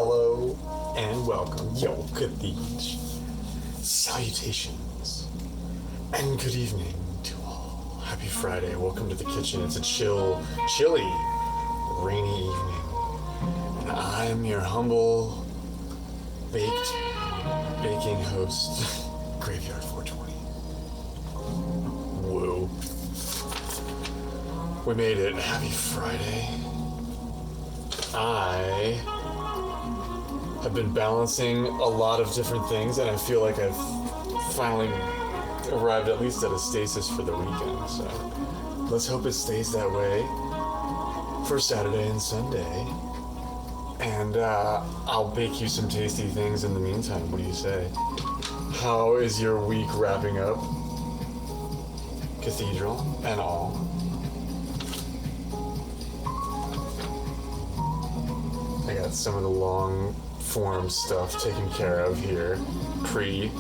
Hello and welcome, yo, Cathedge. Salutations and good evening to all. Happy Friday. Welcome to the kitchen. It's a chilly, rainy evening. And I'm your humble, baking host, Graveyard 420. Whoa. We made it. Happy Friday. I have been balancing a lot of different things, and I feel like I've finally arrived at least at a stasis for the weekend. So let's hope it stays that way for Saturday and Sunday. And I'll bake you some tasty things in the meantime. What do you say? How is your week wrapping up? Cathedral and all. I got some of the long form stuff taken care of here pre-stream,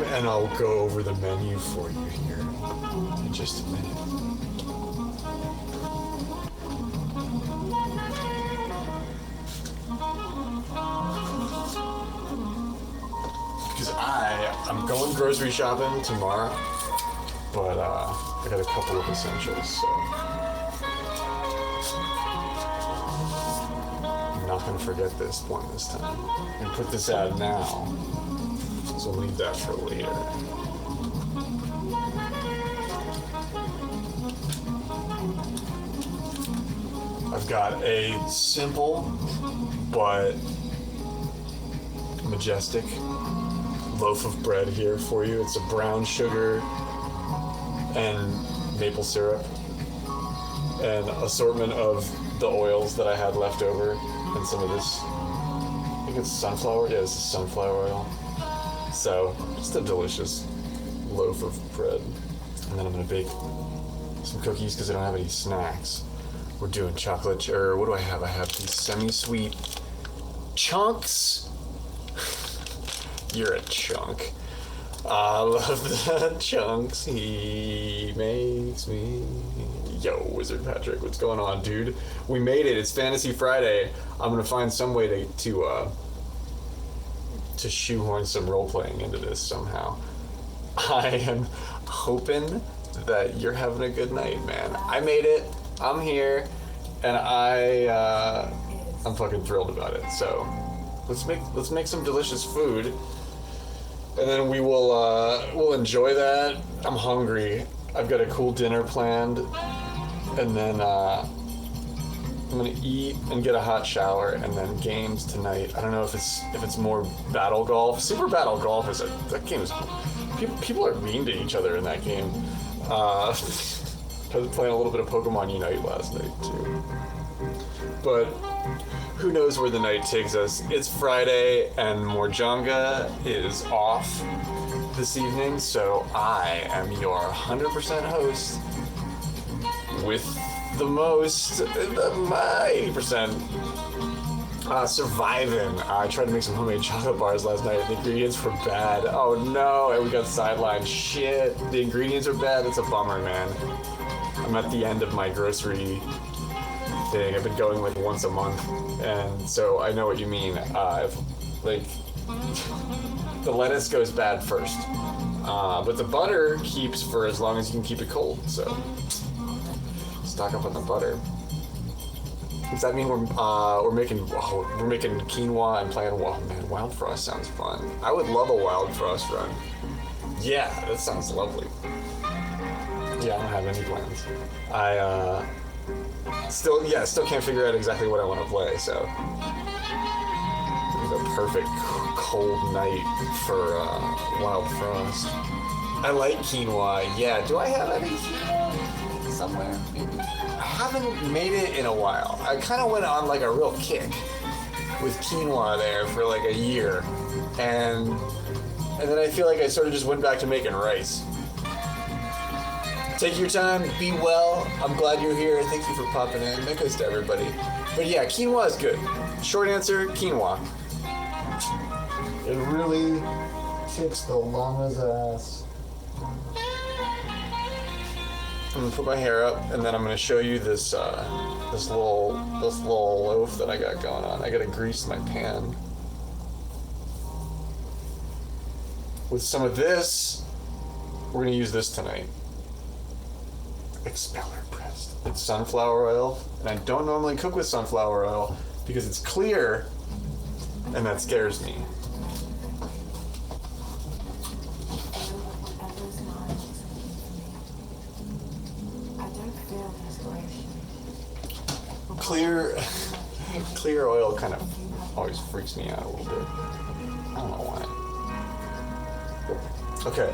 and I'll go over the menu for you here in just a minute. Because I'm going grocery shopping tomorrow, but I got a couple of essentials, so not gonna forget this one this time. I'm gonna put this ad now, so leave that for later. I've got a simple but majestic loaf of bread here for you. It's a brown sugar and maple syrup and assortment of the oils that I had left over, and some of this, I think it's sunflower. Yeah, this is sunflower oil. So just a delicious loaf of bread. And then I'm gonna bake some cookies because I don't have any snacks. We're doing chocolate, or what do I have? I have these semi-sweet chunks. You're a chunk. I love the chunks he makes me. Yo, Wizard Patrick, what's going on, dude? We made it. It's Fantasy Friday. I'm gonna find some way to shoehorn some role playing into this somehow. I am hoping that you're having a good night, man. I made it. I'm here, and I'm fucking thrilled about it. So let's make some delicious food, and then we'll enjoy that. I'm hungry. I've got a cool dinner planned. And then I'm gonna eat and get a hot shower, and then games tonight. I don't know if it's more battle golf. Super battle golf that game is. People are mean to each other in that game. I was playing a little bit of Pokemon Unite last night too. But who knows where the night takes us? It's Friday, and Morjanga is off this evening, so I am your 100% host. With the most, my 80% surviving. I tried to make some homemade chocolate bars last night. The ingredients were bad. Oh no, and we got sidelined. Shit, the ingredients are bad. It's a bummer, man. I'm at the end of my grocery thing. I've been going like once a month, and so I know what you mean. Like, the lettuce goes bad first, but the butter keeps for as long as you can keep it cold, so stock up on the butter. Does that mean we're making quinoa and playing? Oh man, Wild Frost sounds fun. I would love a Wild Frost run. Yeah, that sounds lovely. Yeah, I don't have any plans. I still can't figure out exactly what I want to play. So the perfect cold night for Wild Frost. I like quinoa. Yeah, do I have any quinoa somewhere? Maybe. I haven't made it in a while. I kind of went on like a real kick with quinoa there for like a year, and then I feel like I sort of just went back to making rice. Take your time, be well. I'm glad you're here. Thank you for popping in. That goes to everybody. But yeah, quinoa is good. Short answer, quinoa. It really kicks the llama's ass. I'm gonna put my hair up, and then I'm gonna show you this this little loaf that I got going on. I gotta grease my pan with some of this. We're gonna use this tonight. Expeller pressed. It's sunflower oil, and I don't normally cook with sunflower oil because it's clear, and that scares me. Clear oil kind of always freaks me out a little bit. I don't know why. Okay,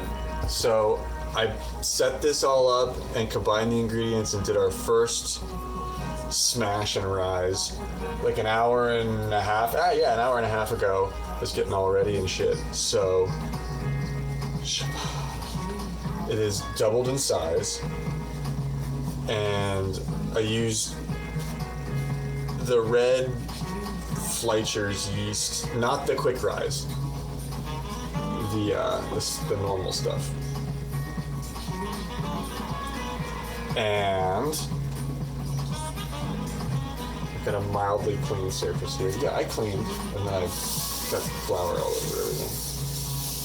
so I set this all up and combined the ingredients and did our first smash and rise like an hour and a half. An hour and a half ago. It's getting all ready and shit. So it is doubled in size, and I used the red Fleischer's yeast, not the quick rise, the normal stuff. And I've got a mildly clean surface here. Yeah, I cleaned, and then I got flour all over everything.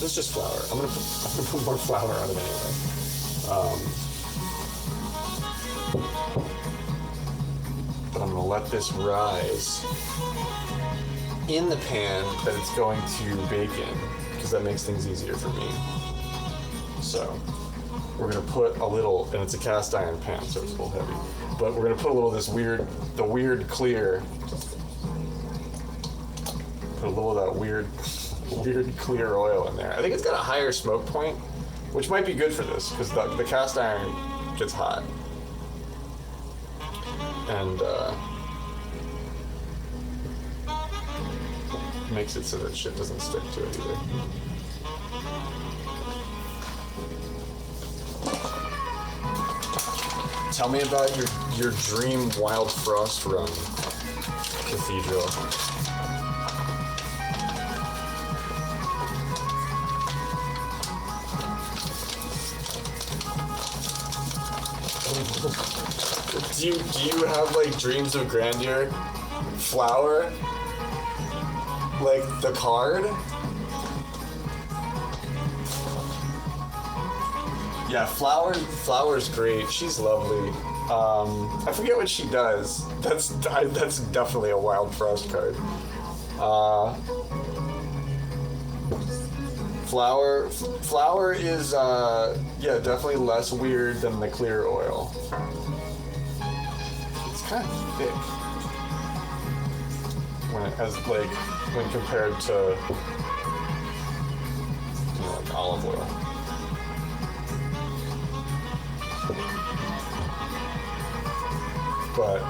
It's just flour. I'm gonna put more flour on it anyway. But I'm gonna let this rise in the pan that it's going to bake in, because that makes things easier for me. So we're gonna put a little, and it's a cast iron pan, so it's a little heavy, but we're gonna put a little of this weird clear, put a little of that weird clear oil in there. I think it's got a higher smoke point, which might be good for this, because the cast iron gets hot. And makes it so that shit doesn't stick to it either. Tell me about your dream Wild Frost run, Cathedral. Do you have like dreams of grandeur? Flower? Like the card? Yeah, Flower's great. She's lovely. I forget what she does. That's definitely a Wild Frost card. Flower is definitely less weird than the clear oil. It's kind of thick when compared to like olive oil. But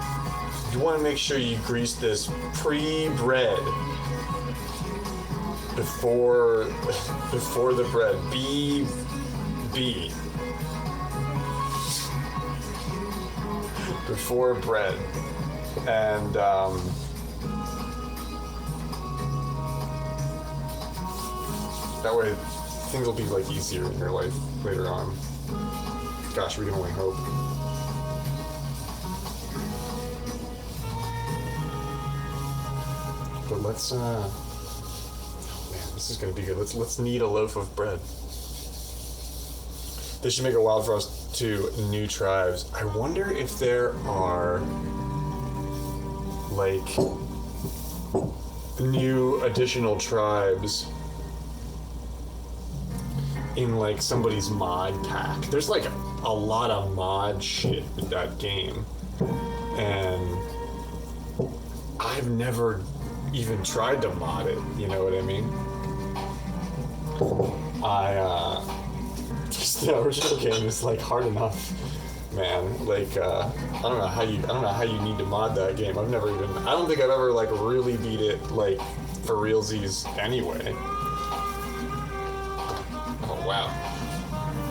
you want to make sure you grease this pre-bread before the bread. B. Before bread. And that way things will be like easier in your life later on. Gosh, we can only hope. But let's oh man, this is gonna be good. Let's knead a loaf of bread. They should make a Wild Frost to new tribes. I wonder if there are like new additional tribes in like somebody's mod pack. There's like a lot of mod shit in that game, and I've never even tried to mod it, you know what I mean? Just the original game is like hard enough, man. Like I don't know how you need to mod that game. I don't think I've ever like really beat it like for realsies anyway. Oh wow.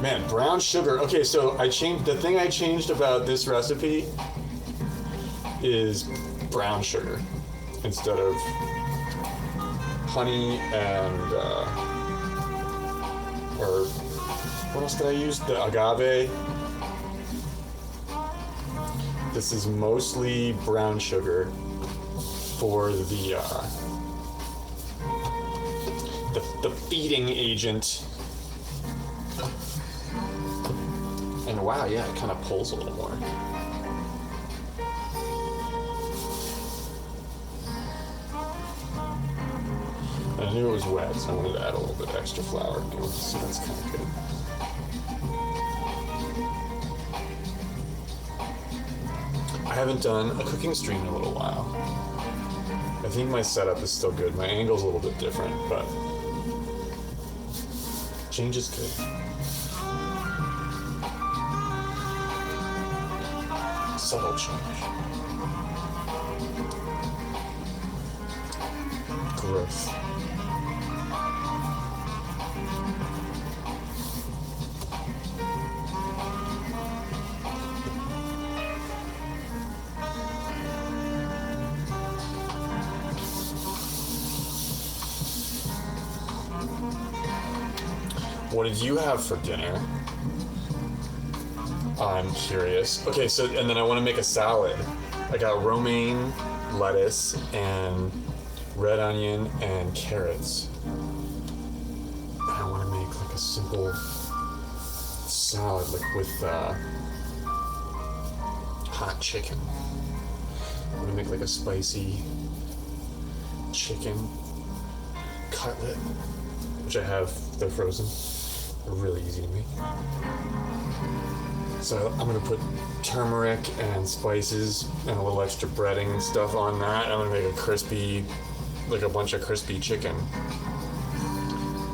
Man, brown sugar. Okay, so the thing I changed about this recipe is brown sugar instead of honey and or what else did I use? The agave This is mostly brown sugar for the feeding agent. And wow, yeah, it kind of pulls a little more. I knew it was wet, so I wanted to add a little bit extra flour. So that's kind of good. I haven't done a cooking stream in a little while. I think my setup is still good. My angle's a little bit different, but change is good. Subtle change. Growth. What did you have for dinner? I'm curious. Okay, so, and then I want to make a salad. I got romaine, lettuce, and red onion, and carrots. And I want to make like a simple salad, like with hot chicken. I'm going to make like a spicy chicken cutlet, which I have, they're frozen. They're really easy to make. So I'm gonna put turmeric and spices and a little extra breading and stuff on that. I'm gonna make a crispy, like a bunch of crispy chicken.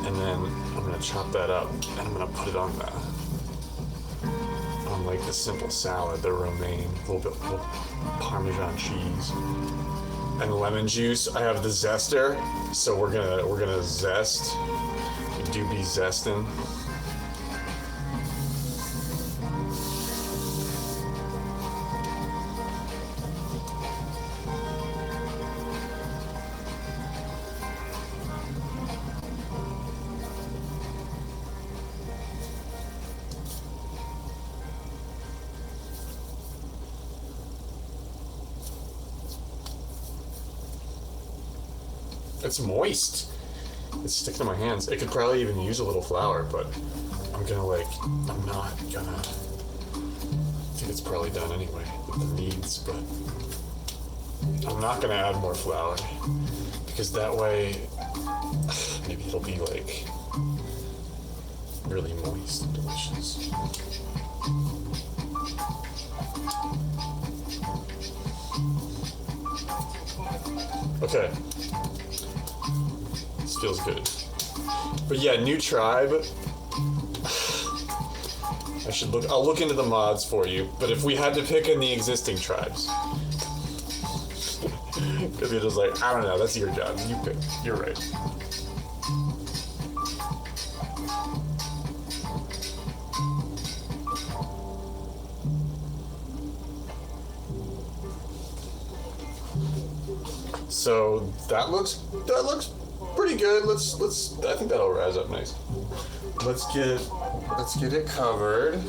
And then I'm gonna chop that up and I'm gonna put it on like the simple salad, the romaine, a little Parmesan cheese. And lemon juice. I have the zester, so we're gonna zest. We do be zesting. It's moist. It's sticking to my hands. It could probably even use a little flour, but I'm not gonna. I think it's probably done anyway with the needs, but I'm not gonna add more flour because that way maybe it'll be like really moist and delicious. Okay. This feels good. But yeah, new tribe. I'll look into the mods for you, but if we had to pick in the existing tribes. Because you're just like, I don't know, that's your job. You pick. You're right. So that looks pretty good. Let's I think that'll rise up nice. Let's get it covered.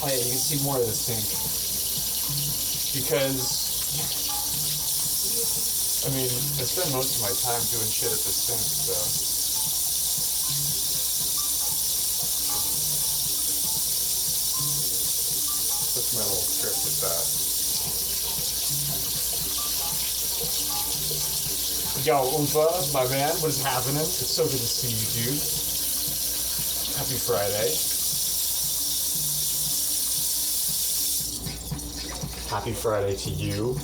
Oh yeah, you can see more of the sink. Because I mean, I spend most of my time doing shit at the sink, so that's my little trick with that. Yo, Oompa, my man, what is happening? It's so good to see you, dude. Happy Friday. Happy Friday to you.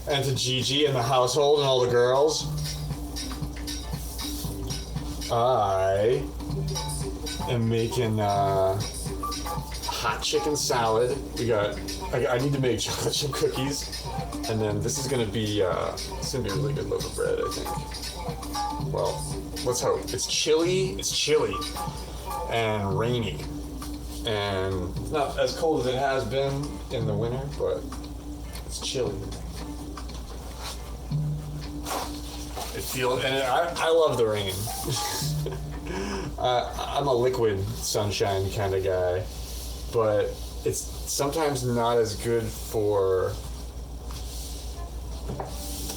And to Gigi and the household and all the girls. I am making hot chicken salad. I need to make chocolate chip cookies. And then this is gonna be a really good loaf of bread, I think. Well, let's hope. It's chilly and rainy. And not as cold as it has been in the winter, but it's chilly. It feel, and I love the rain. I'm a liquid sunshine kind of guy, but it's sometimes not as good for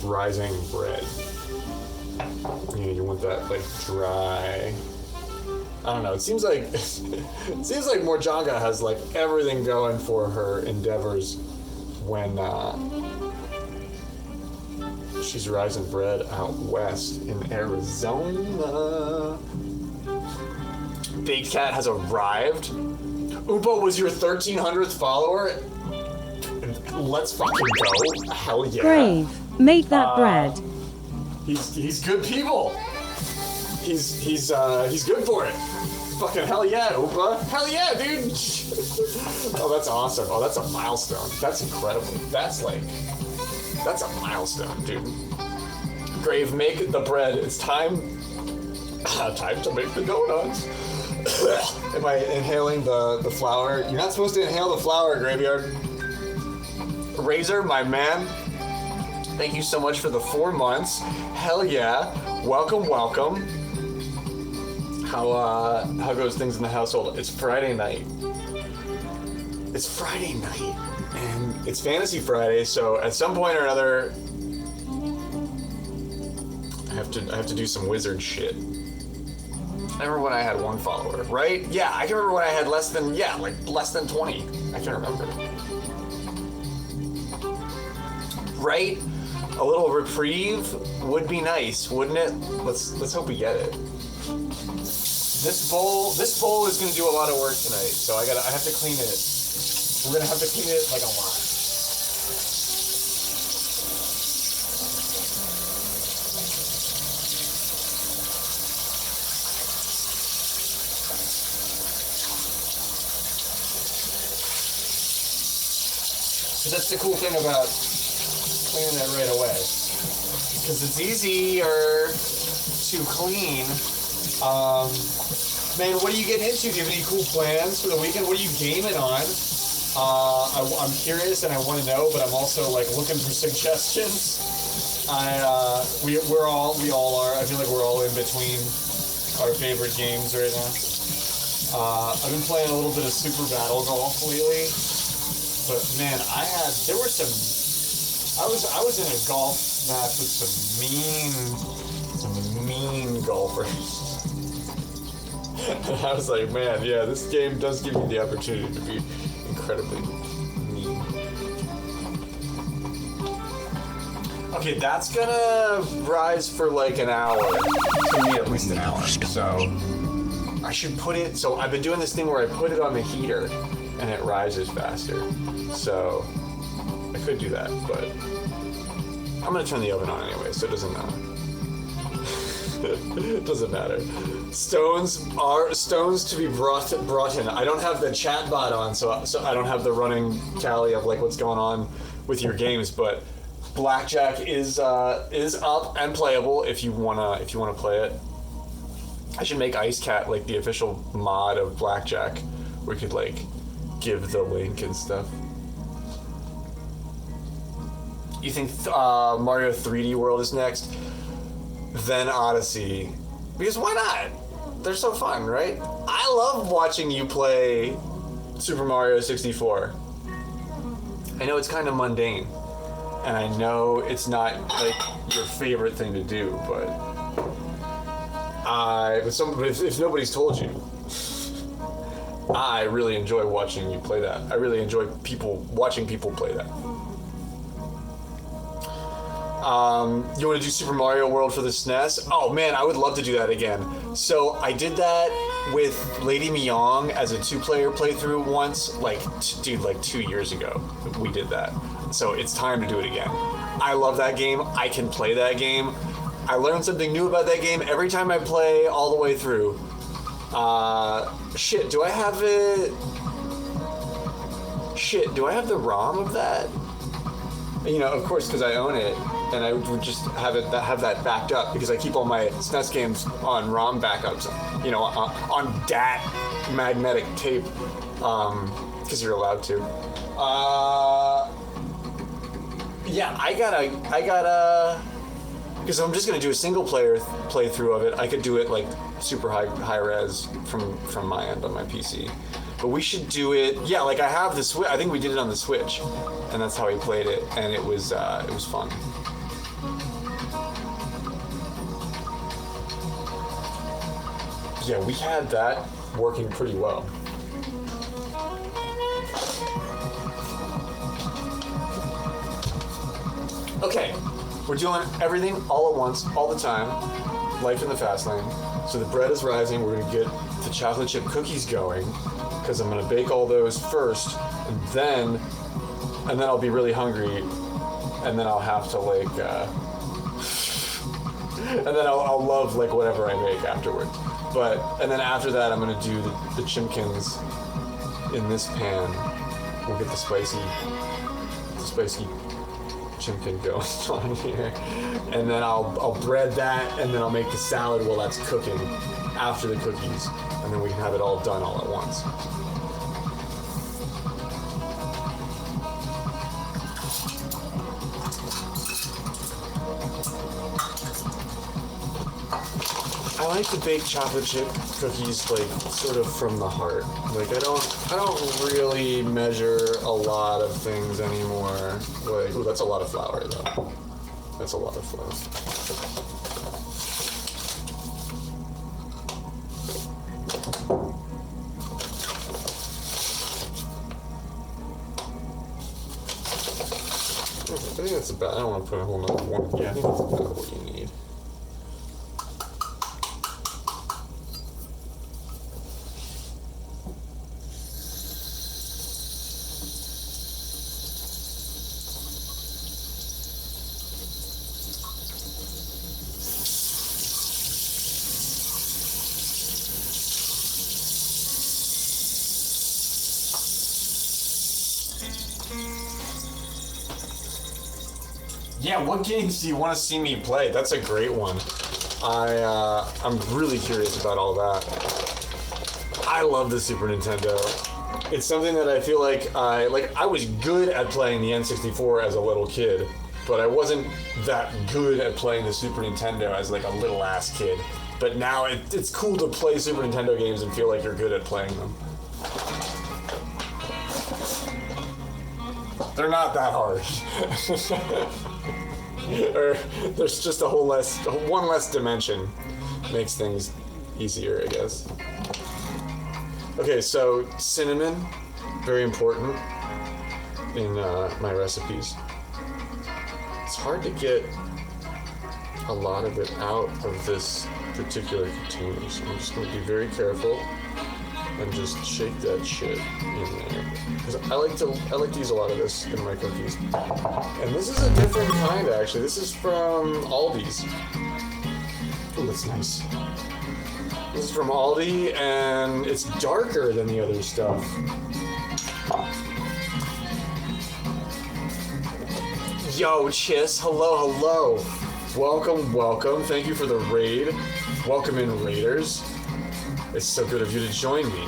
rising bread. You know, you want that like dry. I don't know. It seems like Morjanga has like everything going for her endeavors when she's rising bread out west in Arizona. Baked Cat has arrived. Oompa was your 1300th follower. Let's fucking go. Hell yeah. Brave. Make that bread. He's good people. He's good for it. Fucking hell yeah, Oompa. Hell yeah, dude. Oh, that's awesome. Oh, that's a milestone. That's incredible. That's a milestone, dude. Grave, make the bread. It's time. Time to make the donuts. Am I inhaling the flour? You're not supposed to inhale the flour, Graveyard. Razor, my man. Thank you so much for the 4 months. Hell yeah. Welcome, welcome. How goes things in the household? It's Friday night. It's Friday night. And it's Fantasy Friday, so at some point or another I have to do some wizard shit. I remember when I had 1 follower, right? Yeah, I can remember when I had less than 20. I can remember. Right? A little reprieve would be nice, wouldn't it? Let's hope we get it. This bowl is gonna do a lot of work tonight, so I have to clean it. We're gonna have to clean it like a lot. So that's the cool thing about cleaning it right away, because it's easier to clean. Man, what are you getting into? Do you have any cool plans for the weekend? What are you gaming on? I'm curious and I want to know, but I'm also like looking for suggestions. We all are. I feel like we're all in between our favorite games right now. I've been playing a little bit of Super Battle Golf lately, but man, I was in a golf match with some mean golfers. And I was like, man, yeah, this game does give me the opportunity to be incredibly mean. Okay, that's gonna rise for like an hour. It's gonna be at least an hour. So I should put it, so I've been doing this thing where I put it on the heater and it rises faster. So I could do that, but I'm gonna turn the oven on anyway, so it doesn't matter. It doesn't matter. Stones to be brought in. I don't have the chat bot on, so I don't have the running tally of like what's going on with your games. But Blackjack is up and playable if you wanna play it. I should make Ice Cat like the official mod of Blackjack, where we could like give the link and stuff. You think Mario 3D World is next? Then Odyssey, because why not? They're so fun, right? I love watching you play Super Mario 64. I know it's kind of mundane, and I know it's not like your favorite thing to do, but if nobody's told you, I really enjoy watching you play that. I really enjoy watching people play that. You want to do Super Mario World for the SNES? Oh man, I would love to do that again. So I did that with Lady Myong as a 2-player playthrough once, like 2 years ago. We did that. So it's time to do it again. I love that game. I can play that game. I learn something new about that game every time I play all the way through. Shit, do I have it? Shit, do I have the ROM of that? You know, of course, because I own it. And I would just have that backed up because I keep all my SNES games on ROM backups, you know, on DAT magnetic tape, because you're allowed to. Yeah, I gotta Because I'm just gonna do a single player playthrough of it. I could do it like super high res from my end on my PC. But we should do it. Yeah, like I have the Switch. I think we did it on the Switch, and that's how we played it, and it was fun. Yeah, we had that working pretty well. Okay, we're doing everything all at once, all the time. Life in the fast lane. So the bread is rising. We're gonna get the chocolate chip cookies going, because I'm gonna bake all those first, and then I'll be really hungry, and then I'll have to like, and then I'll love like whatever I make afterward. And then after that, I'm gonna do the chimkins in this pan. We'll get the spicy chimkin going on here, and then I'll bread that, and then I'll make the salad while that's cooking after the cookies, and then we can have it all done all at once. I like to bake chocolate chip cookies like sort of from the heart. Like I don't really measure a lot of things anymore. Like, ooh, that's a lot of flour though. That's a lot of flour. I think that's about. I don't want to put a whole nother one. Yeah, I think that's about what you need. Yeah, what games do you want to see me play? That's a great one. I'm really curious about all that. I love the Super Nintendo. It's something that I feel like I was good at playing the N64 as a little kid, but I wasn't that good at playing the Super Nintendo as like a little ass kid. But now it's cool to play Super Nintendo games and feel like you're good at playing them. They're not that hard. Or there's just one less dimension. Makes things easier, I guess. Okay, so cinnamon, very important in my recipes. It's hard to get a lot of it out of this particular container, so I'm just going to be very careful and just shake that shit in there. Because I like to use a lot of this in my cookies. And this is a different kind, actually. This is from Aldi's. Oh, that's nice. This is from Aldi, and it's darker than the other stuff. Yo, Chiss, hello. Welcome. Thank you for the raid. Welcome in, raiders. It's so good of you to join me.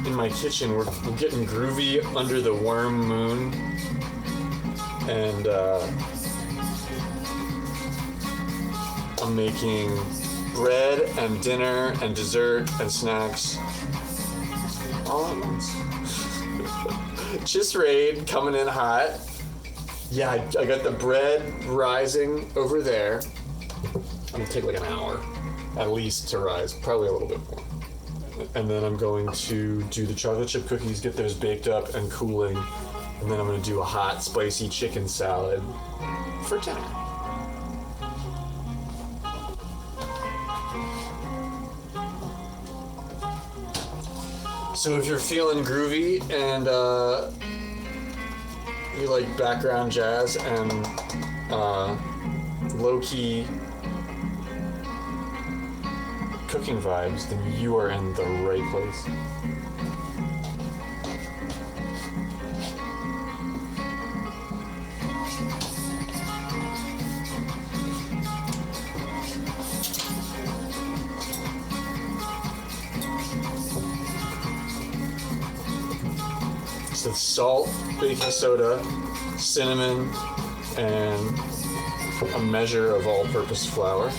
In my kitchen, we're getting groovy under the worm moon. And I'm making bread and dinner and dessert and snacks all at once. Just raid coming in hot. Yeah, I got the bread rising over there. It'll take like an hour at least to rise, probably a little bit more. And then I'm going to do the chocolate chip cookies, get those baked up and cooling. And then I'm going to do a hot, spicy chicken salad for dinner. So if you're feeling groovy and you like background jazz and low-key cooking vibes, then you are in the right place. So salt, baking soda, cinnamon, and a measure of all-purpose flour.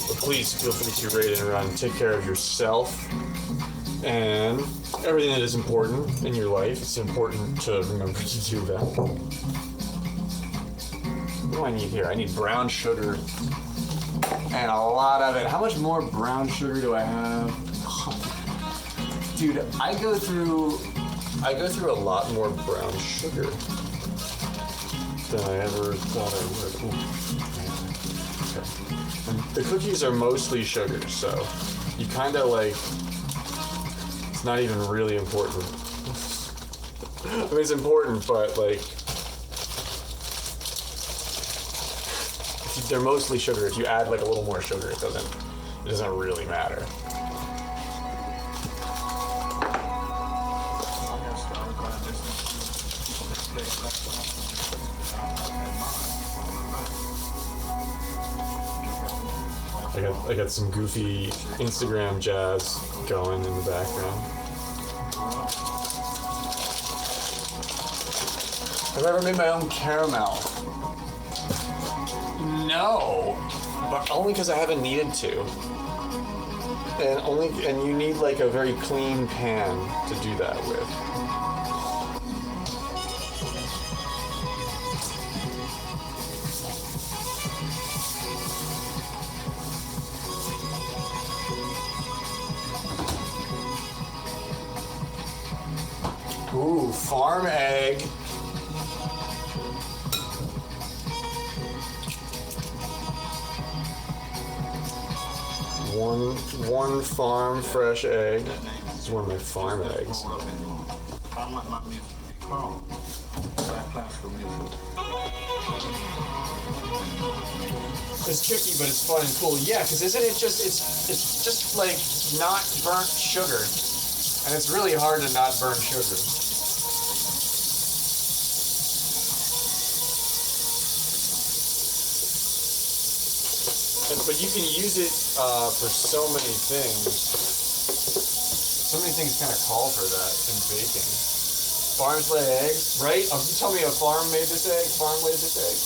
But please feel free to rate and run. Take care of yourself and everything that is important in your life. It's important to remember to do that. What do I need here? I need brown sugar and a lot of it. How much more brown sugar do I have? Dude, I go through a lot more brown sugar than I ever thought I would. Okay. And the cookies are mostly sugar, so you kind of like, it's not even really important. I mean, it's important, but like, they're mostly sugar. If you add like a little more sugar, it doesn't really matter. I got some goofy Instagram jazz going in the background. Have I ever made my own caramel? No, but only because I haven't needed to. And you need like a very clean pan to do that with. Ooh, farm egg. One farm fresh egg. This is one of my farm eggs. It's tricky, but it's fun and cool. Yeah, because isn't it just it's just like not burnt sugar, and it's really hard to not burn sugar. But you can use it for so many things. So many things kind of call for that in baking. Farms lay eggs, right? Oh, you tell me a farm made this egg, farm laid this egg.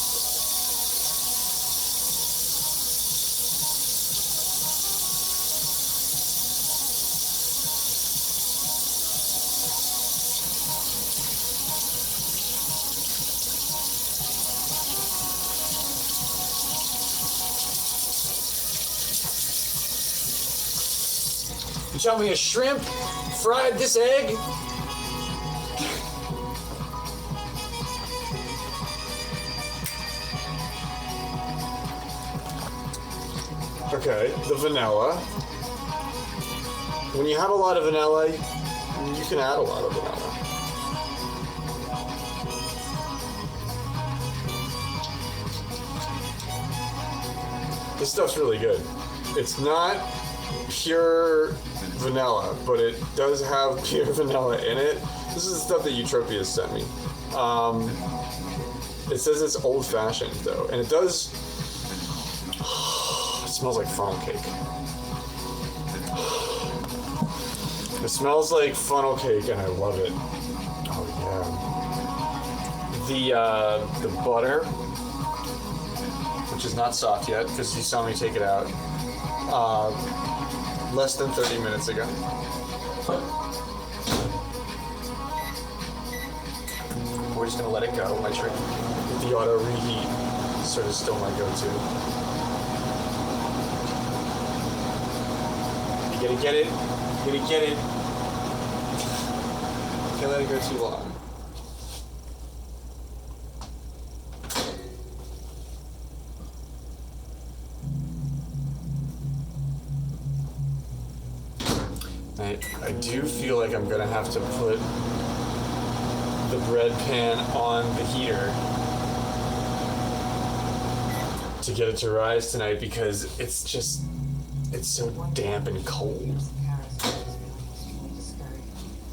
You tell me a shrimp fried this egg? Okay, the vanilla. When you have a lot of vanilla, you can add a lot of vanilla. This stuff's really good. It's not pure vanilla, but it does have pure vanilla in it. This is the stuff that Eutropia sent me. It says it's old-fashioned though, and it does. It smells like funnel cake. It smells like funnel cake, and I love it. Oh yeah. The butter, which is not soft yet, because you saw me take it out. Less than 30 minutes ago. We're just gonna let it go. My trick with the auto reheat is sort of still my go-to. You gotta get it. You gotta get it. Can't let it go too long. I do feel like I'm gonna have to put the bread pan on the heater to get it to rise tonight because it's so damp and cold.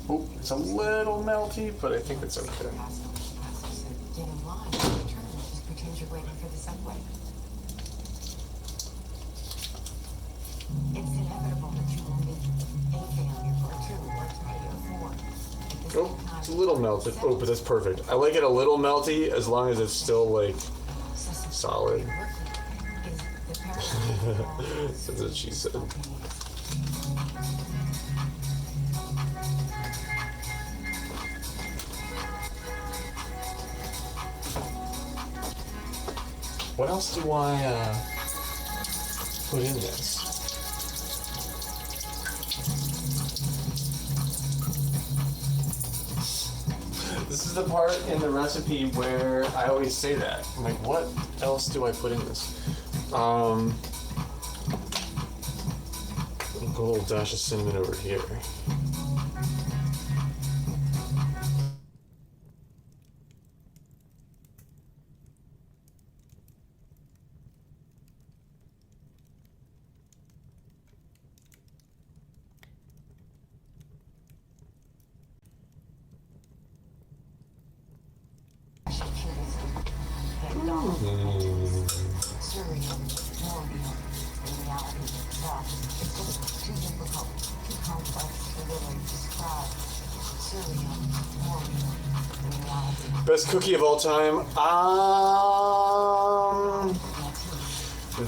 Oh, it's a little melty, but I think it's okay. It's inevitable that you will meet a failure. Oh, it's a little melted. Oh, but that's perfect. I like it a little melty as long as it's still like solid. That's what she said. What else do I put in this? This is the part in the recipe where I always say that. I'm like, what else do I put in this? A little dash of cinnamon over here. Best cookie of all time?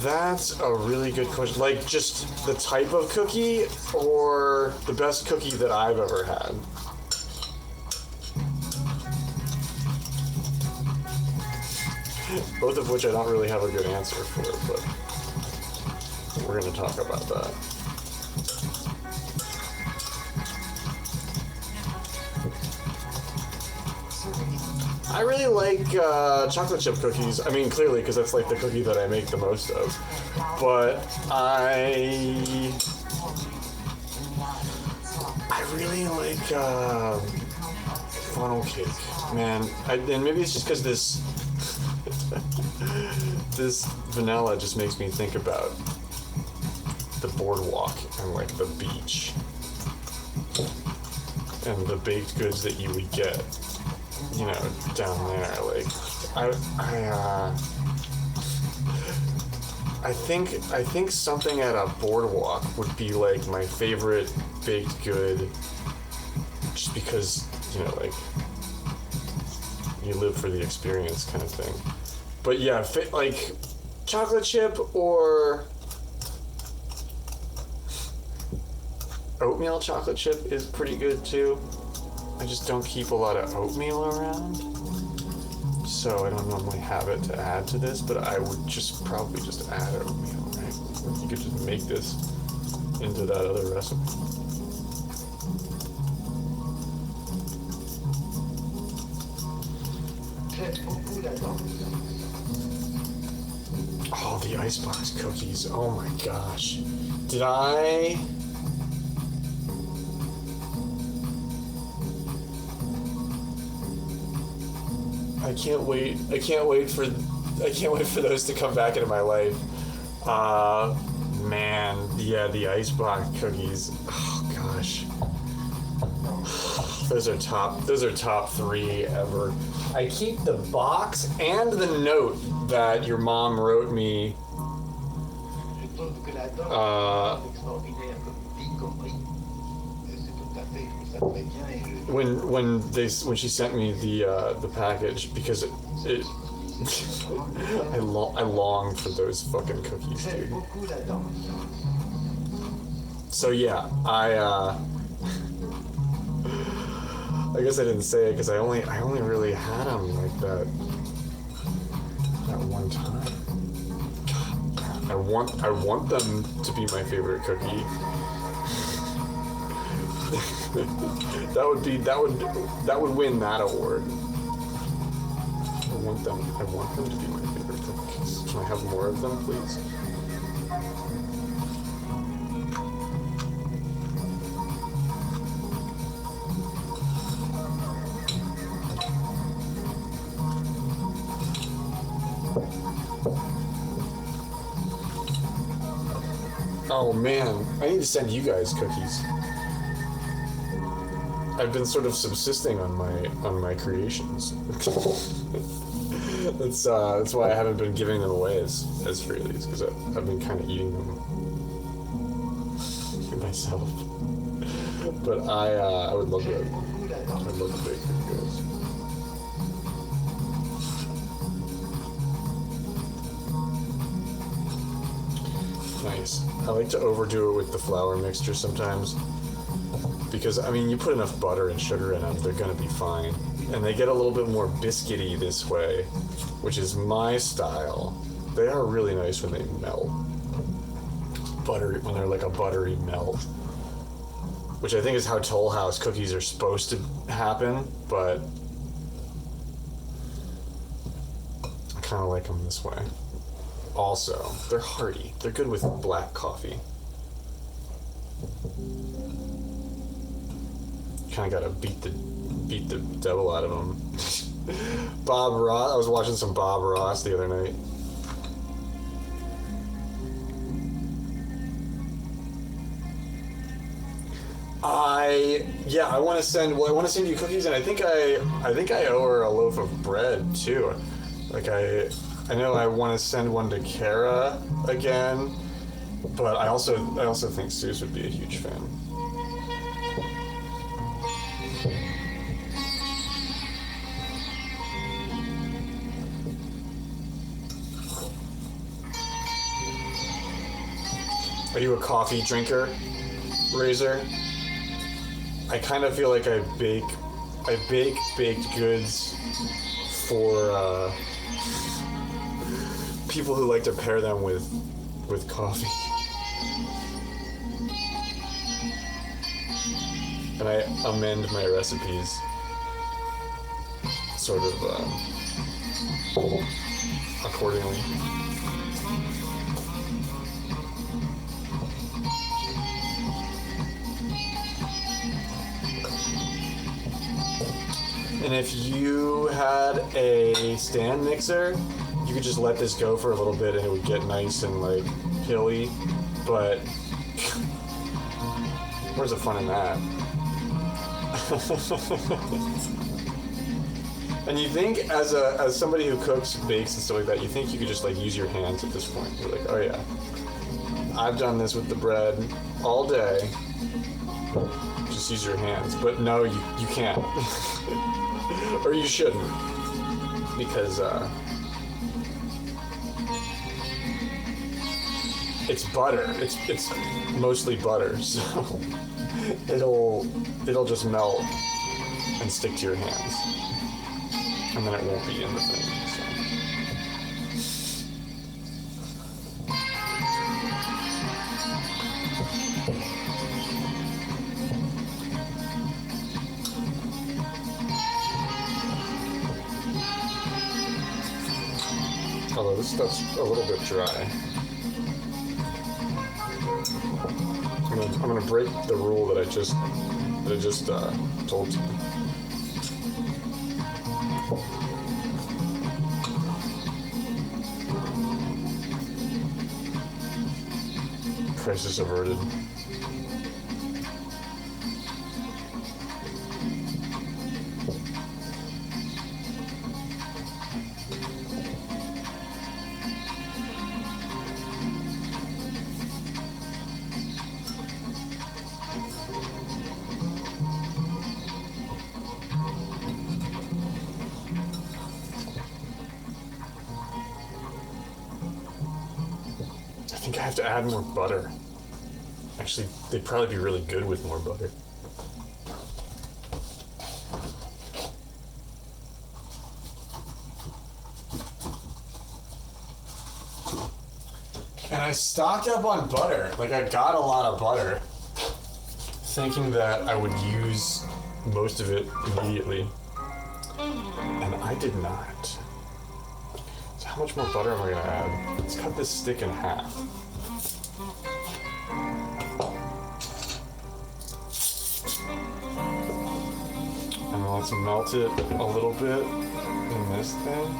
That's a really good question. Like, just the type of cookie or the best cookie that I've ever had? Both of which I don't really have a good answer for, but we're going to talk about that. I really like chocolate chip cookies. I mean, clearly, because that's like the cookie that I make the most of. But I really like funnel cake, man. And maybe it's just because this this vanilla just makes me think about the boardwalk and like the beach and the baked goods that you would get, you know, down there. Like, I think something at a boardwalk would be like my favorite baked good, just because, you know, like, you live for the experience kind of thing. But yeah, like chocolate chip or oatmeal chocolate chip is pretty good too. I just don't keep a lot of oatmeal around, so I don't normally have it to add to this, but I would just probably just add oatmeal, right? You could just make this into that other recipe. Oh, the icebox cookies. Oh my gosh. Did I... I can't wait for those to come back into my life. Man, yeah, the icebox cookies. Oh gosh. Those are top 3 ever. I keep the box and the note that your mom wrote me. When she sent me the package, because it I long for those fucking cookies, dude. So yeah, I guess I didn't say it because I only really had them like that one time. I want them to be my favorite cookie. that would win that award. I want them to be my favorite cookies. Can I have more of them, please? Oh man, I need to send you guys cookies. I've been sort of subsisting on my creations. That's why I haven't been giving them away as freely, because I've been kind of eating them myself. But I would love to I love bacon, guys. Nice. I like to overdo it with the flour mixture sometimes. Because, I mean, you put enough butter and sugar in them, they're going to be fine. And they get a little bit more biscuity this way, which is my style. They are really nice when they melt. When they're like a buttery melt. Which I think is how Toll House cookies are supposed to happen, but I kind of like them this way. Also, they're hearty. They're good with black coffee. Kind of gotta beat the devil out of them. Bob Ross. I was watching some Bob Ross the other night. I want to send you cookies, and I think I owe her a loaf of bread too. Like I know I want to send one to Kara again, but I also think Suze would be a huge fan. Are you a coffee drinker, Razor? I kind of feel like I bake baked goods for people who like to pair them with coffee. And I amend my recipes sort of accordingly. And if you had a stand mixer, you could just let this go for a little bit and it would get nice and like hilly, but where's the fun in that? And you think as somebody who cooks, bakes and stuff like that, you think you could just like use your hands at this point. You're like, oh yeah, I've done this with the bread all day. Just use your hands. But no, you can't. Or you shouldn't, because it's butter. It's mostly butter, so it'll just melt and stick to your hands, and then it won't be in the thing. Although this stuff's a little bit dry. I'm gonna break the rule that I just told you. Crisis averted. I think I have to add more butter. Actually, they'd probably be really good with more butter. And I stocked up on butter. Like, I got a lot of butter, thinking that I would use most of it immediately. And I did not. So how much more butter am I gonna add? Let's cut this stick in half. And then let's melt it a little bit in this thing.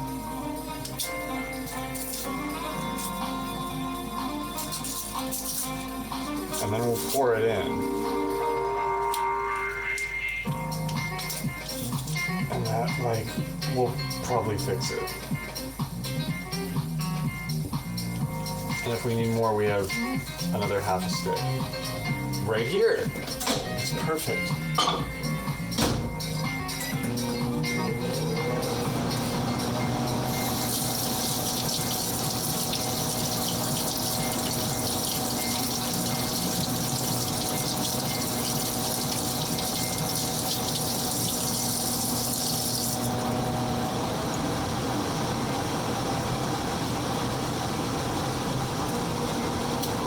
And then we'll pour it in. And that, like, will probably fix it. And if we need more, we have another half a stick. Right here. It's perfect.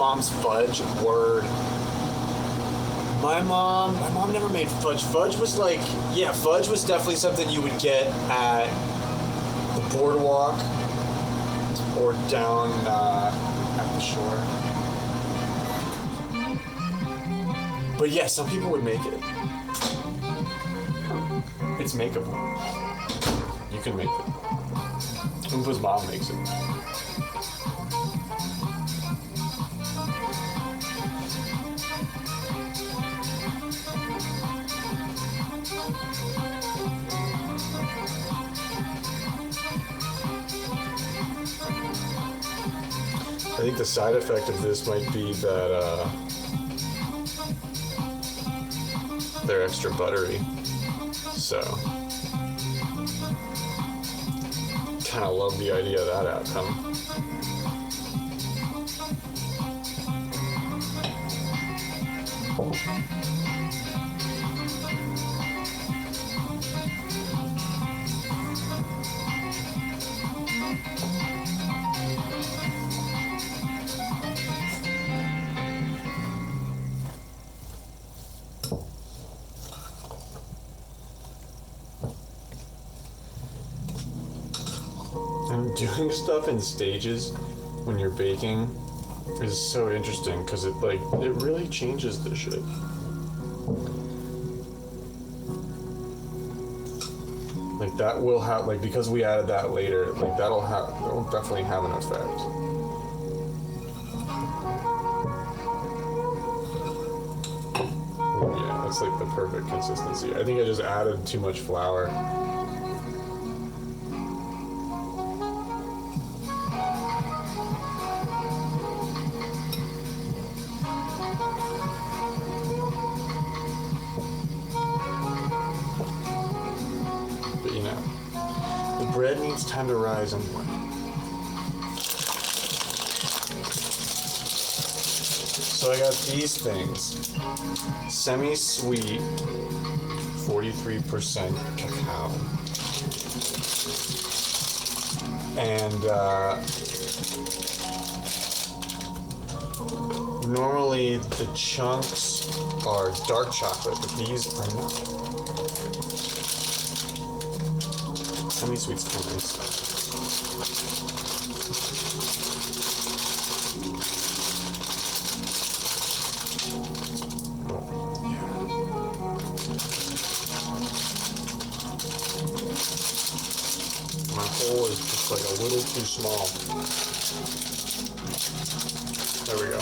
mom's fudge, word. My mom never made fudge. Fudge was like, yeah, fudge was definitely something you would get at the boardwalk or down at the shore. But yeah, some people would make it. It's makeable. You can make it. Umpa's mom makes it. I think the side effect of this might be that they're extra buttery. So, kind of love the idea of that outcome. And doing stuff in stages when you're baking is so interesting because it really changes the shit. Like that will have, like, because we added that later, like that'll definitely have an effect. Yeah, that's like the perfect consistency. I think I just added too much flour. Bread needs time to rise anyway. So I got these things. Semi-sweet, 43% cacao. And normally the chunks are dark chocolate, but these are not. Semi-sweet's kind of nice. My hole is just like a little too small. There we go.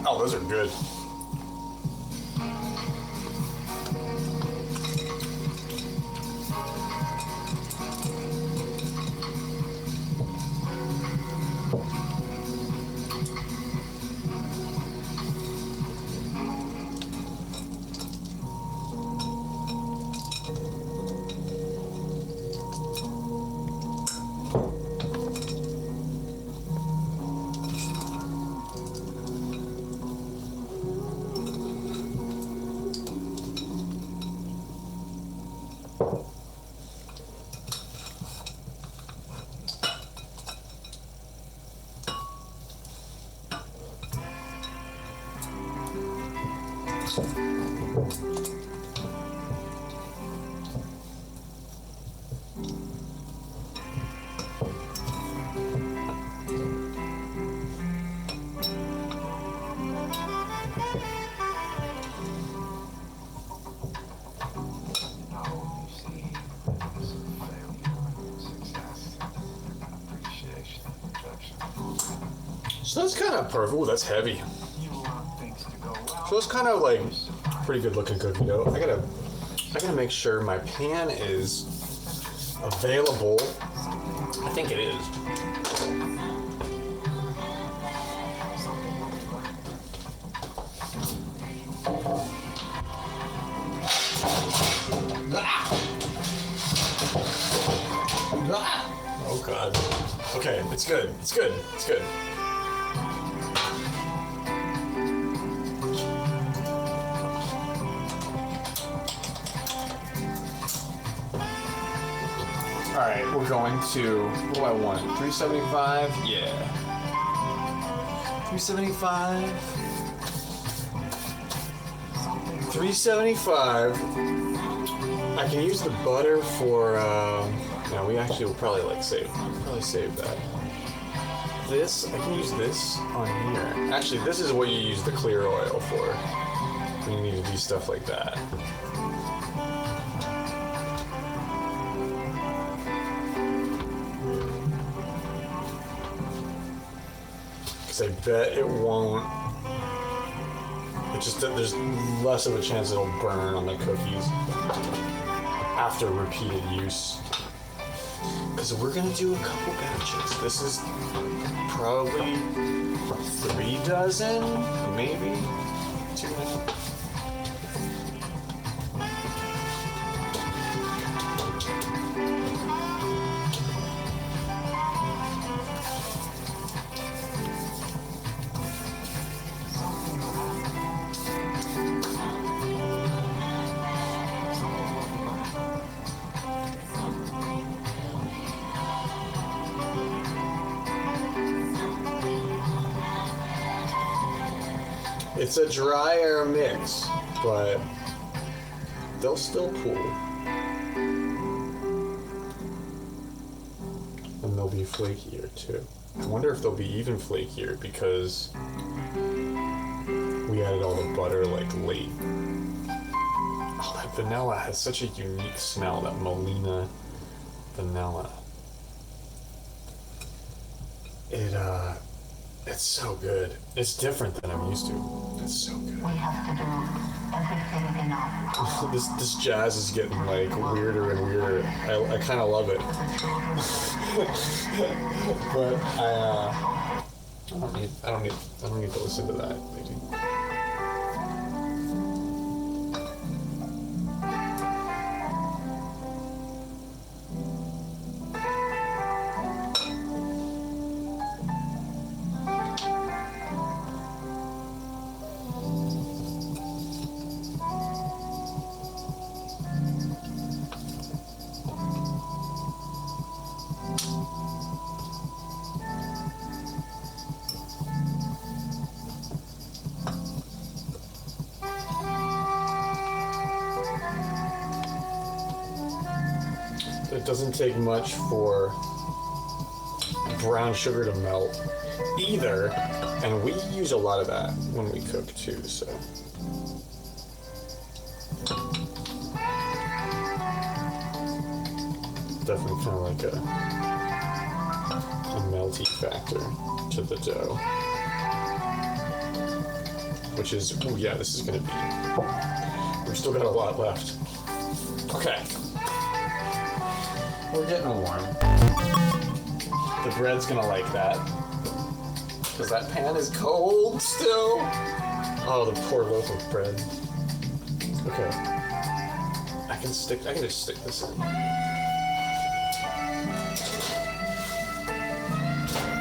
Oh, those are good. So that's kind of perfect. Ooh, that's heavy. So it's kind of like pretty good looking cookie dough. I gotta make sure my pan is available. I think it is. Oh god. Okay, it's good. It's good. It's good. Alright, we're going to, what do I want? 375? Yeah. 375. 375. I can use the butter for, no, we actually will probably save that. This, I can use this on here. Actually, this is what you use the clear oil for. When you need to do stuff like that. Because I bet it won't. It's just that there's less of a chance it'll burn on the cookies after repeated use. Because we're gonna do a couple batches. This is probably 3 dozen, maybe 2.5. It's a dry air mix, but they'll still cool. And they'll be flakier too. I wonder if they'll be even flakier because we added all the butter late. Oh, that vanilla has such a unique smell, that Molina vanilla. It's so good. It's different than I'm used to. It's so good. We have to do everything enough. This jazz is getting weirder and weirder. I kind of love it. But I don't need to listen to that. It doesn't take much for brown sugar to melt either, and we use a lot of that when we cook too, so. Definitely kind of like a melty factor to the dough. Which is, oh yeah, this is gonna be, we've still got a lot left. Okay. We're getting warm. The bread's gonna like that. Because that pan is cold still. Oh, the poor loaf of bread. Okay. I can just stick this in.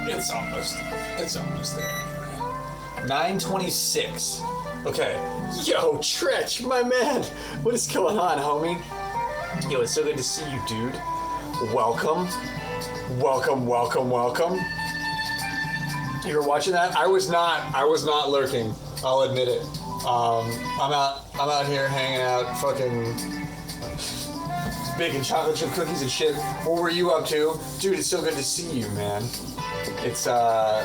It's almost there. 9:26. Okay. Yo, Tretch, my man. What is going on, homie? Yo, it's so good to see you, dude. Welcome. You were watching that? I was not lurking. I'll admit it. I'm out here hanging out, fucking baking chocolate chip cookies and shit. What were you up to? Dude, it's so good to see you, man. It's a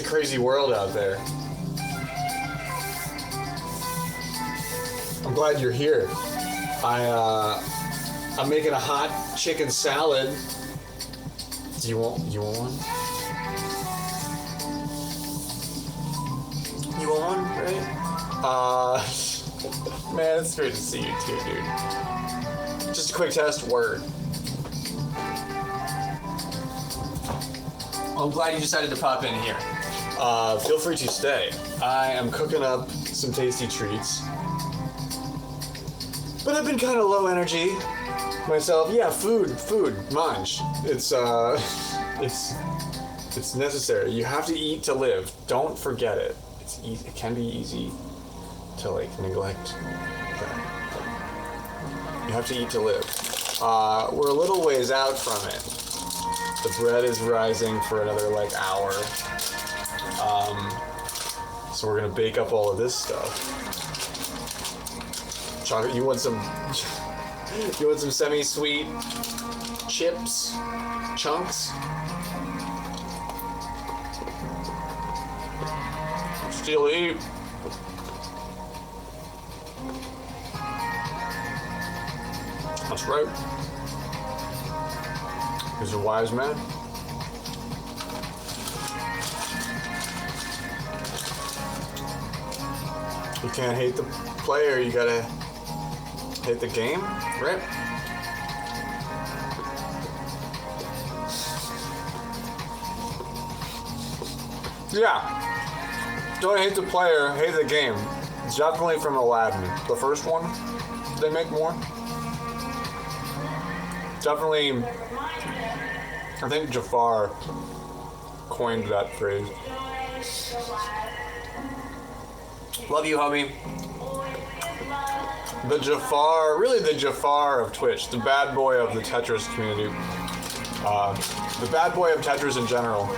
crazy world out there. I'm glad you're here. I'm making a hot chicken salad. Do you want one? You want one, right? Man, it's great to see you too, dude. Just a quick test. Word. I'm glad you decided to pop in here. Feel free to stay. I am cooking up some tasty treats. But I've been kind of low energy myself. Yeah, food, munch. It's necessary. You have to eat to live. Don't forget it. It's easy. It can be easy to like neglect that. You have to eat to live. We're a little ways out from it. The bread is rising for another like hour. So we're gonna bake up all of this stuff. Chocolate. You want some? You want some semi-sweet chips, chunks? Still eat. That's right. He's a wise man. You can't hate the player, you gotta hate the game, right? Yeah. Don't hate the player, hate the game. It's definitely from Aladdin. The first one, did they make more? Definitely, I think Jafar coined that phrase. Love you, homie. The Jafar, really the Jafar of Twitch, the bad boy of the Tetris community. The bad boy of Tetris in general.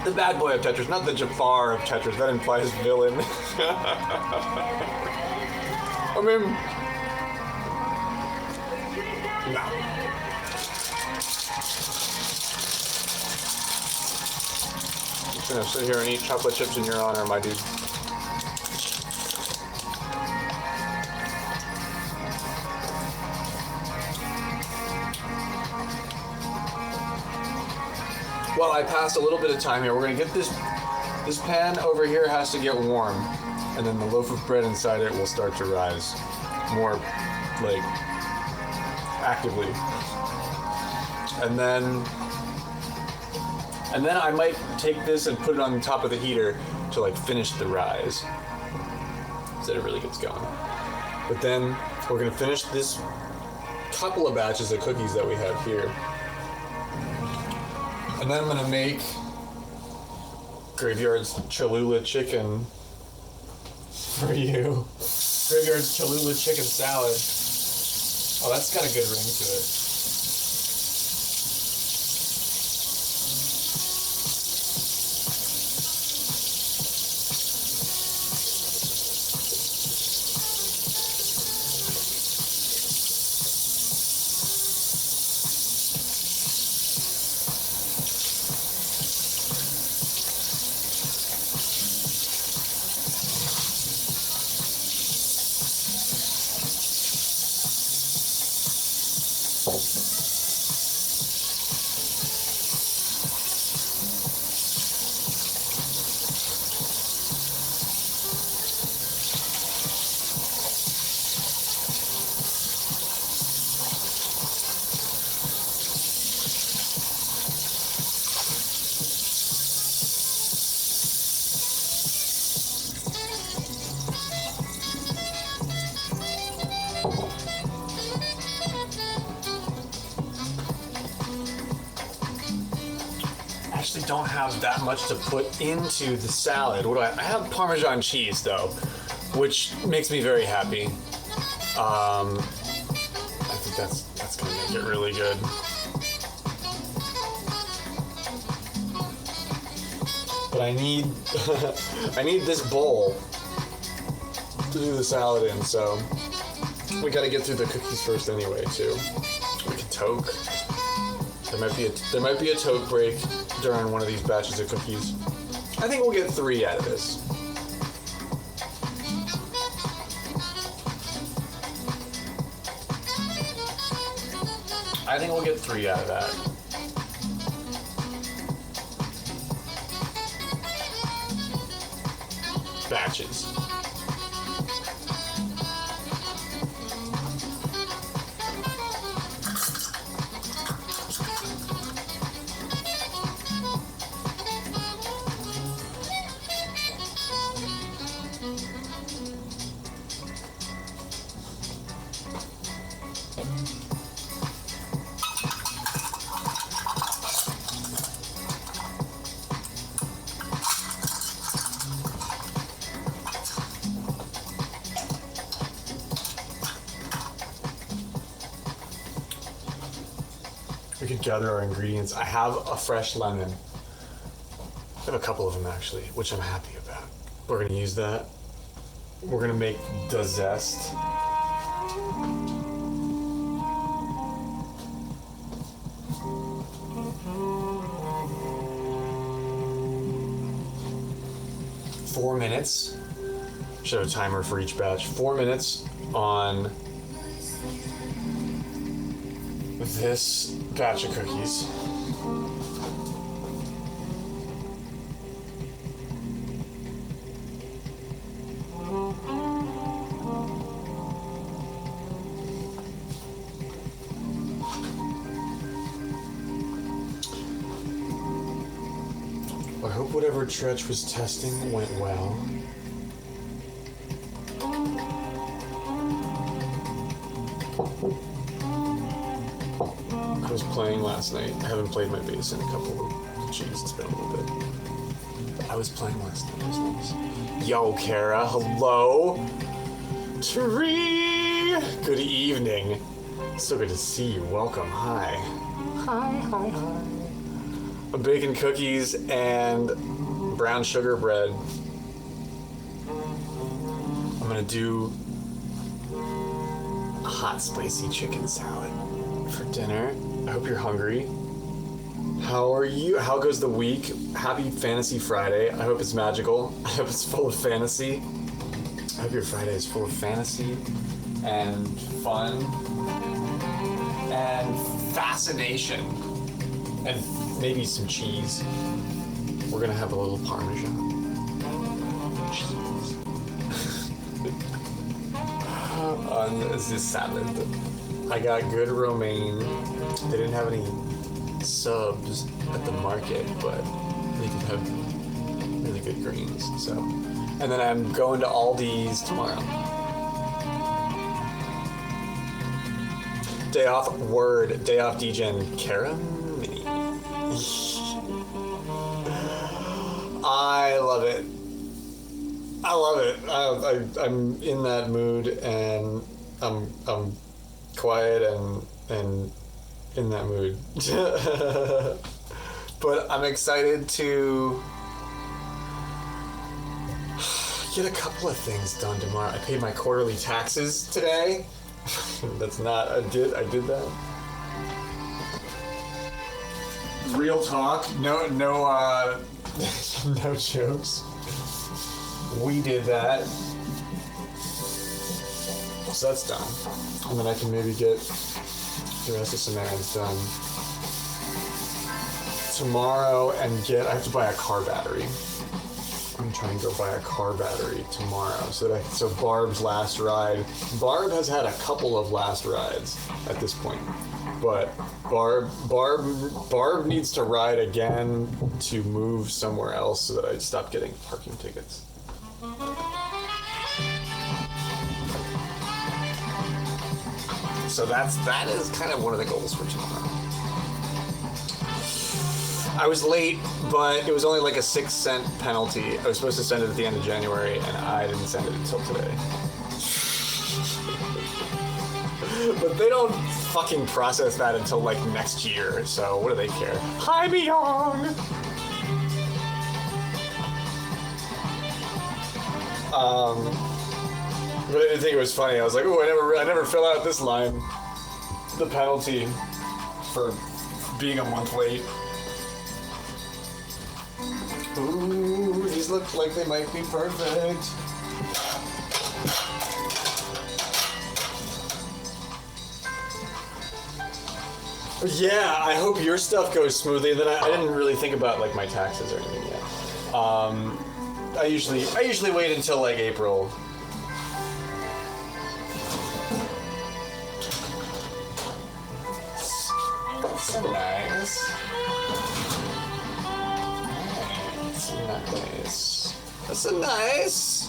The bad boy of Tetris, not the Jafar of Tetris. That implies villain. I mean, no. I'm just gonna sit here and eat chocolate chips in your honor, my dude. Well, I passed a little bit of time here. We're gonna get this pan over here has to get warm, and then the loaf of bread inside it will start to rise more like actively. And then I might take this and put it on top of the heater to like finish the rise, so that it really gets going. But then we're gonna finish this couple of batches of cookies that we have here. And then I'm gonna make Graveyard's Cholula chicken for you. Graveyard's Cholula chicken salad. Oh, that's got a good ring to it. Don't have that much to put into the salad. What do I have? Parmesan cheese though, which makes me very happy. I think that's gonna make it really good. But I need I need this bowl to do the salad in, so we gotta get through the cookies first anyway too. We can toke. There might be a toke break during one of these batches of cookies. I think we'll get 3 out of this. I think we'll get 3 out of that. Batches. We could gather our ingredients. I have a fresh lemon. I have a couple of them actually, which I'm happy about. We're gonna use that. We're gonna make the zest. Four minutes. Should have a timer for each batch. 4 minutes on this batch of cookies. I hope whatever Tretch was testing went well. I was playing last night. I haven't played my bass in a couple of jeez, it's been a little bit. But I was playing last night. It was nice. Yo, Kara, hello. Tree. Good evening. So good to see you. Welcome. Hi. Hi. Bacon cookies and brown sugar bread. I'm gonna do a hot spicy chicken salad for dinner. I hope you're hungry. How are you? How goes the week? Happy Fantasy Friday. I hope it's magical. I hope it's full of fantasy. I hope your Friday is full of fantasy and fun and fascination and maybe some cheese. We're gonna have a little Parmesan. Cheese. On this salad. I got good romaine. They didn't have any subs at the market, but they did have really good greens. So, and then I'm going to Aldi's tomorrow. Day off, word. Day off, DGen. Kara Mini. I love it. I love it. I'm in that mood, and I'm quiet and in that mood. But I'm excited to get a couple of things done tomorrow. I paid my quarterly taxes today. That's not I did that. Real talk. No no jokes. We did that. So that's done. And then I can maybe get the rest of some errands done tomorrow and I have to buy a car battery. I'm trying to go buy a car battery tomorrow so Barb's last ride. Barb has had a couple of last rides at this point, but Barb needs to ride again to move somewhere else so that I stop getting parking tickets. So that is kind of one of the goals for tomorrow. I was late, but it was only like a 6-cent penalty. I was supposed to send it at the end of January, and I didn't send it until today. But they don't fucking process that until like next year, so what do they care? Hi, Myung! But I didn't think it was funny. I was like, oh, I never fill out this line. The penalty for being a month late. Ooh, these look like they might be perfect. Yeah, I hope your stuff goes smoothly. And then I didn't really think about like my taxes or anything yet. I usually wait until like April. That's nice. That's a nice.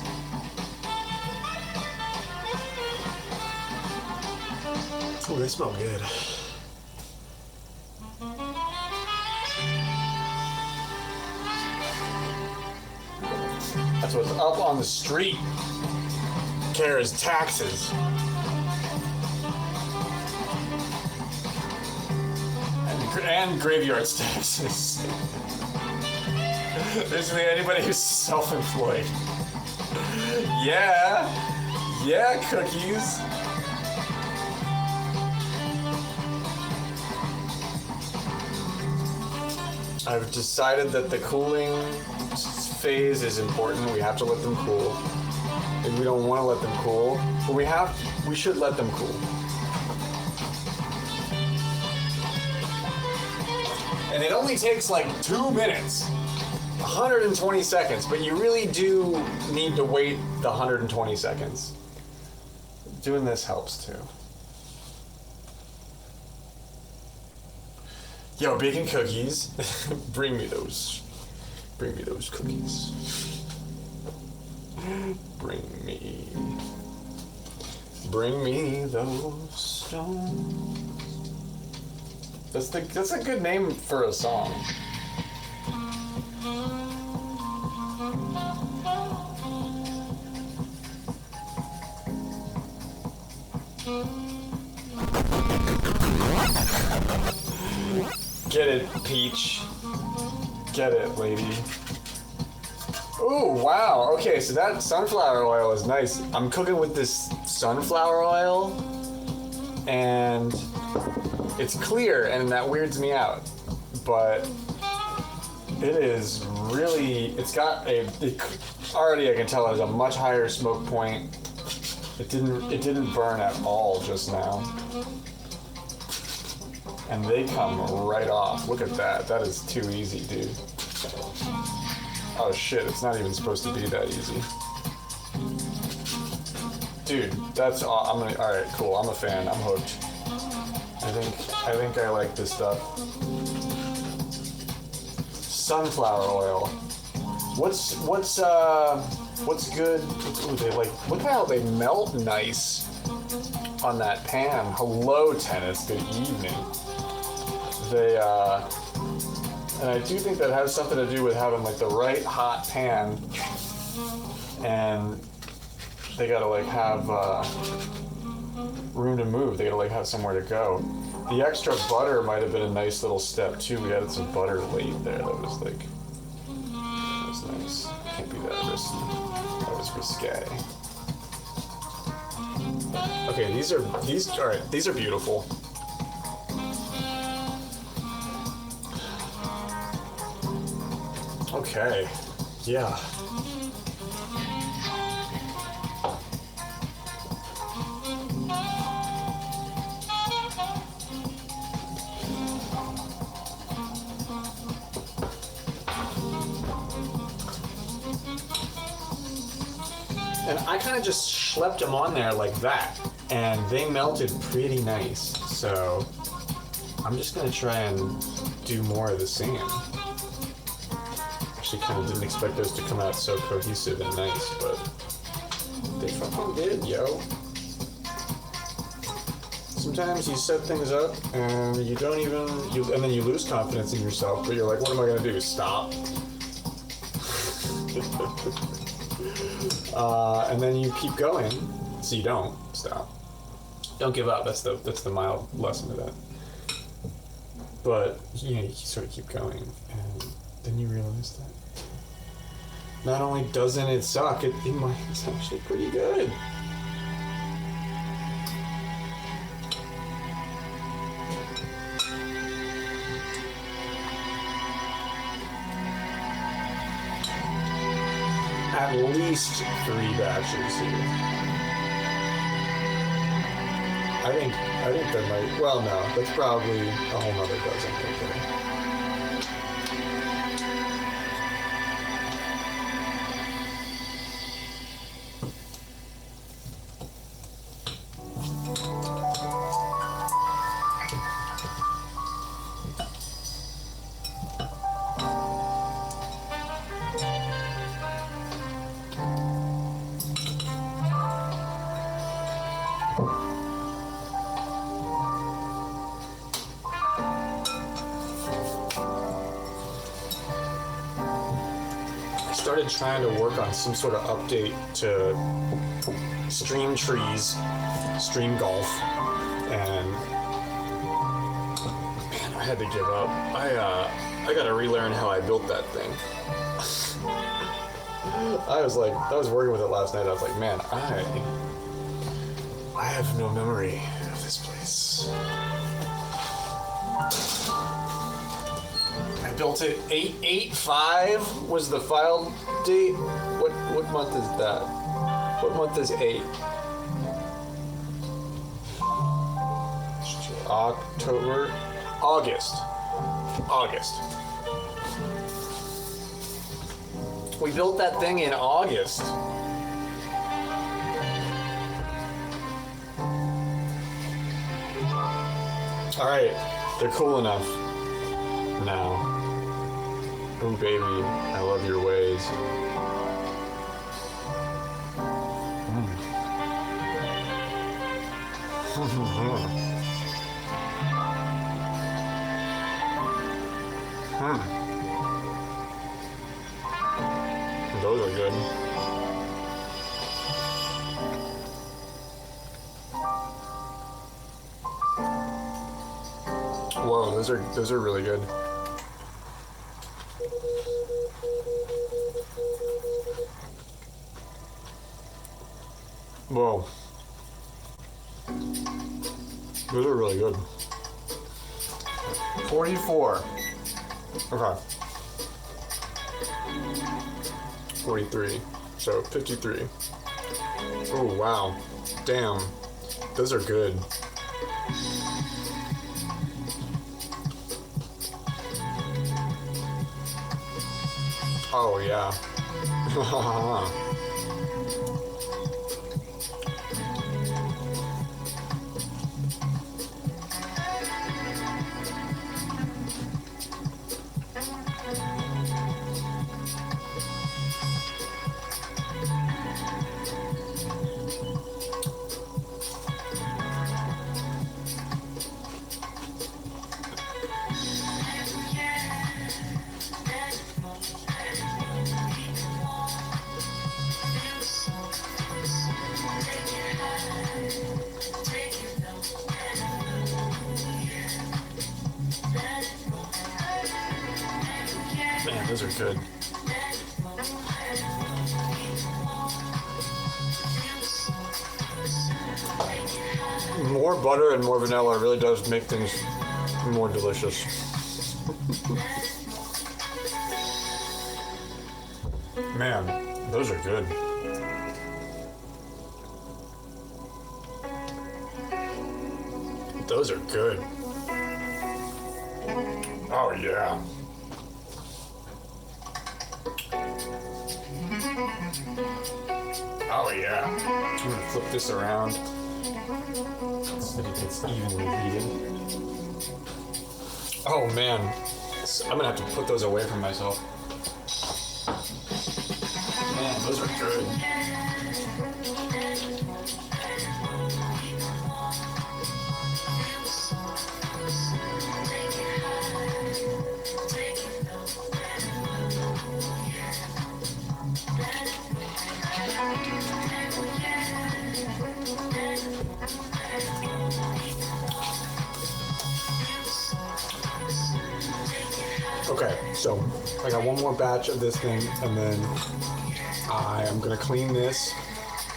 Oh, they smell good. That's what's up on the street. Kara's taxes. And and graveyard stacks. Basically anybody who's self-employed. Yeah, cookies. I've decided that the cooling phase is important. We have to let them cool. And we don't want to let them cool, but we should let them cool. And it only takes like 2 minutes, 120 seconds, but you really do need to wait the 120 seconds. Doing this helps too. Yo, baking cookies. Bring me those cookies. Bring me those stones. That's a good name for a song. Get it, Peach. Get it, lady. Ooh, wow. Okay, so that sunflower oil is nice. I'm cooking with this sunflower oil, and it's clear, and that weirds me out. But it is really, it's got already I can tell it has a much higher smoke point. It didn't burn at all just now. And they come right off. Look at that. That is too easy, dude. Oh shit, it's not even supposed to be that easy. Dude, that's all. Alright, cool. I'm a fan. I'm hooked. I think I like this stuff. Sunflower oil. What's good? Look how they melt nice on that pan. Hello, tennis. Good evening. And I do think that has something to do with having like the right hot pan, and they gotta like have room to move. They gotta like have somewhere to go. The extra butter might have been a nice little step too. We added some butter late there. That was nice. Can't be that risky. That was risque. Okay, these are beautiful. Okay, yeah. And I kind of just schlepped them on there like that, and they melted pretty nice. So I'm just gonna try and do more of the same. Actually, kind of didn't expect those to come out so cohesive and nice, but they fucking did, yo. Sometimes you set things up and you don't even, and then you lose confidence in yourself, but you're like, what am I gonna do? Stop. And then you keep going, so you don't stop. Don't give up. That's the mild lesson of that. But you sort of keep going, and then you realize that not only doesn't it suck, it's actually pretty good. At least 3 batches here. I think there might, well no, that's probably a whole nother dozen right there. Started trying to work on some sort of update to Stream Trees, Stream Golf, and man, I had to give up. I gotta relearn how I built that thing. I was working with it last night. I was like, man, I have no memory of this place. I built it 8/8/5 was the file date. What month is that? What month is 8? October, August. We built that thing in August. All right, they're cool enough now. Oh baby, I love your ways. Those are good. Whoa, those are really good. Whoa. Those are really good. 44. Okay. 43. So 53. Oh, wow. Damn. Those are good. Oh, yeah. Man, those are good. More butter and more vanilla really does make things more delicious. Man, those are good. Those are good. Oh, yeah. Oh, yeah. I'm gonna flip this around so that it gets evenly heated. Oh, man. I'm gonna have to put those away from myself. Man, those are good. Okay, so I got one more batch of this thing, and then I am gonna clean this,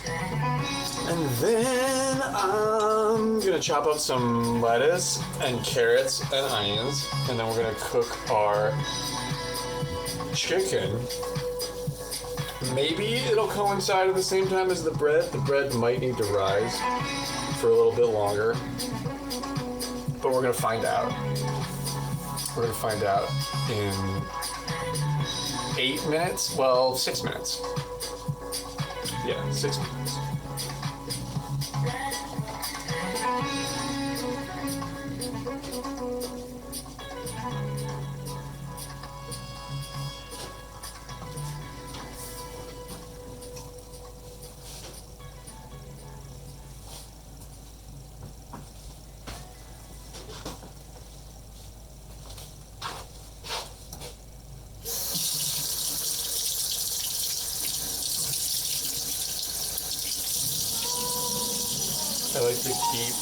and then I'm gonna chop up some lettuce and carrots and onions, and then we're gonna cook our chicken. Maybe it'll coincide at the same time as the bread. The bread might need to rise for a little bit longer, but we're gonna find out. We're gonna find out in 8 minutes. Well, 6 minutes. Yeah, 6 minutes. I like to keep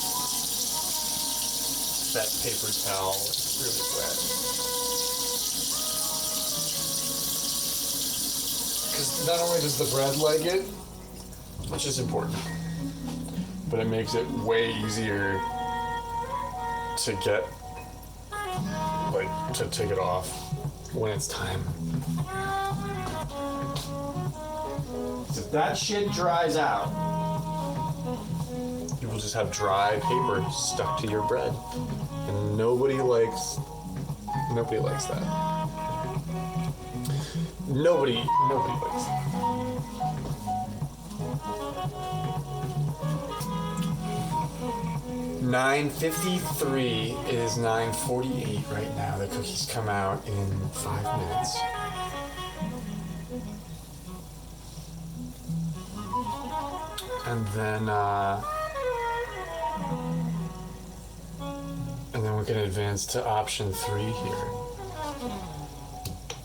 that paper towel really wet. Because not only does the bread like it, which is important, but it makes it way easier to get, like, to take it off when it's time. So if that shit dries out, you will just have dry paper stuck to your bread. And nobody likes that. Nobody likes that. $9.53. It is 9:48 right now. The cookies come out in 5 minutes. And then we're gonna advance to option 3 here.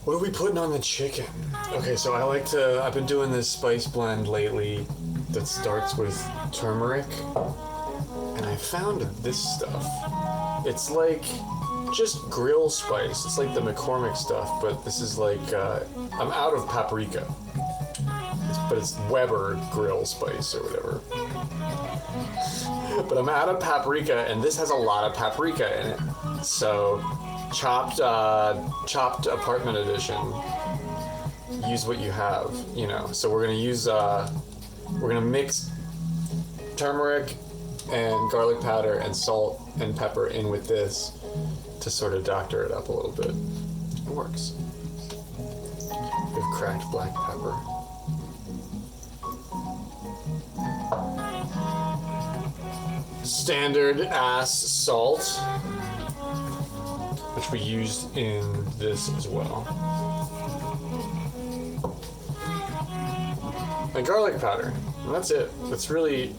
What are we putting on the chicken? Okay, so I've been doing this spice blend lately that starts with turmeric. And I found this stuff. It's like just grill spice. It's like the McCormick stuff, but this is like, I'm out of paprika. But it's Weber grill spice or whatever. But I'm out of paprika, and this has a lot of paprika in it. So, chopped apartment edition. Use what you have, you know. So we're gonna mix turmeric and garlic powder and salt and pepper in with this to sort of doctor it up a little bit. It works. We have cracked black pepper. Standard ass salt, which we used in this as well. And garlic powder. And that's it. That's really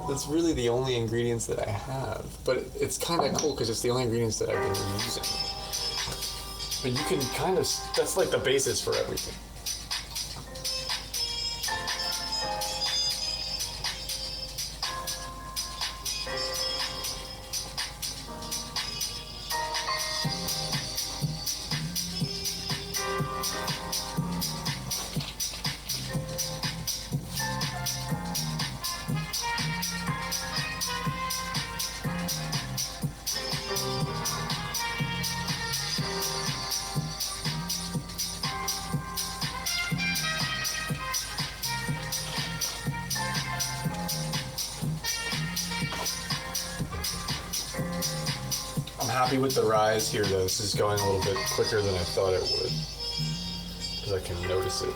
that's really the only ingredients that I have. But it's kind of cool because it's the only ingredients that I've been using. But you can kind of, that's like the basis for everything. Happy with the rise here though. This is going a little bit quicker than I thought it would, because I can notice it.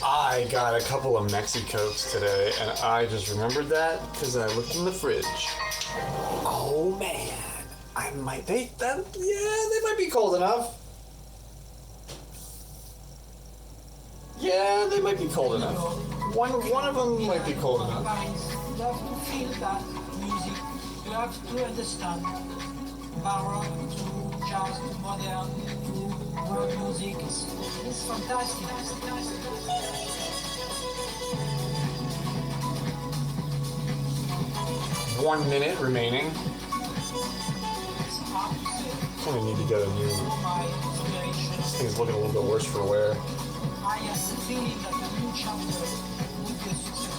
I got a couple of Mexicokes today, and I just remembered that because I looked in the fridge. Oh man, they might be cold enough. Yeah, they might be cold enough. One of them might be cold enough. You have to feel that music. You have to understand baroque to jazz to modern to world music. It's fantastic. It's 1 minute remaining. Kind of need to get a new. This thing's looking a little bit worse for wear. I am feeling like a new chapter with your success.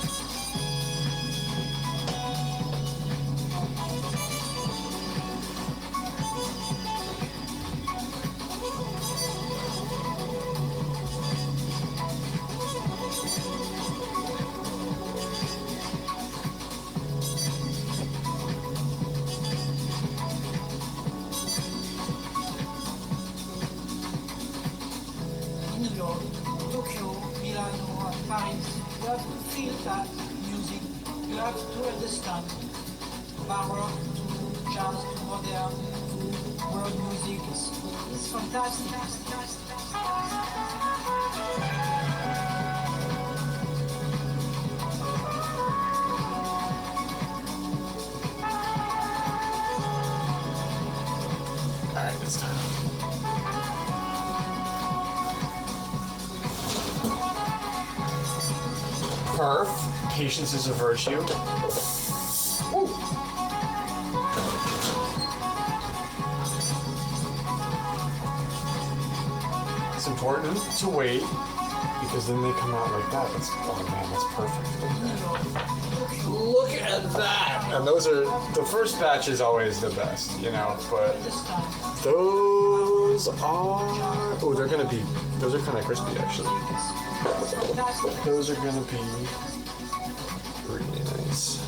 Tokyo, Milano, and Paris, you have to feel that music. You have to understand baroque to jazz to modern to world music. It's fantastic. Alright, this time. Perf. Patience is a virtue. Woo. It's important to wait because then they come out like that. That's, oh man, that's perfect. Look at that! And those are, the first batch is always the best, you know, but those are, oh, they're gonna be, those are kind of crispy actually. Those are gonna be really nice.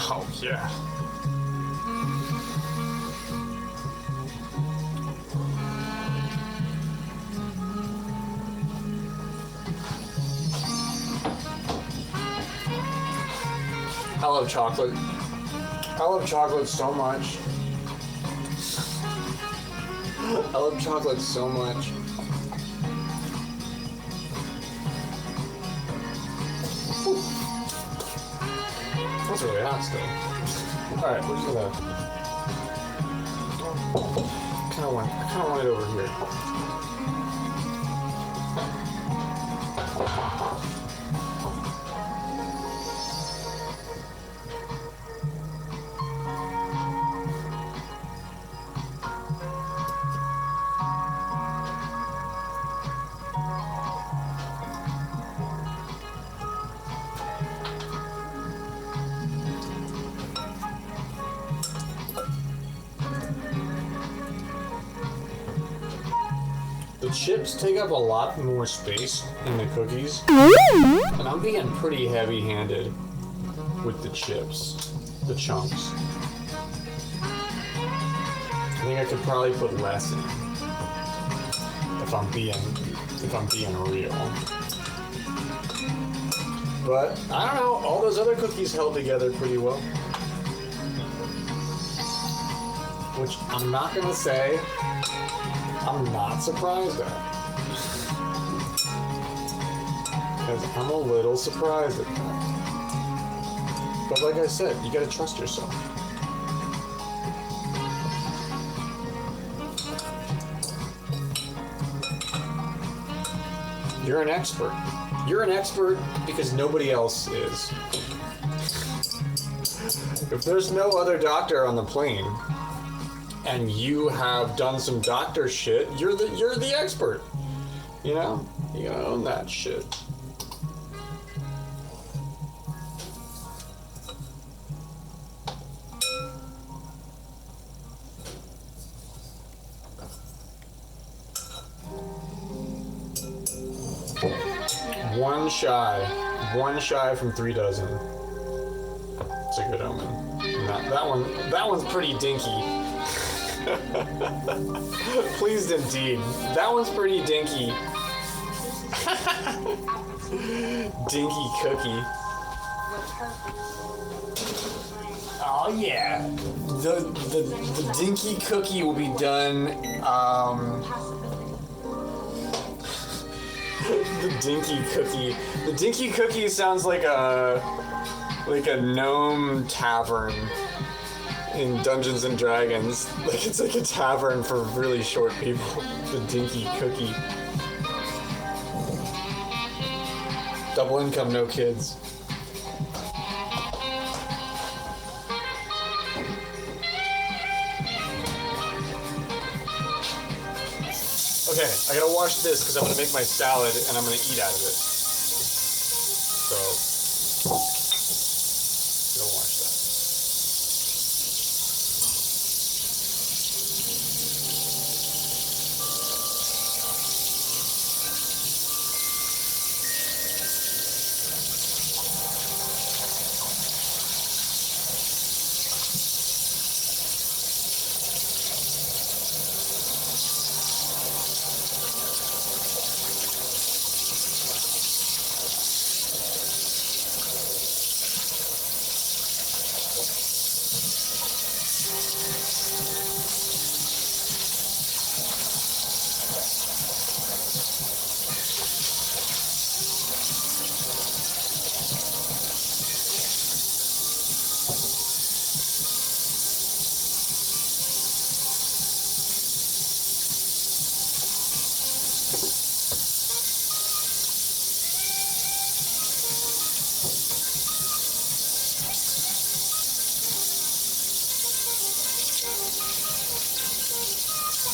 Oh, yeah. I love chocolate. I love chocolate so much. I love chocolate so much. That's really hot still. Alright, where's the I kinda want it over here. The chips take up a lot more space in the cookies, and I'm being pretty heavy-handed with the chips, the chunks. I think I could probably put less in if I'm being real. But I don't know, all those other cookies held together pretty well. Which I'm not gonna say I'm not surprised at. Because I'm a little surprised at that. But like I said, you gotta trust yourself. You're an expert. You're an expert because nobody else is. If there's no other doctor on the plane, and you have done some doctor shit, you're the expert. You know? You gotta own that shit. One shy from 3 dozen. It's a good omen. And that one's pretty dinky. Pleased indeed. That one's pretty dinky. Dinky cookie. Oh yeah. The dinky cookie will be done The dinky cookie. The dinky cookie sounds like a gnome tavern in Dungeons and Dragons. Like it's like a tavern for really short people. The dinky cookie. Double income, no kids. Okay, I gotta wash this because I'm gonna make my salad and I'm gonna eat out of it. So, I'm gonna wash that.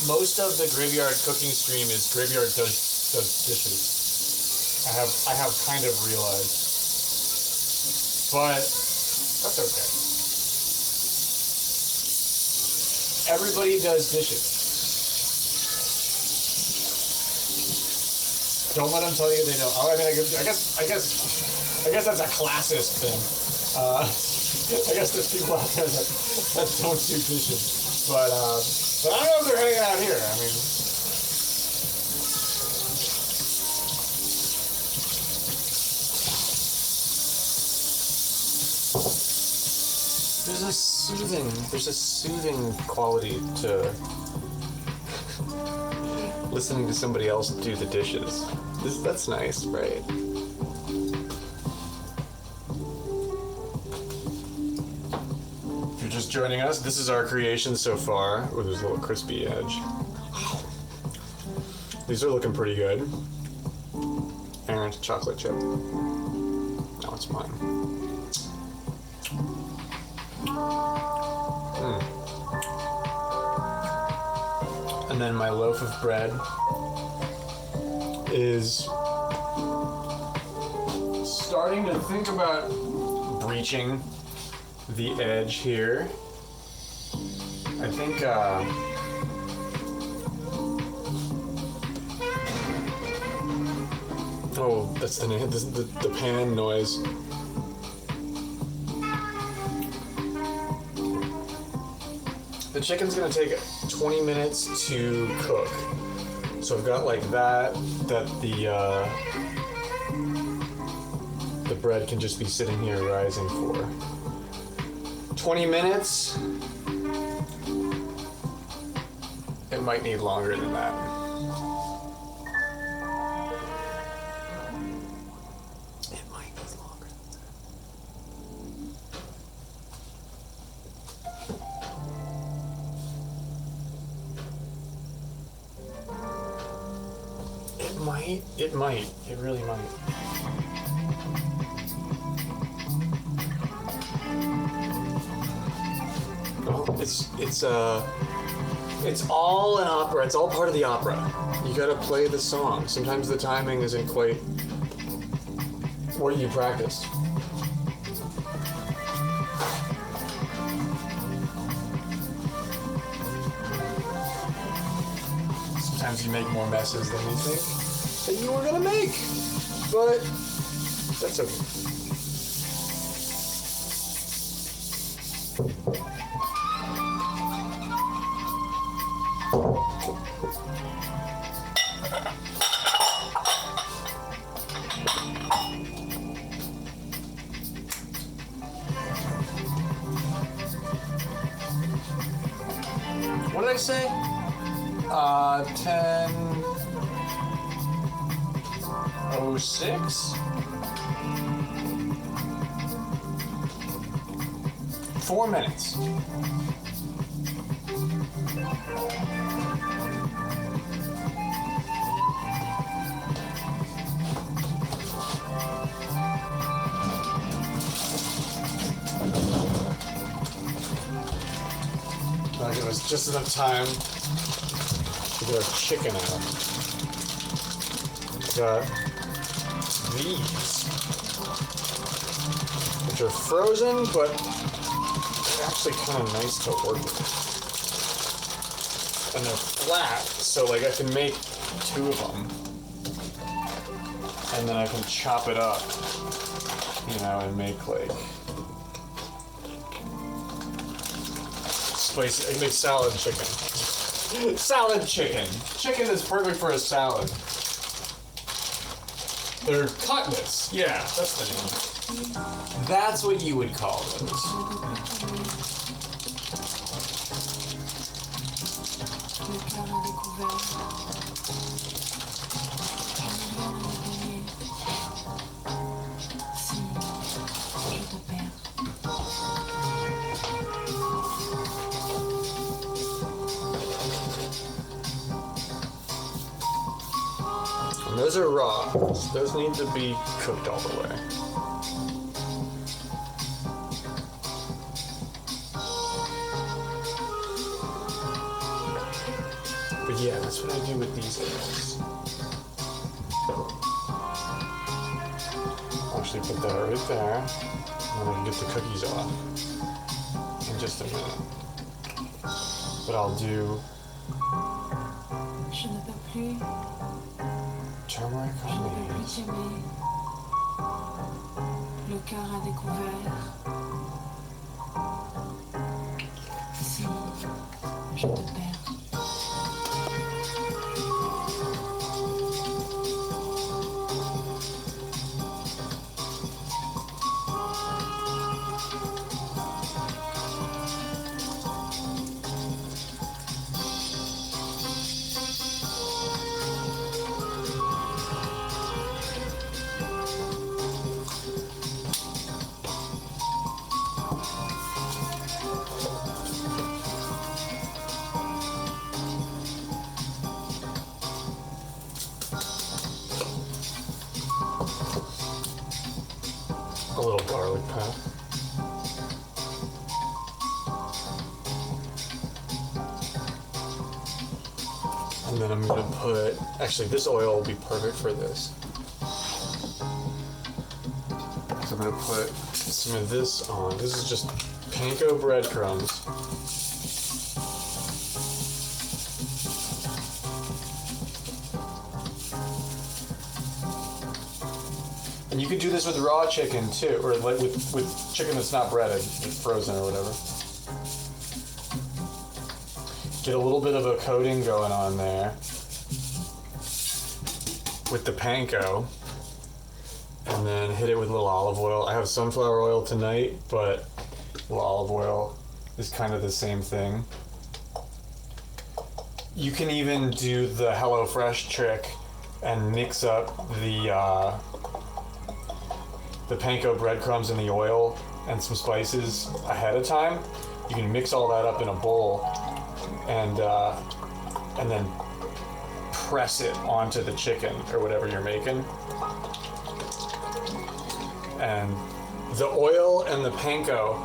Most of the graveyard cooking stream is graveyard does dishes. I have kind of realized, but that's okay. Everybody does dishes. Don't let them tell you they don't. Oh, I mean, I guess that's a classist thing. I guess there's people out there that don't do dishes, but I don't know if they're hanging out here. I mean, there's a soothing quality to listening to somebody else do the dishes. That's nice, right? If you're just joining us, this is our creation so far. Oh, there's a little crispy edge. These are looking pretty good. And chocolate chip. Now it's mine. And then my loaf of bread is starting to think about breaching the edge here. I think oh, that's the name. The pan noise. The chicken's gonna take 20 minutes to cook. So I've got like that the bread can just be sitting here rising for 20 minutes. It might need longer than that. It might need longer than that. It might. It really might. Well, it's all an opera. It's all part of the opera. You gotta play the song. Sometimes the timing isn't quite what you practiced. Sometimes you make more messes than you think that you were gonna make, but that's okay. What did I say? 10. Oh, 6. 4 minutes. I'll give us just enough time to get our chicken out. I got these, which are frozen, but they're actually kind of nice to work with. And they're flat, so like I can make 2 of them. And then I can chop it up, you know, and make like spicy. I can make salad chicken. Salad chicken. Chicken is perfect for a salad. They're cutlets. Yeah, that's the name. That's what you would call those. And those are raw. Those need to be cooked all the way. But yeah, that's what I do with these guys. I'll actually put that right there. And then I can get the cookies off in just a minute. But I'll do Je ne peux plus, turmeric je ne on peux plus these. t'aimer. Le cœur a découvert. Si je te perds. A little garlic powder. And then I'm gonna put, actually this oil will be perfect for this. So I'm gonna put some of this on. This is just panko breadcrumbs. And you could do this with raw chicken too, or like with chicken that's not breaded, like frozen or whatever. Get a little bit of a coating going on there with the panko, and then hit it with a little olive oil. I have sunflower oil tonight, but a little olive oil is kind of the same thing. You can even do the HelloFresh trick and mix up the panko breadcrumbs in the oil and some spices ahead of time. You can mix all that up in a bowl and then press it onto the chicken or whatever you're making. And the oil and the panko,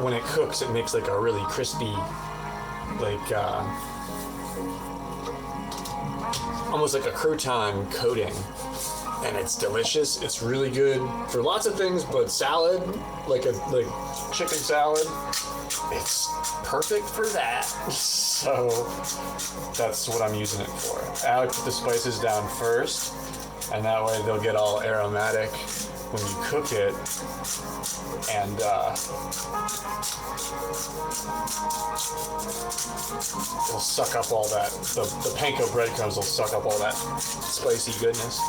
when it cooks, it makes like a really crispy, like almost like a crouton coating. And it's delicious. It's really good for lots of things, but salad, like chicken salad, it's perfect for that. So that's what I'm using it for. I put the spices down first, and that way they'll get all aromatic when you cook it. And it'll suck up all that. The panko breadcrumbs will suck up all that spicy goodness.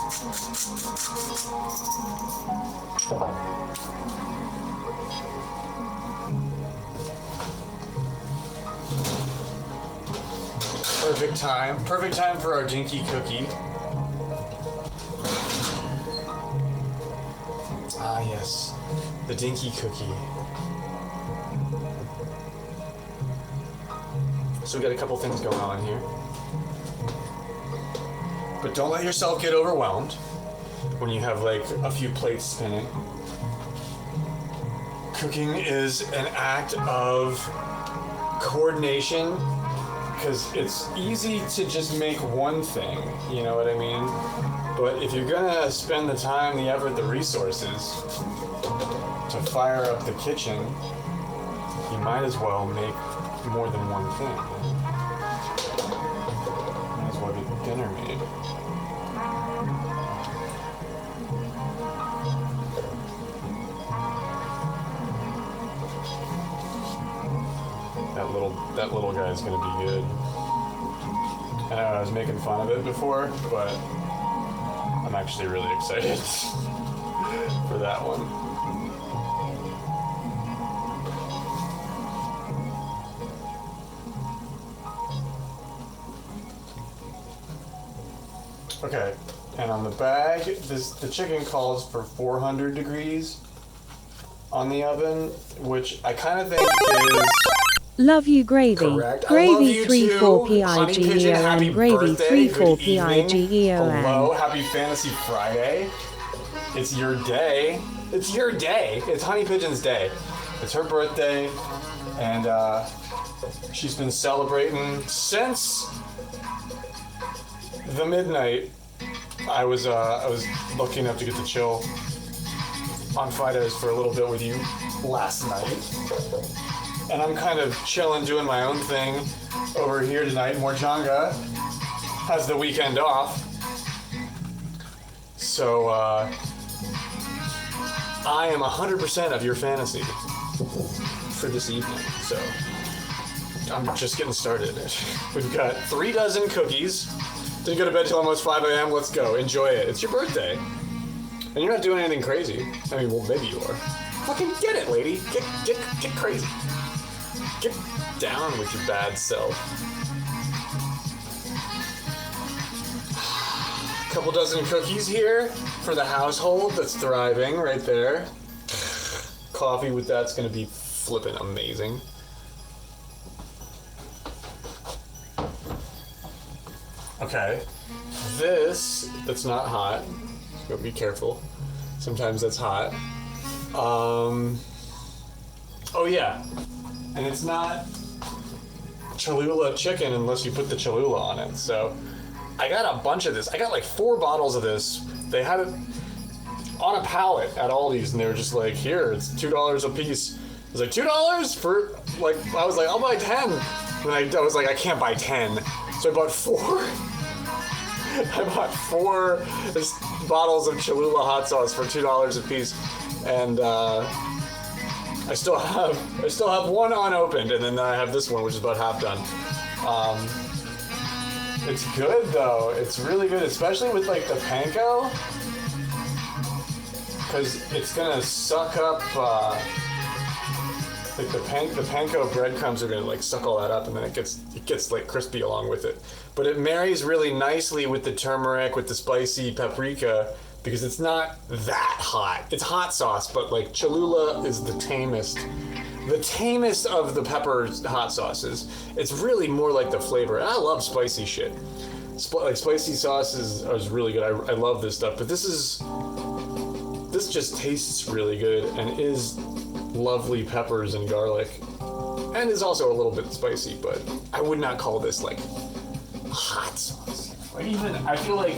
Perfect time for our dinky cookie. Ah, yes. The dinky cookie. So we got a couple things going on here. But don't let yourself get overwhelmed when you have like a few plates spinning. Cooking is an act of coordination because it's easy to just make one thing, you know what I mean? But if you're gonna spend the time, the effort, the resources to fire up the kitchen, you might as well make more than one thing. Might as well get dinner made. That little guy is gonna be good. I know I was making fun of it before, but I'm actually really excited for that one. Okay, and on the bag, the chicken calls for 400 degrees on the oven, which I kind of think is Love you, Gravy. correct. I love Gravy you 34 too. Honey Pigeon, happy PIGEO Gravy birthday, 34 good evening. PIGEO Hello, happy Fantasy Friday. It's your day. It's your day. It's Honey Pigeon's day. It's her birthday, and she's been celebrating since the midnight. I was lucky enough to get to chill on Fridays for a little bit with you last night. And I'm kind of chilling, doing my own thing over here tonight. Morjanga has the weekend off. So, I am 100% of your fantasy for this evening. So, I'm just getting started. We've got 3 dozen cookies. Didn't go to bed till almost 5 a.m. Let's go. Enjoy it. It's your birthday. And you're not doing anything crazy. I mean, well, maybe you are. Fucking get it, lady. Get crazy. Get down with your bad self. Couple dozen cookies here for the household that's thriving right there. Coffee with that's gonna be flippin' amazing. Okay, that's not hot. So be careful. Sometimes that's hot. Oh yeah. And it's not Cholula chicken unless you put the Cholula on it. So I got a bunch of this. I got like 4 bottles of this. They had it on a pallet at Aldi's, and they were just like, here, it's $2 a piece. I was like, $2 for, like, I was like, I'll buy 10. And I was like, I can't buy 10. So I bought 4. I bought 4 bottles of Cholula hot sauce for $2 a piece. And, I still have one unopened, and then I have this one, which is about half done. It's good though. It's really good, especially with like the panko, because it's gonna suck up like the panko breadcrumbs are gonna like suck all that up, and then it gets like crispy along with it. But it marries really nicely with the turmeric, with the spicy paprika, because it's not that hot. It's hot sauce, but like Cholula is the tamest of the pepper hot sauces. It's really more like the flavor. And I love spicy shit. Like spicy sauce is really good. I love this stuff, but this just tastes really good and is lovely peppers and garlic, and is also a little bit spicy, but I would not call this like hot sauce. Like I feel like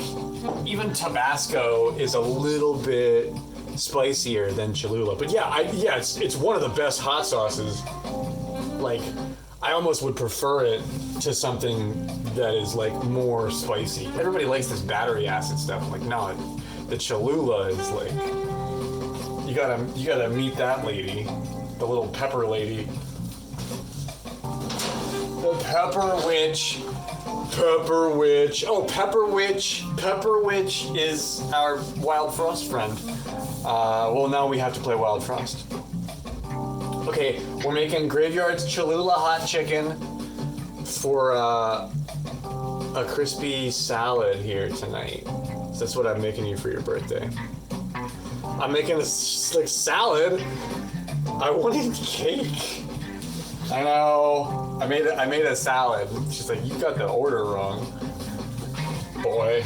even Tabasco is a little bit spicier than Cholula. But yeah, it's one of the best hot sauces. Like, I almost would prefer it to something that is like more spicy. Everybody likes this battery acid stuff. I'm like, no, the Cholula is like, you gotta meet that lady, the little pepper lady. The Pepper Witch. Pepper Witch. Oh, Pepper Witch. Pepper Witch is our Wild Frost friend. Well, now we have to play Wild Frost. Okay, we're making Graveyard's Cholula hot chicken for a crispy salad here tonight. So that's what I'm making you for your birthday. I'm making a like salad. I wanted cake. I know. I made a salad. She's like, you got the order wrong, boy.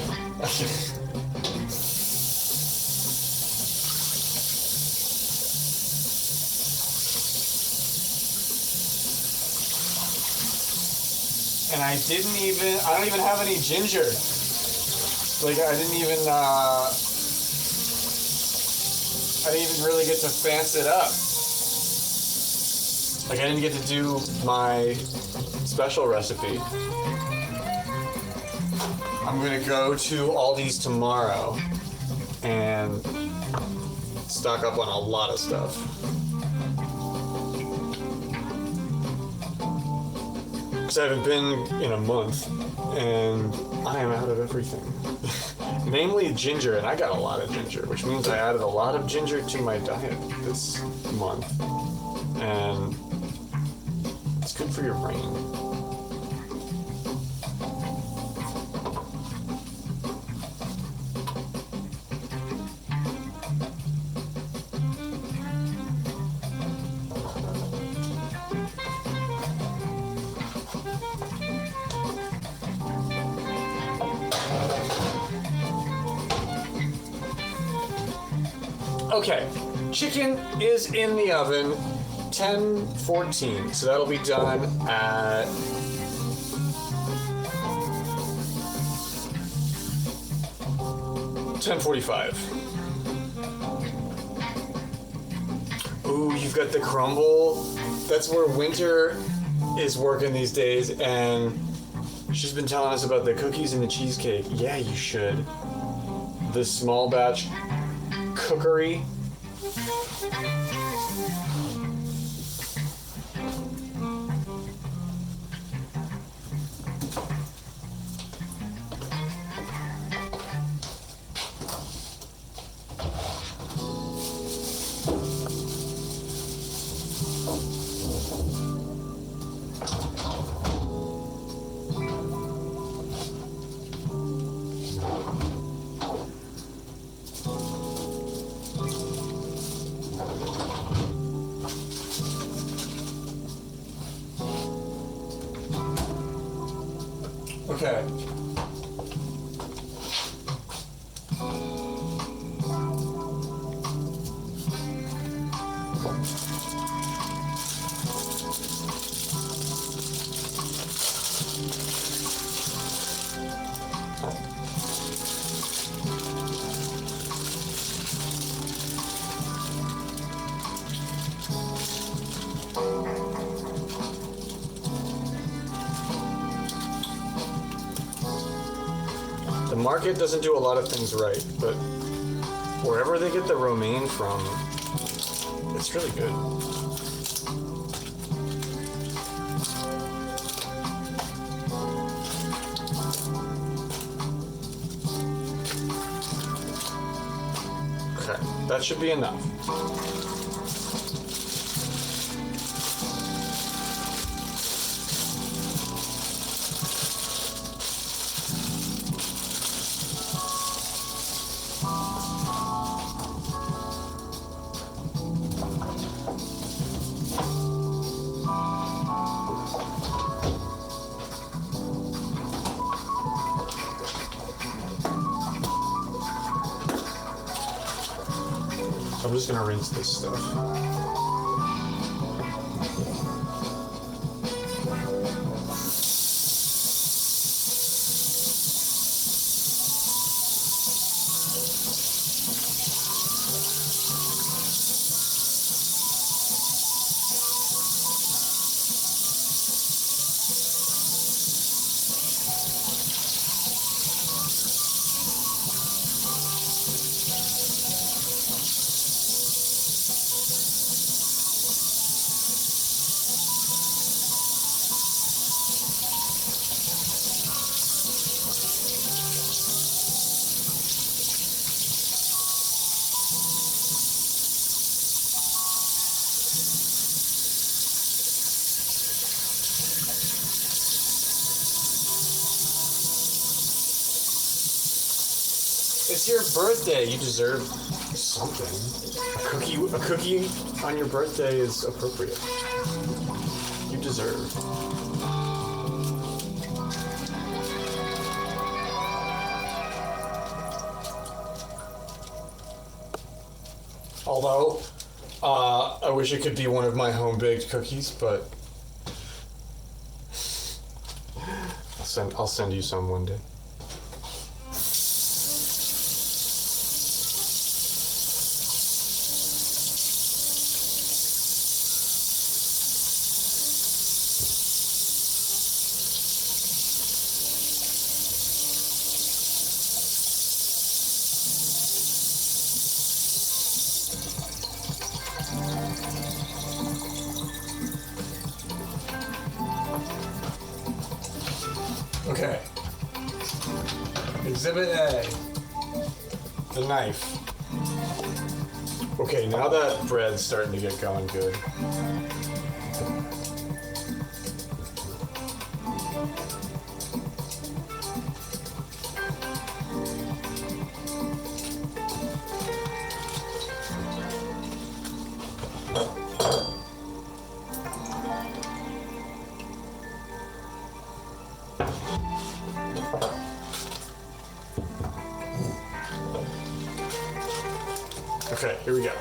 And I don't even have any ginger. Like, I didn't even really get to fancy it up. Like, I didn't get to do my special recipe. I'm gonna go to Aldi's tomorrow and stock up on a lot of stuff. Because I haven't been in a month, and I am out of everything. Namely ginger, and I got a lot of ginger, which means I added a lot of ginger to my diet this month. And it's good for your brain. Okay, chicken is in the oven, 10:14, so that'll be done at 10:45. Ooh, you've got the crumble. That's where Winter is working these days, and she's been telling us about the cookies and the cheesecake. Yeah, you should. The small batch cookery. Okay. The market doesn't do a lot of things right, but wherever they get the romaine from, it's really good. Okay, that should be enough. I'm just gonna rinse this stuff. It's your birthday. You deserve Something. A cookie on your birthday is appropriate. You deserve. Although, I wish it could be one of my home-baked cookies, but I'll send you some one day. Okay. Exhibit A. The knife. Okay, now that bread's starting to get going good. Okay, here we go.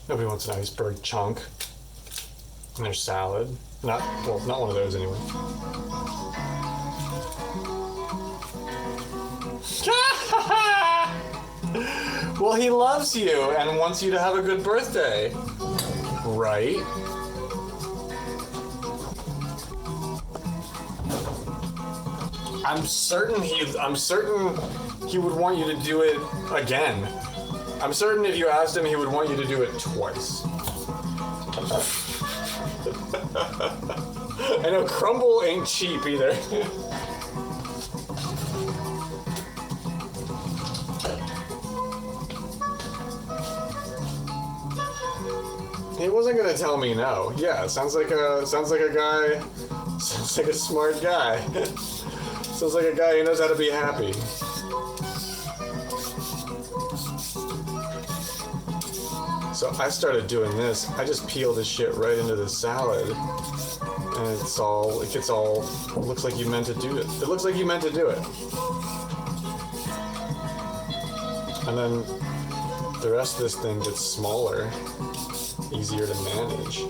Nobody wants an iceberg chunk in their salad. Not one of those anyway. Well, he loves you and wants you to have a good birthday, right? I'm certain he would want you to do it again. I'm certain if you asked him, he would want you to do it twice. I know crumble ain't cheap either. He wasn't gonna tell me no. Yeah, sounds like a guy. Sounds like a smart guy. Sounds like a guy who knows how to be happy. So I started doing this. I just peel this shit right into the salad, and it looks like you meant to do it. It looks like you meant to do it. And then the rest of this thing gets smaller, easier to manage.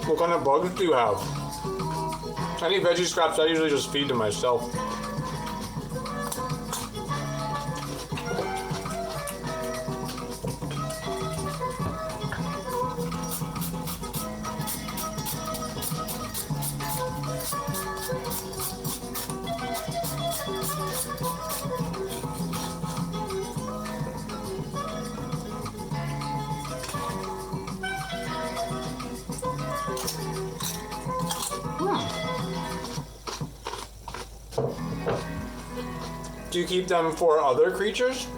What kind of bugs do you have? Any veggie scraps I usually just feed to myself. Do you keep them for other creatures?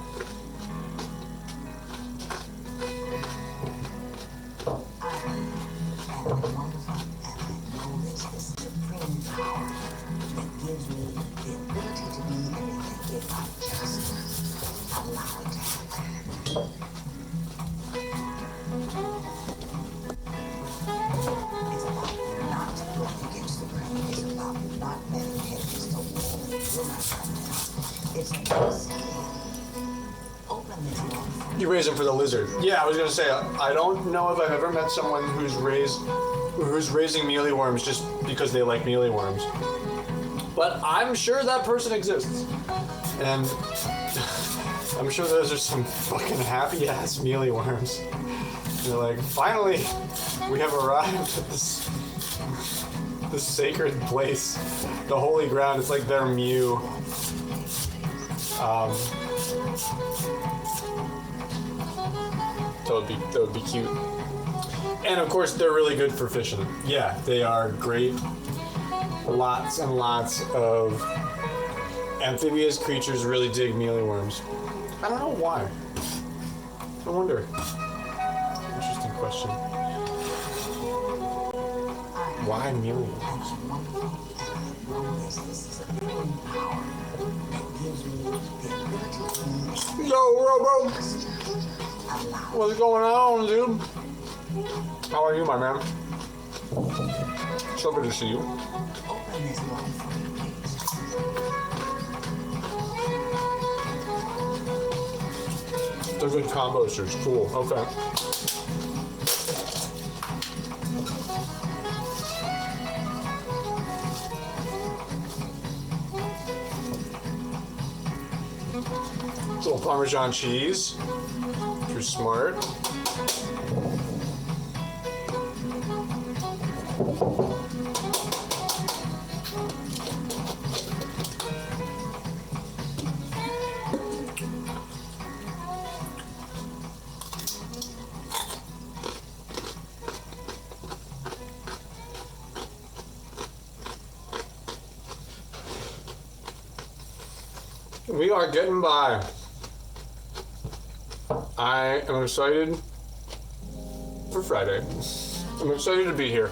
You raise them for the lizard. Yeah, I was gonna say, I don't know if I've ever met someone who's raising mealyworms just because they like mealyworms. But I'm sure that person exists. And I'm sure those are some fucking happy ass mealyworms. They're like, finally, we have arrived at this sacred place, the holy ground. It's like their Mew. That would be cute. And of course, they're really good for fishing. Yeah, they are great. Lots and lots of amphibious creatures really dig mealyworms. I don't know why. I wonder. Interesting question. Why mealyworms? Yo, Robo! What's going on, dude? How are you, my man? So good to see you. They're good combosters. Cool. Okay. Little Parmesan cheese. If you're smart. We are getting by. I am excited for Friday. I'm excited to be here.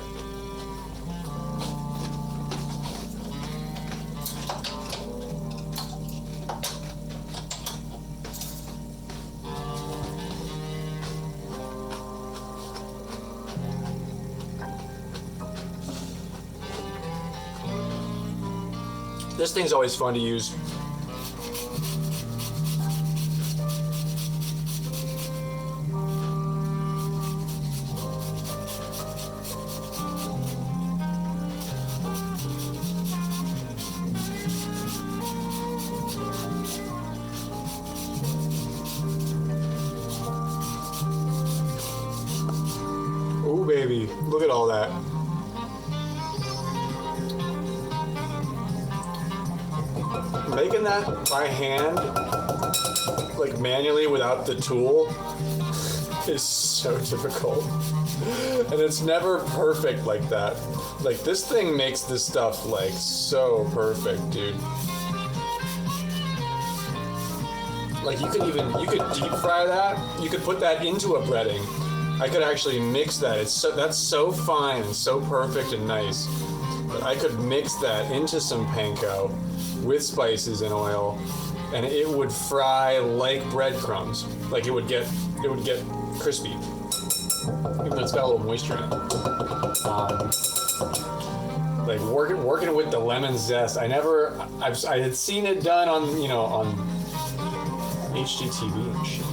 This thing's always fun to use. Ooh, baby, look at all that. Making that by hand, like manually without the tool, is so difficult. And it's never perfect like that. Like, this thing makes this stuff like so perfect, dude. Like, you could deep fry that. You could put that into a breading. I could actually mix that. That's so fine and so perfect and nice. But I could mix that into some panko with spices and oil, and it would fry like breadcrumbs. Like, it would get crispy, even though it's got a little moisture in it. Like, working with the lemon zest. I had seen it done on on HGTV and shit.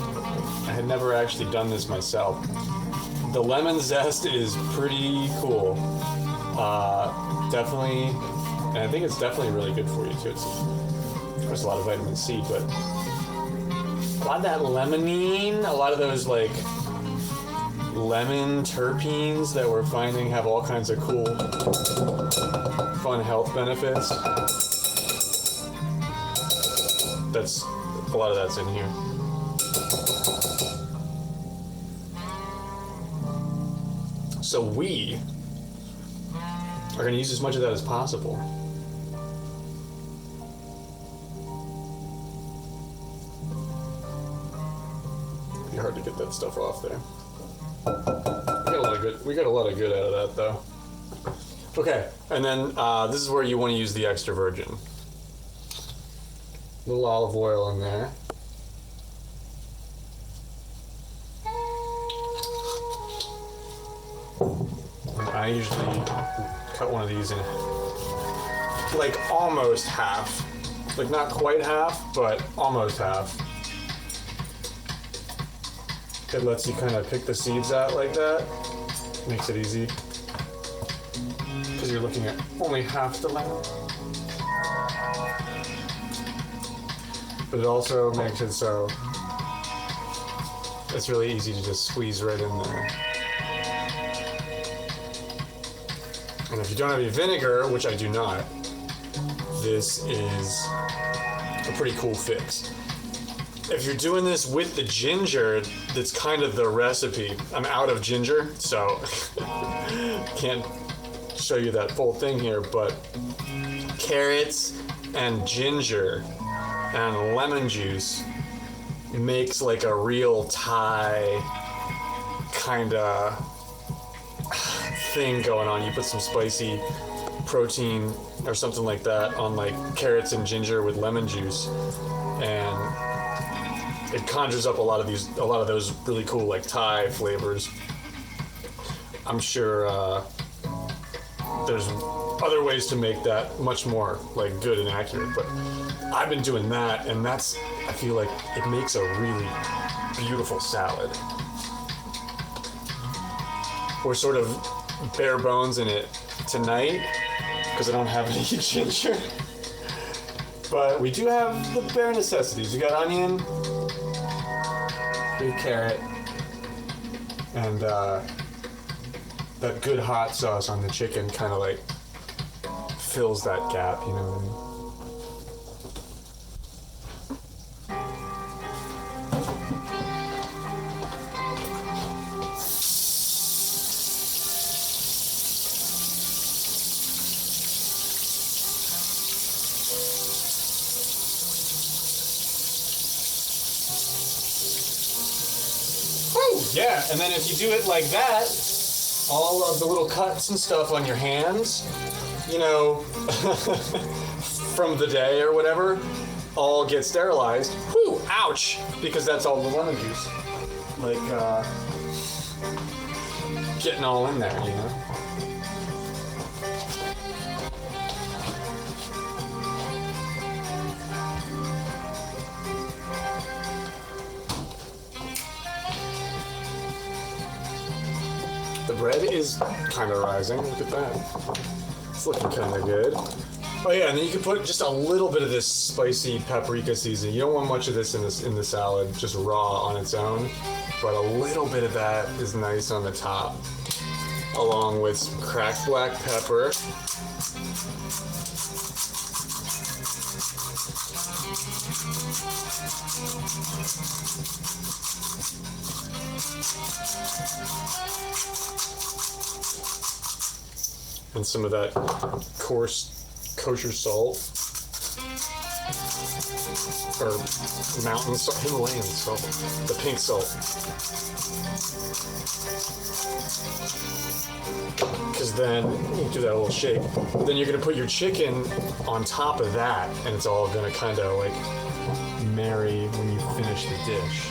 I had never actually done this myself. The lemon zest is pretty cool. Definitely, and I think it's definitely really good for you too. There's a lot of vitamin C, but a lot of that limonene, a lot of those like lemon terpenes that we're finding have all kinds of cool, fun health benefits. That's a lot of that's in here. So we are going to use as much of that as possible. hard to get that stuff off there. We got a lot of good out of that though. Okay, and then this is where you want to use the extra virgin. A little olive oil in there. And I usually cut one of these in like almost half. Like not quite half, but almost half. It lets you kind of pick the seeds out like that. Makes it easy. Because you're looking at only half the lemon. But it also makes it so it's really easy to just squeeze right in there. And if you don't have any vinegar, which I do not, this is a pretty cool fix. If you're doing this with the ginger, that's kind of the recipe. I'm out of ginger, so can't show you that full thing here, but carrots and ginger and lemon juice makes like a real Thai kind of thing going on. You put some spicy protein or something like that on like carrots and ginger with lemon juice, and it conjures up a lot of those really cool like Thai flavors. I'm sure there's other ways to make that much more like good and accurate, but I've been doing that, and I feel like it makes a really beautiful salad. We're sort of bare bones in it tonight because I don't have any ginger, but we do have the bare necessities. We got onion, big carrot, and that good hot sauce on the chicken kind of like fills that gap, you know what I mean? Yeah, and then if you do it like that, all of the little cuts and stuff on your hands, you know, from the day or whatever, all get sterilized. Whew, ouch! Because that's all the lemon juice. Like, getting all in there, you know? The bread is kind of rising. Look at that. It's looking kind of good. Oh yeah, and then you can put just a little bit of this spicy paprika seasoning. You don't want much of this in the salad, just raw on its own. But a little bit of that is nice on the top, along with some cracked black pepper. And some of that coarse kosher salt, or mountain salt, Himalayan salt, the pink salt. Because then you do that little shake. But then you're gonna put your chicken on top of that, and it's all gonna kind of like marry when you finish the dish.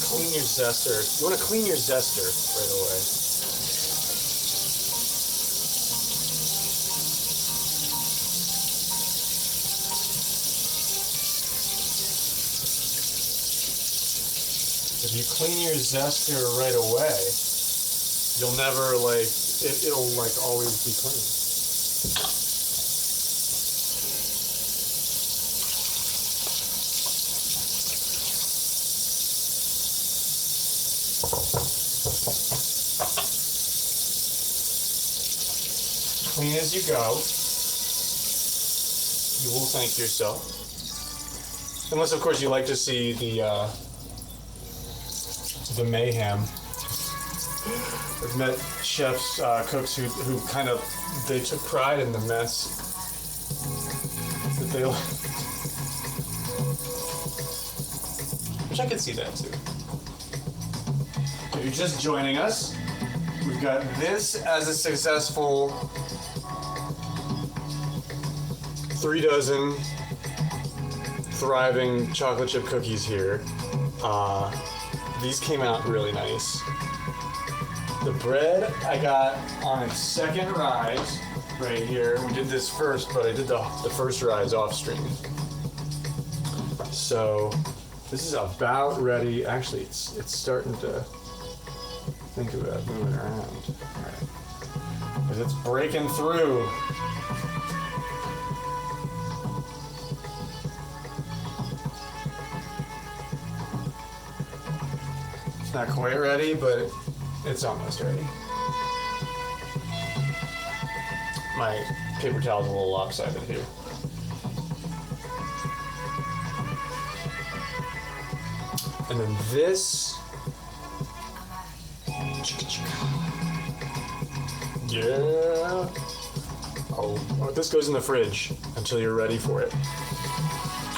Clean your zester. You want to clean your zester right away. If you clean your zester right away, you'll never it'll like always be clean. clean as you go. You will thank yourself. Unless, of course, you like to see the mayhem. I've met chefs, cooks who kind of, they took pride in the mess that they like. Which I could see that too. If you're just joining us, we've got this as a successful 3 dozen thriving chocolate chip cookies here. These came out really nice. The bread I got on its second rise right here. We did this first, but I did the first rise off stream. So this is about ready. Actually, it's starting to think about moving around. All right. 'Cause it's breaking through. It's not quite ready, but it's almost ready. My paper towel's a little lopsided here. And then this. Yeah. Oh, this goes in the fridge until you're ready for it.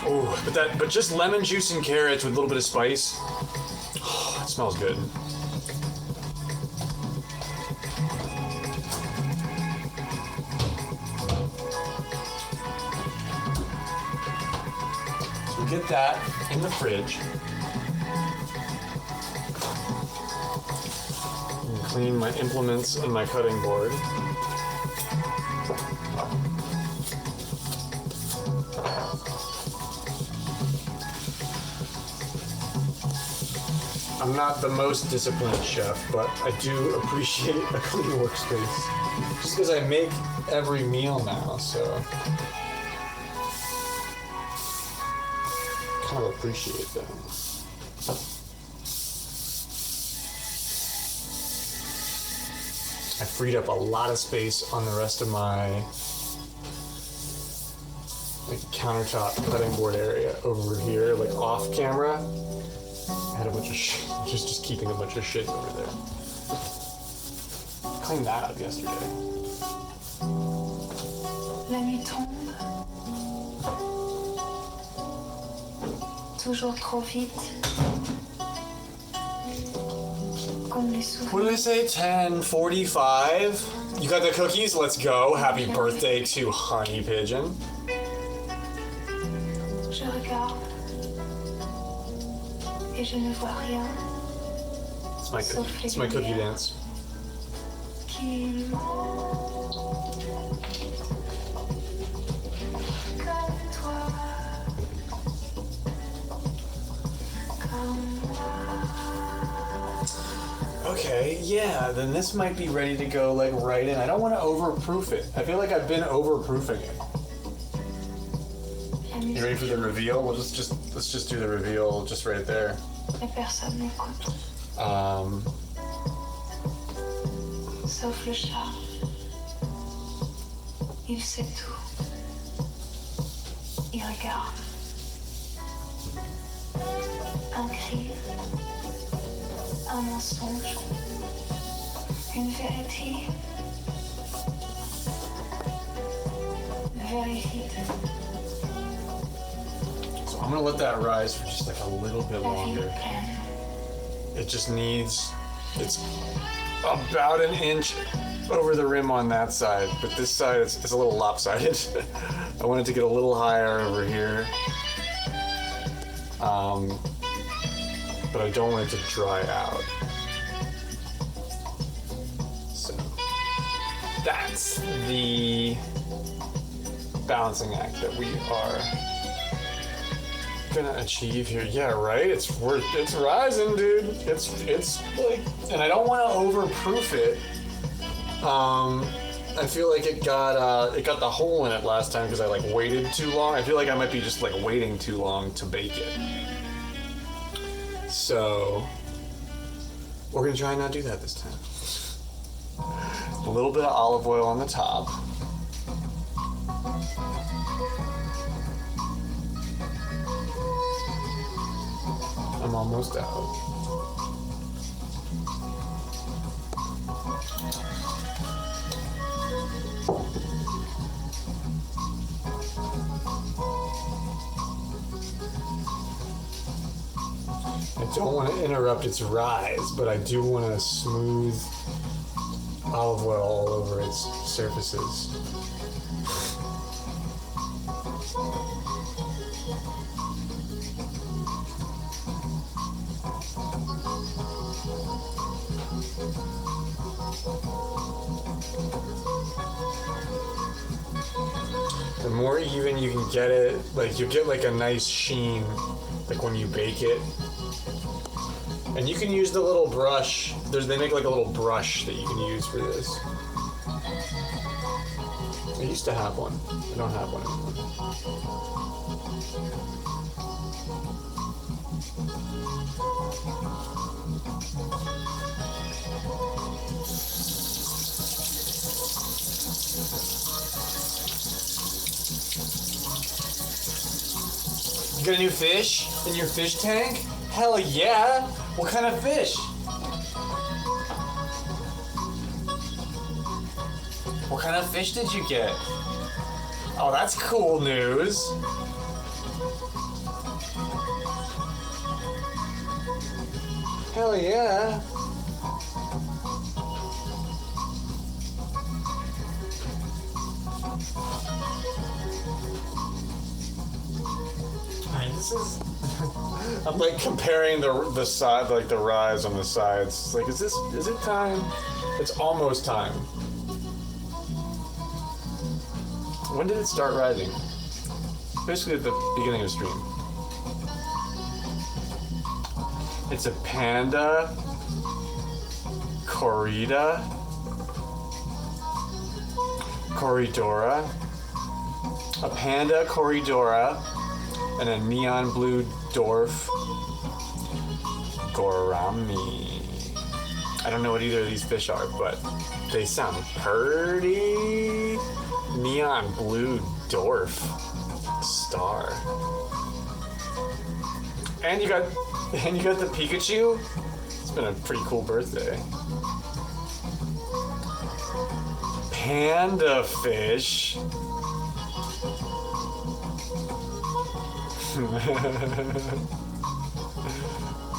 Oh, but just lemon juice and carrots with a little bit of spice. Oh, it smells good. So we get that in the fridge. And clean my implements and my cutting board. I'm not the most disciplined chef, but I do appreciate a clean workspace. Just because I make every meal now, so kind of appreciate that. I freed up a lot of space on the rest of my countertop cutting board area over here, like off camera. I had a bunch of shit, just keeping a bunch of shit over there. Cleaned that up yesterday. La nuit tombe, toujours trop vite, comme les What did I say? 10:45? You got the cookies? Let's go. Happy birthday to Honey Pigeon. Je regarde et je ne vois rien It's my cookie dance. qui comme toi, comme moi. Okay, yeah, then this might be ready to go like right in. I don't want to overproof it. I feel like I've been overproofing it. You ready for the reveal? Let's just do the reveal just right there. Et personne n'écoute, sauf le chat. Il sait tout. Il regarde. Un cri, un mensonge, une vérité. Vérité. So I'm gonna let that rise for just like a little bit La vie longer. pleine. It just needs, it's about an inch over the rim on that side, but this side is a little lopsided. I want it to get a little higher over here. But I don't want it to dry out. So that's the balancing act that we are gonna achieve here. Yeah, right? It's rising, dude. It's like, and I don't want to overproof it. I feel like it got the hole in it last time because I like waited too long. I feel like I might be just like waiting too long to bake it. So we're gonna try and not do that this time. A little bit of olive oil on the top. I'm almost out. I don't want to interrupt its rise, but I do want to smooth olive oil all over its surfaces. The more even you can get it, like you get like a nice sheen, like when you bake it. And you can use the little brush. They make like a little brush that you can use for this. I used to have one. I don't have one anymore. You got a new fish in your fish tank? Hell yeah! What kind of fish? What kind of fish did you get? Oh, that's cool news. Hell yeah. Alright, this is... I'm like comparing the side, like the rise on the sides. It's like, is it time? It's almost time. When did it start rising? Basically at the beginning of the stream. It's a panda corrida, corridora, a panda corridora, and a neon blue dwarf gourami. I don't know what either of these fish are, but they sound pretty. Neon blue dwarf star. And you got the Pikachu. It's been a pretty cool birthday. Panda fish.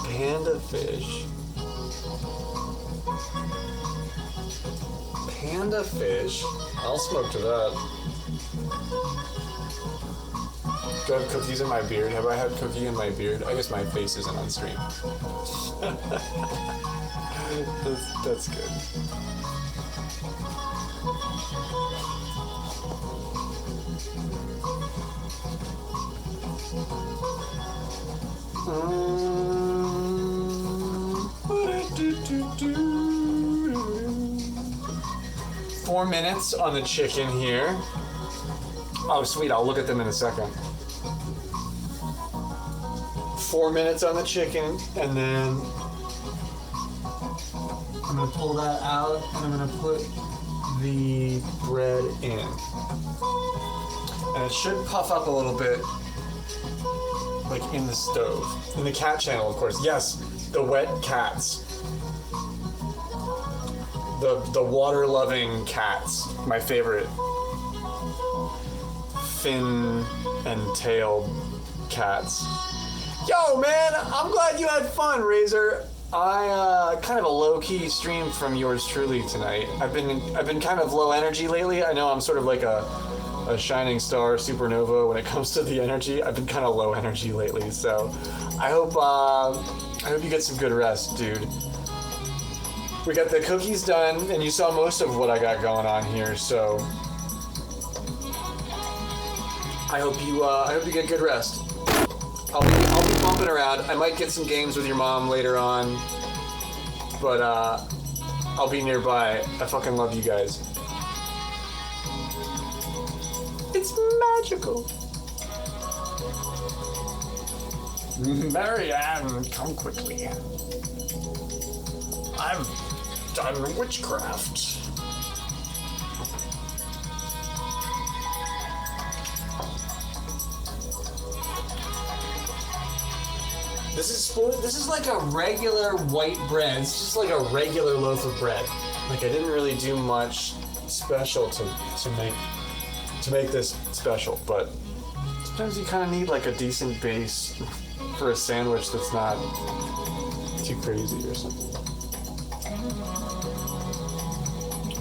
Panda fish. Panda fish. I'll smoke to that. Do I have cookies in my beard? Have I had cookie in my beard? I guess my face isn't on stream. That's good. Four minutes on the chicken here. Oh, sweet. I'll look at them in a second. 4 minutes on the chicken, and then I'm gonna pull that out, and I'm gonna put the bread in. And it should puff up a little bit, like in the stove. In the cat channel, of course. Yes, the wet cats. The water-loving cats. My favorite. Fin and tailed cats. Yo, man, I'm glad you had fun, Razor. I kind of a low-key stream from yours truly tonight. I've been kind of low energy lately. I know I'm sort of like a shining star supernova when it comes to the energy. I've been kind of low energy lately, so I hope you get some good rest, dude. We got the cookies done, and you saw most of what I got going on here, so I hope you get good rest. I'll be bumping around. I might get some games with your mom later on, but I'll be nearby. I fucking love you guys. It's magical. Marianne, come quickly. I've done witchcraft. This is like a regular white bread. It's just like a regular loaf of bread. Like I didn't really do much special to make this special, but sometimes you kind of need like a decent base for a sandwich that's not too crazy or something.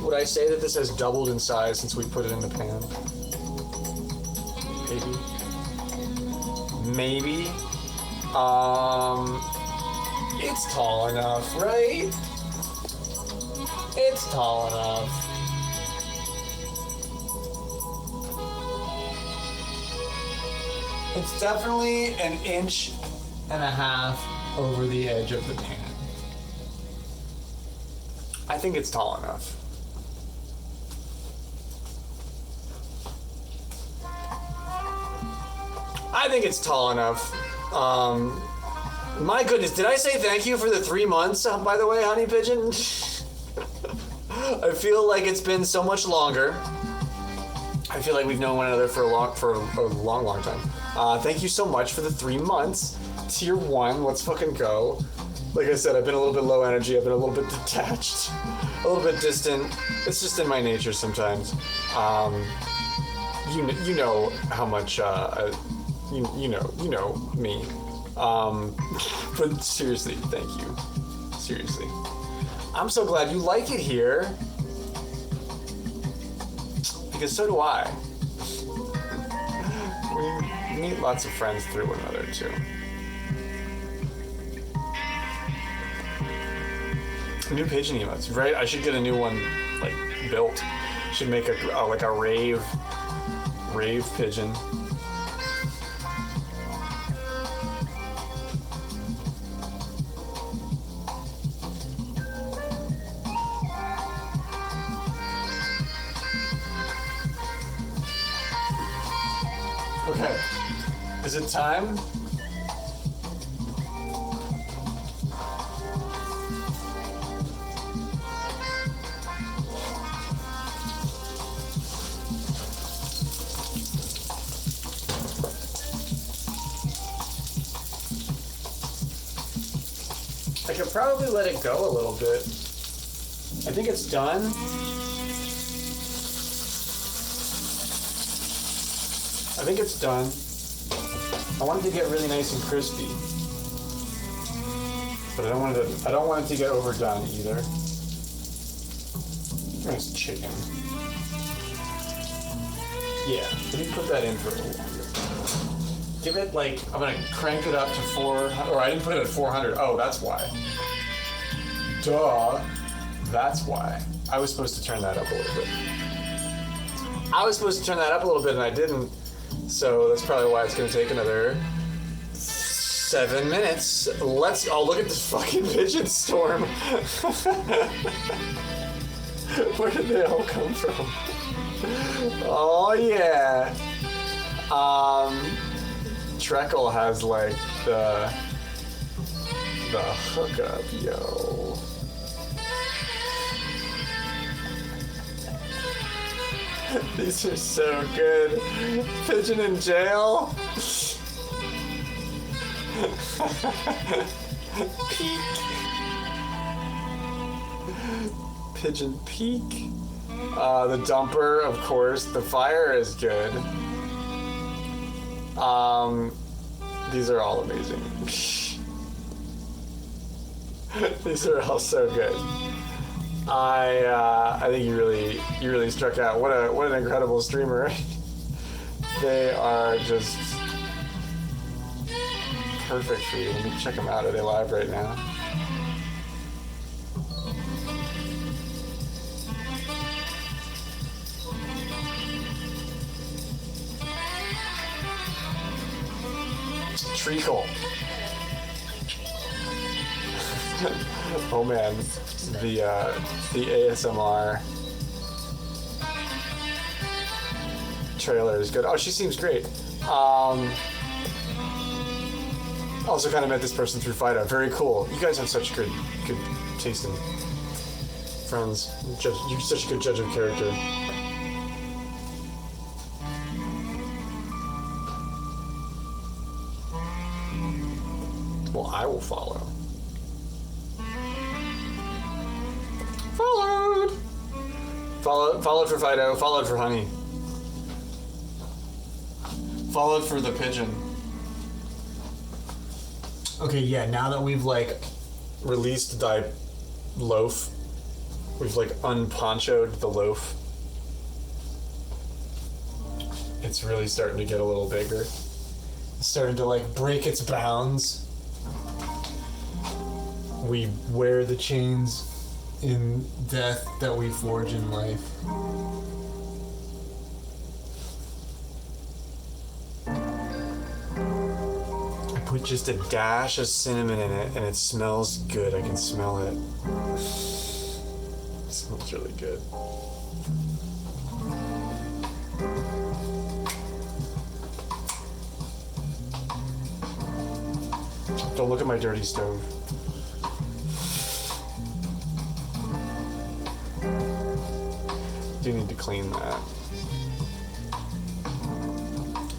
Would I say that this has doubled in size since we put it in the pan? Maybe. It's tall enough, right? It's tall enough. It's definitely 1.5 inches over the edge of the pan. I think it's tall enough. I think it's tall enough. My goodness, did I say thank you for the 3 months, by the way, Honey Pigeon? I feel like it's been so much longer. I feel like we've known one another for a long time. Thank you so much for the 3 months. Tier 1, let's fucking go. Like I said, I've been a little bit low energy, I've been a little bit detached, a little bit distant. It's just in my nature sometimes. You know how much, you know me. But seriously, thank you. Seriously. I'm so glad you like it here. Because so do I. We meet lots of friends through one another too. New pigeon emotes, right? I should get a new one like built. Should make a rave pigeon. Okay, is it time? I could probably let it go a little bit. I think it's done. I think it's done. I want it to get really nice and crispy. But I don't want it to get overdone either. Nice chicken. Yeah, let me put that in for a little longer. Give it like, I'm gonna crank it up to 400, or I didn't put it at 400. Oh, that's why. Duh. That's why. I was supposed to turn that up a little bit. And I didn't. So that's probably why it's gonna take another 7 minutes. Oh, look at this fucking pigeon storm. Where did they all come from? Oh yeah. Treckle has like the hookup, yo. These are so good. Pigeon in jail. Peek. Pigeon peek. The dumper, of course. The fire is good. These are all amazing. These are all so good. I think you really struck out. What an incredible streamer. They are just perfect for you. Let me check them out. Are they live right now? Treacle. Oh man, the ASMR trailer is good. Oh, she seems great. Also kind of met this person through FIDA. Very cool. You guys have such good taste in friends. You're such a good judge of character. Well, will follow. Followed! Followed for Fido, followed for Honey. Followed for the pigeon. Okay, yeah, now that we've like released thy loaf, we've like unponchoed the loaf. It's really starting to get a little bigger. It's starting to like break its bounds. We wear the chains in death that we forge in life. I put just a dash of cinnamon in it and it smells good. I can smell it. It smells really good. Don't look at my dirty stove. Do need to clean that.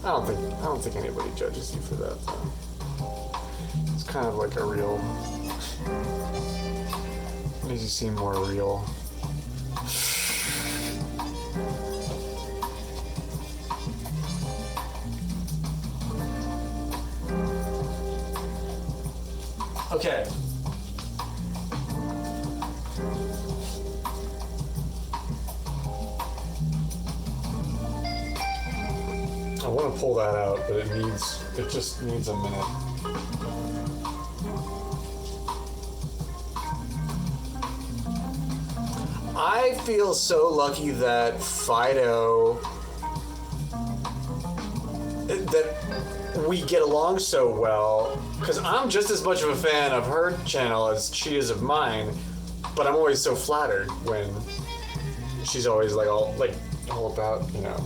I don't think anybody judges you for that though. It's kind of like a real, makes you seem more real. Okay. I want to pull that out, but it just needs a minute. I feel so lucky that Fido, that we get along so well, because I'm just as much of a fan of her channel as she is of mine, but I'm always so flattered when she's always like all about, you know,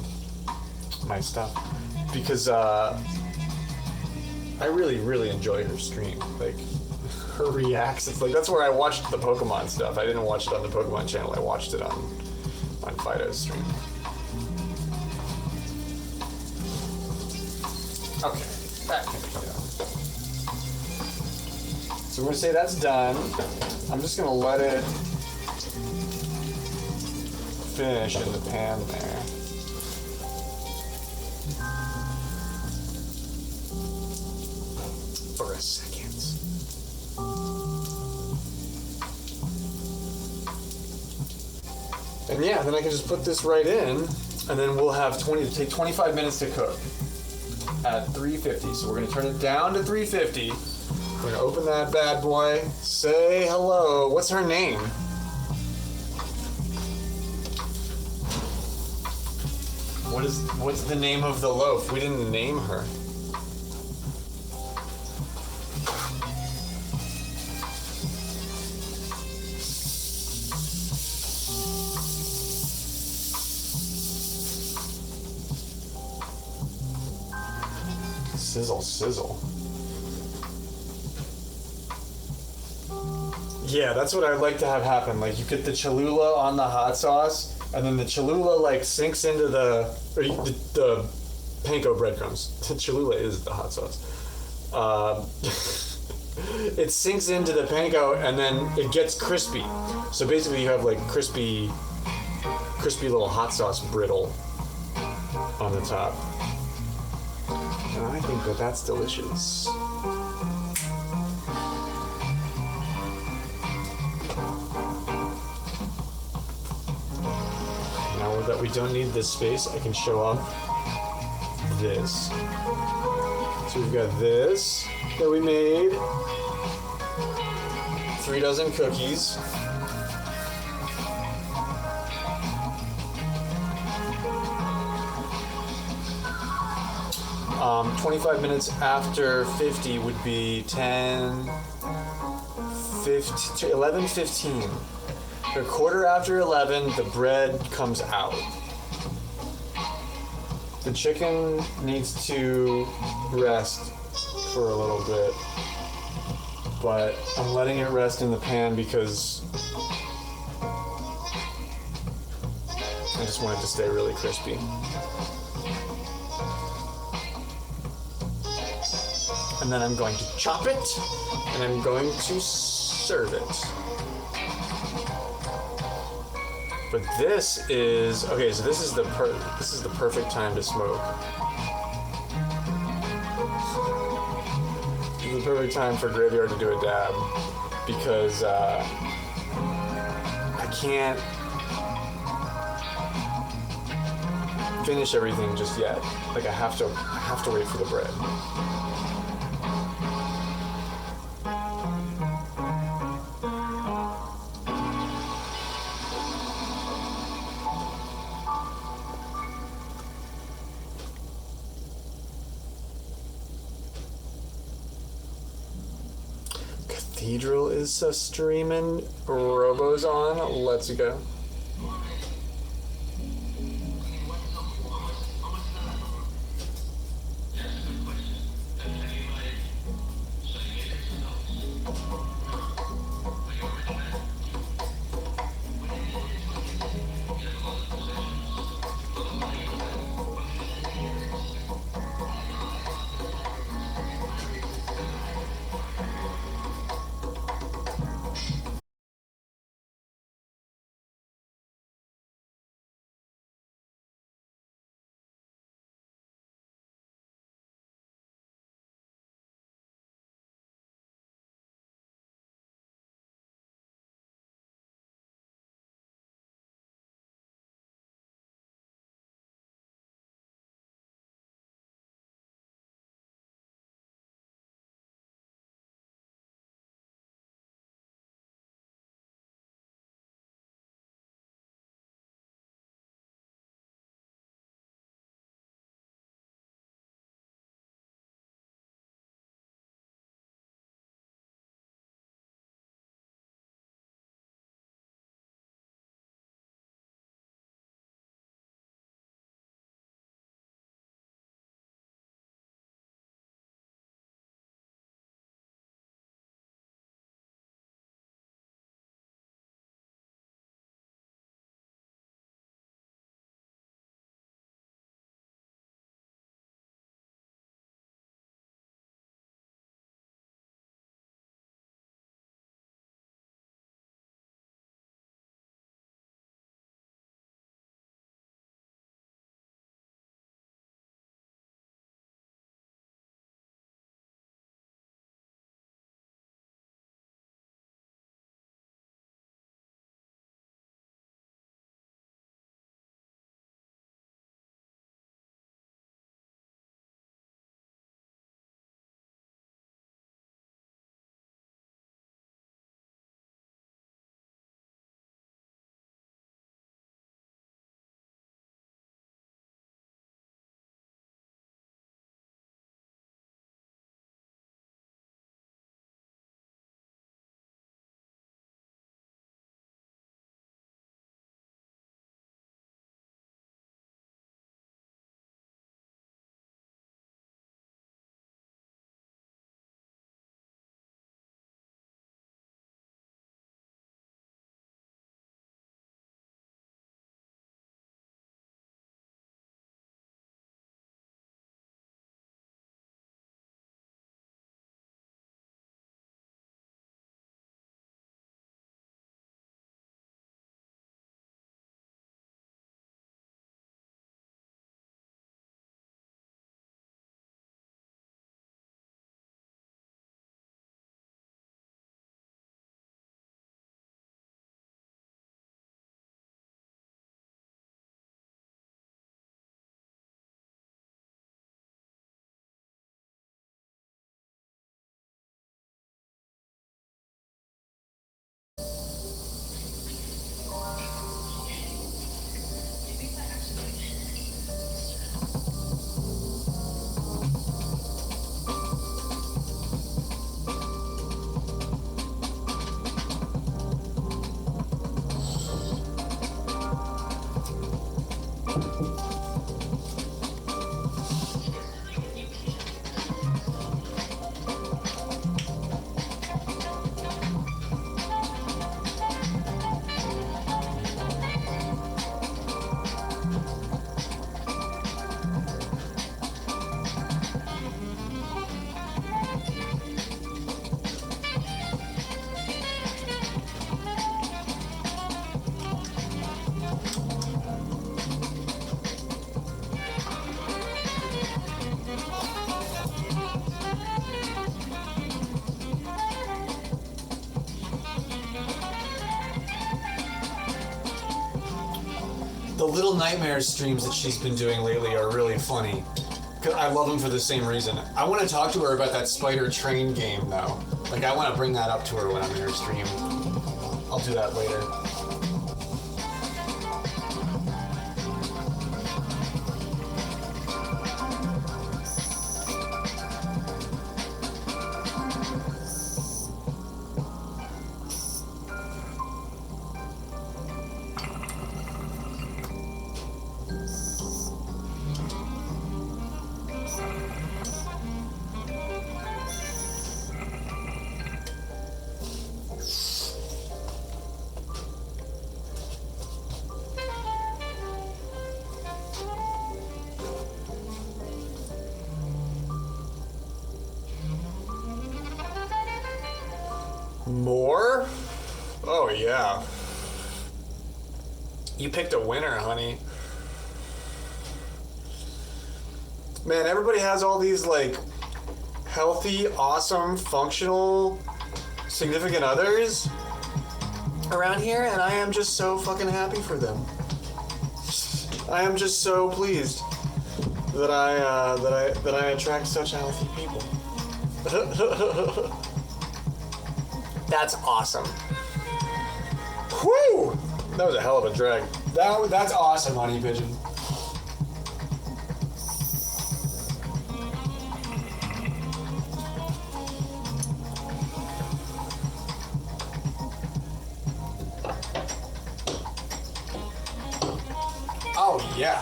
my stuff, because I really, really enjoy her stream. Like, her reacts, it's like, that's where I watched the Pokemon stuff. I didn't watch it on the Pokemon channel, I watched it on Fido's stream. Okay, that can be done. So we're gonna say that's done. I'm just gonna let it finish in the pan there. For a second. And yeah, then I can just put this right in, and then we'll have take 25 minutes to cook at 350. So we're gonna turn it down to 350. We're gonna open that bad boy. Say hello. What's her name? What's the name of the loaf? We didn't name her. Sizzle, sizzle. Yeah, that's what I'd like to have happen. Like, you get the Cholula on the hot sauce, and then the Cholula like sinks into the panko breadcrumbs. The Cholula is the hot sauce. It sinks into the panko, and then it gets crispy. So basically, you have like crispy little hot sauce brittle on the top. And I think that that's delicious. Now that we don't need this space, I can show off this. So we've got this that we made. 3 dozen cookies. 25 minutes after 50 would be 10, 15, 11, 15. A quarter after 11, the bread comes out. The chicken needs to rest for a little bit, but I'm letting it rest in the pan because I just want it to stay really crispy. and then I'm going to chop it, and I'm going to serve it. But this is okay. So this is the perfect time to smoke. This is the perfect time for Graveyard to do a dab, because I can't finish everything just yet. Like I have to wait for the bread. Cathedral is streaming. Robo's on. Let's go. The Little Nightmares streams that she's been doing lately are really funny. 'Cause I love them for the same reason. I want to talk to her about that spider train game though. Like I want to bring that up to her when I'm in her stream. I'll do that later. More? Oh yeah. You picked a winner, honey. Man, everybody has all these like healthy, awesome, functional, significant others around here, and I am just so fucking happy for them. I am just so pleased that I attract such healthy people. That's awesome. Whew! That was a hell of a drag. That's awesome, honey pigeon. Oh yeah.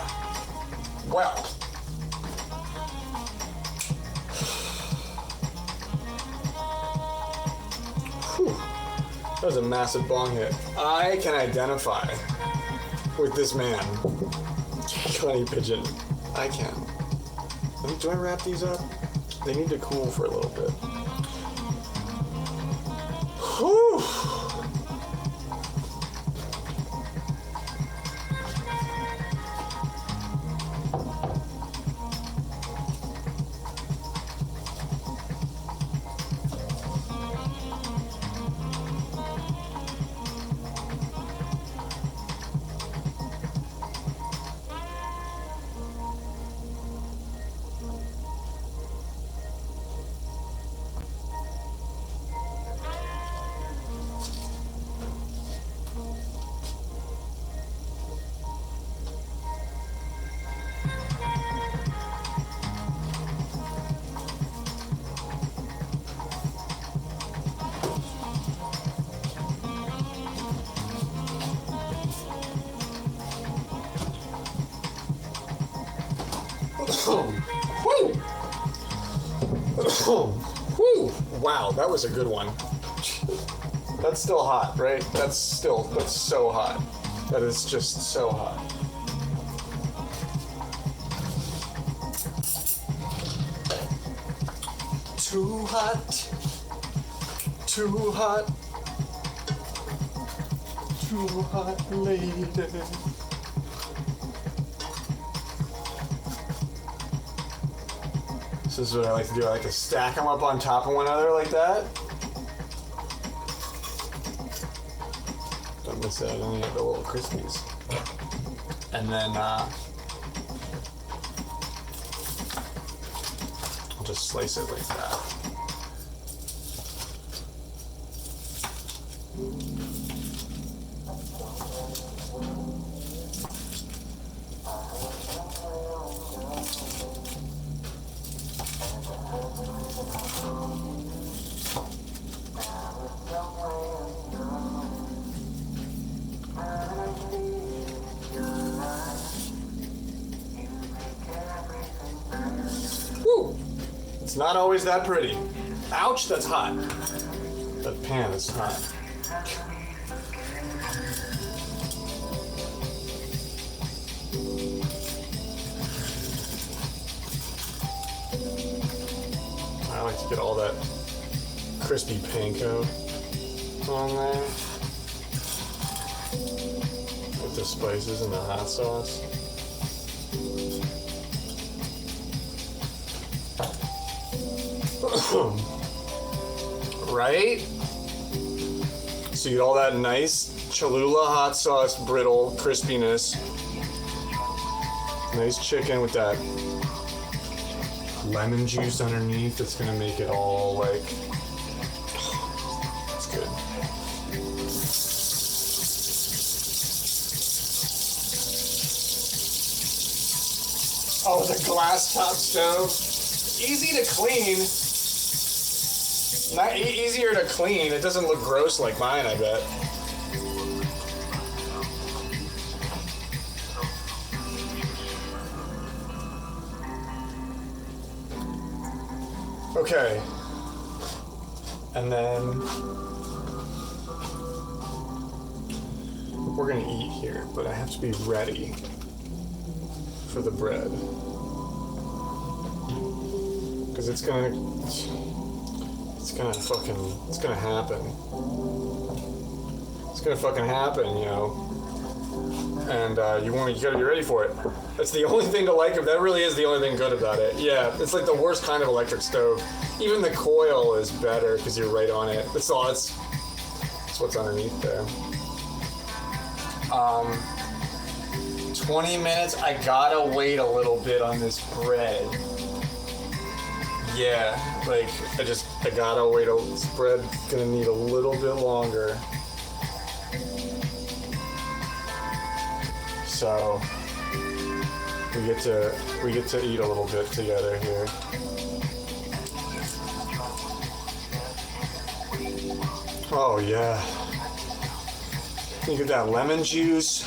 Well. Whew. That was a massive bong hit. I can identify with this man. Honey pigeon. I can. Do I wrap these up? They need to cool for a little bit. Whew. Wow, that was a good one. That's still hot, right? That's so hot. That is just so hot. Too hot. Too hot. Too hot, lady. This is what I like to do. I like to stack them up on top of one another like that. Don't miss out on any of the little crispies. And then I'll just slice it like that. It's not always that pretty. Ouch, that's hot. That pan is hot. I like to get all that crispy panko on there. With the spices and the hot sauce. Right? So you get all that nice Cholula hot sauce brittle crispiness Nice chicken with that lemon juice underneath. It's gonna make it all like, it's good. Oh, it's a glass top stove. Easy to clean. Not easier to clean. It doesn't look gross like mine, I bet. Okay. And then we're gonna eat here, but I have to be ready for the bread. Because it's gonna happen. It's gonna fucking happen, you know. And you gotta be ready for it. That's the only thing to like. That really is the only thing good about it. Yeah, it's like the worst kind of electric stove. Even the coil is better because you're right on it. That's all. That's what's underneath there. 20 minutes. I gotta wait a little bit on this bread. Yeah, like I gotta wait. This bread's gonna need a little bit longer. So we get to eat a little bit together here. Oh yeah. You get that lemon juice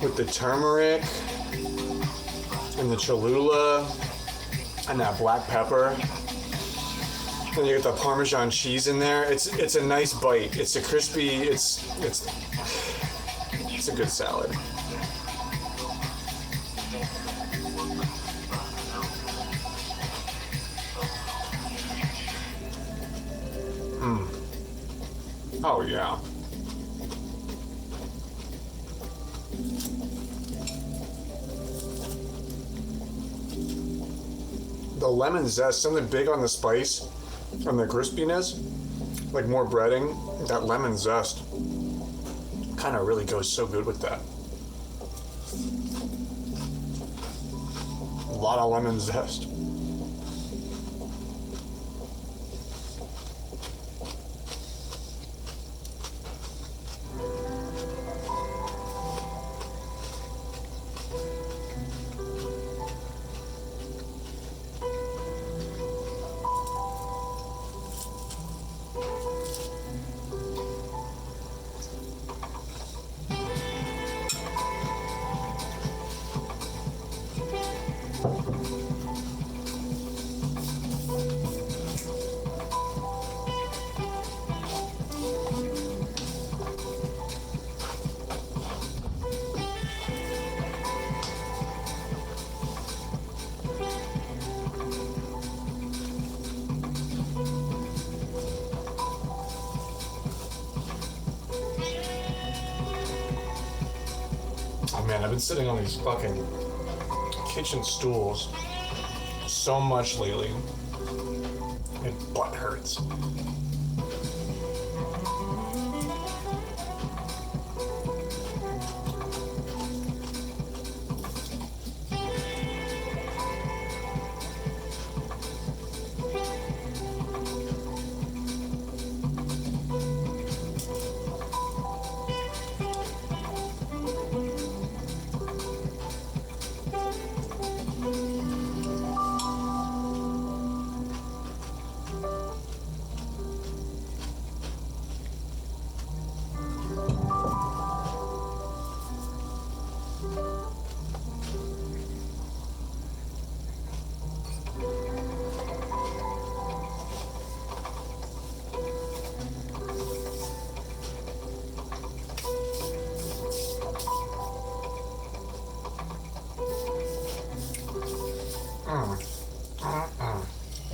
with the turmeric and the Cholula and that black pepper. And you get the Parmesan cheese in there. It's a nice bite. It's a crispy. It's a good salad. Oh yeah. The lemon zest, something big on the spice, on the crispiness, like more breading. That lemon zest kind of really goes so good with that. A lot of lemon zest. Oh man, I've been sitting on these fucking kitchen stools so much lately. My butt hurts.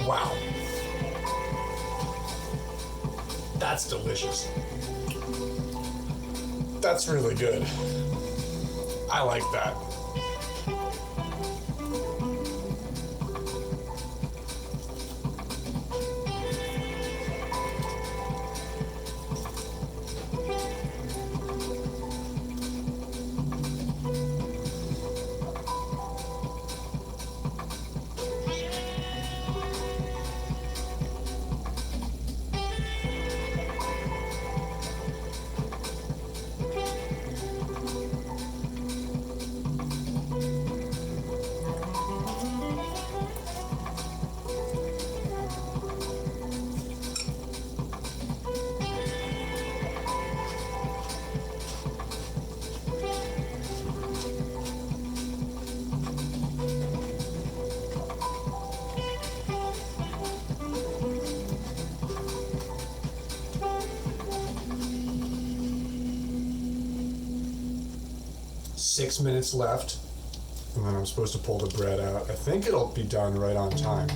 Wow. That's delicious. That's really good. I like that. 6 minutes left, and then I'm supposed to pull the bread out. I think it'll be done right on time.